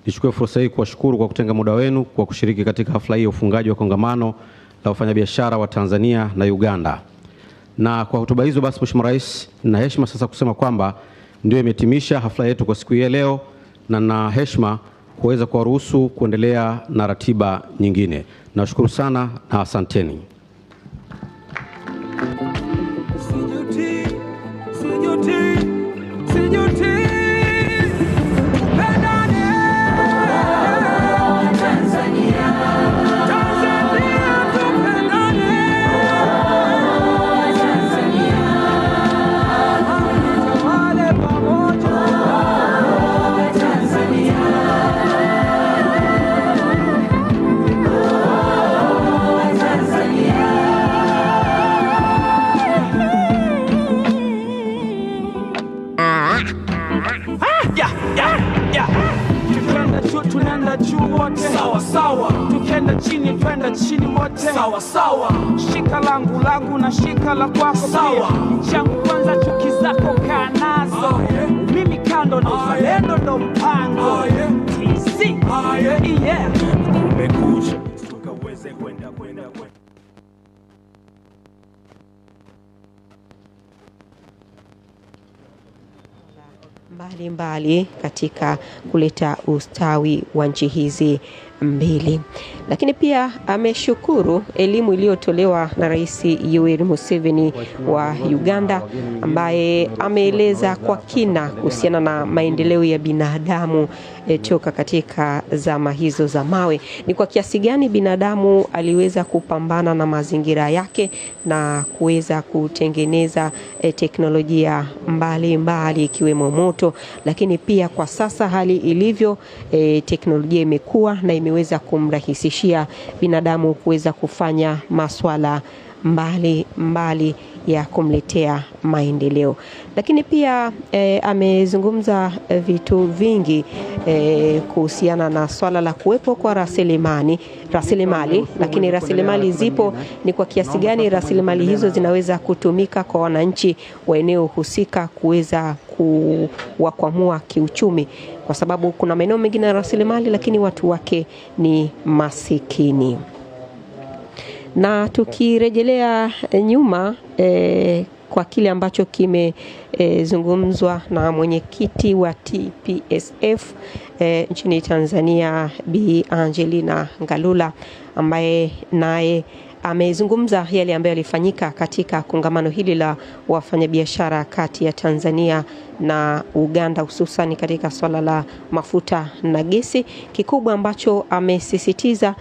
nichukue fursa hii kuwashukuru kwa kutenga muda wenu kwa kushiriki katika hafla hii ya ufungaji wa kongamano la wafanyabiashara wa Tanzania na Uganda. Na kwa hotuba hizo basi, Mheshimiwa Rais, na heshima sasa kusema kwamba ndio imetimisha hafla yetu kwa siku hii leo, na na heshima kuweza kuwaruhusu kuendelea na ratiba nyingine. Nashukuru sana na asanteni. Sawa sawa, tukienda chini twenda chini wote. Sawa sawa, shika langu na shika la kwako. Sawa, changu kwanza chuki zako kaa nazo. Mimi kando na uzalendo ndo mpango. TC, yeah. Kumekucha, tukaweze kwenda. Mbali katika kuleta ustawi wa nchi hizi mbili. Lakini pia ameshukuru elimu iliyotolewa na Rais Yoweri Museveni wa Uganda, ambaye ameeleza kwa kina kuhusiana na maendeleo ya binadamu toka katika zama hizo za mawe. Ni kwa kiasi gani binadamu aliweza kupambana na mazingira yake na kuweza kutengeneza teknolojia mbali ikiwemo moto, lakini pia kwa sasa hali ilivyo, teknolojia imekuwa na imeweza kumrahisishia binadamu kuweza kufanya masuala mbali ya kumletea maendeleo. Lakini pia amezungumza vitu vingi kuhusiana na swala la kuwepo kwa rasilimali, lakini rasilimali zipo, ni kwa kiasi gani rasilimali hizo zinaweza kutumika kwa wananchi wa eneo husika kuweza kuwakwamua kiuchumi, kwa sababu kuna maeneo mengine ya rasilimali lakini watu wake ni masikini. Na tukirejelea nyuma kwa kile ambacho kimezungumzwa na mwenyekiti wa TPSF nchini Tanzania, Bi Angelina Ngalula, ambaye naye amezungumza yale ambayo yalifanyika katika kongamano hili la wafanyabiashara kati ya Tanzania na Uganda, hususan katika swala la mafuta na gesi. Kikubwa ambacho amesisitiza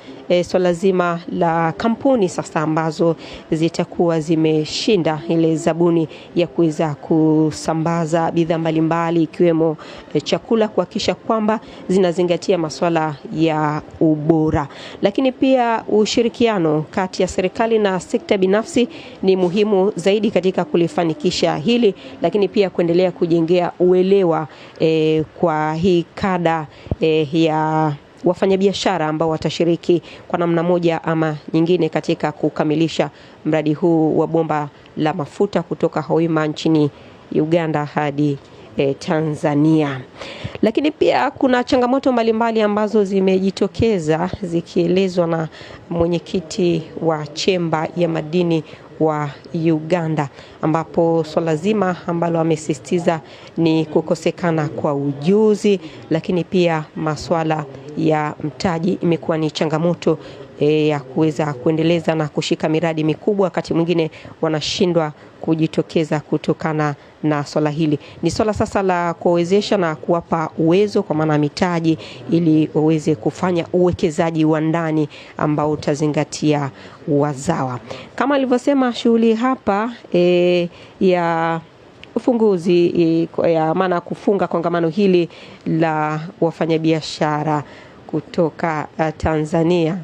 swala zima la kampuni sasa ambazo zitakuwa zimeshinda ile zabuni ya kuweza kusambaza bidhaa mbalimbali ikiwemo chakula, kuhakikisha kwamba zinazingatia masuala ya ubora. Lakini pia ushirikiano kati ya serikali na sekta binafsi ni muhimu zaidi katika kulifanikisha hili, lakini pia kuendelea kujengea uelewa kwa hii kada ya wafanyabiashara ambao watashiriki kwa namna moja ama nyingine katika kukamilisha mradi huu wa bomba la mafuta kutoka Hoima nchini Uganda hadi Tanzania. Lakini pia kuna changamoto mbalimbali ambazo zimejitokeza zikielezwa na mwenyekiti wa chemba ya madini wa Uganda, ambapo swala zima ambalo amesisitiza ni kukosekana kwa ujuzi, lakini pia masuala ya mtaji imekuwa ni changamoto ya kuweza kuendeleza na kushika miradi mikubwa, wakati mwingine wanashindwa kujitokeza kutokana na swala hili. Ni swala sasa la kuwezesha na kuwapa uwezo kwa maana mitaji, ili waweze kufanya uwekezaji wa ndani ambao utazingatia wazawa. Kama alivyosema, shughuli hapa ya ufunguzi ya maana kufunga kongamano hili la wafanyabiashara kutoka Tanzania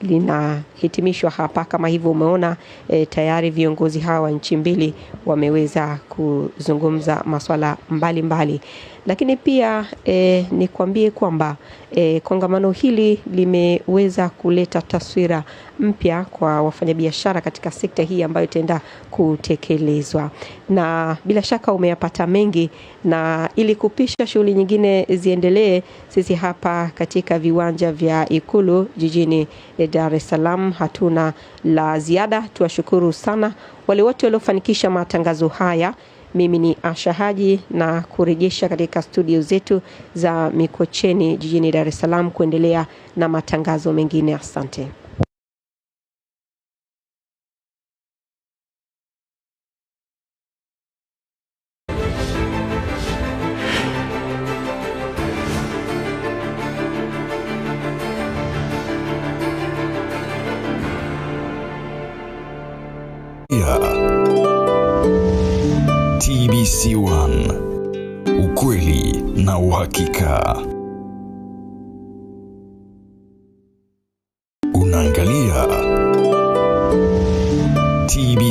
linahitimishwa hapa. Kama hivyo umeona tayari viongozi hawa nchi mbili wameweza kuzungumza masuala mbalimbali. Lakini pia nikwambie kwamba kongamano hili limeweza kuleta taswira mpya kwa wafanyabiashara katika sekta hii ambayo itaenda kutekelezwa, na bila shaka umeyapata mengi. Na ili kupisha shughuli nyingine ziendelee, sisi hapa katika viwanja vya Ikulu jijini Dar es Salaam hatuna la ziada. Tuwashukuru sana wale wote waliofanikisha matangazo haya. Mimi ni Asha Haji na kurejesha katika studio zetu za Mikocheni jijini Dar es Salaam kuendelea na matangazo mengine. Asante. TBC1, ukweli na uhakika. Unaangalia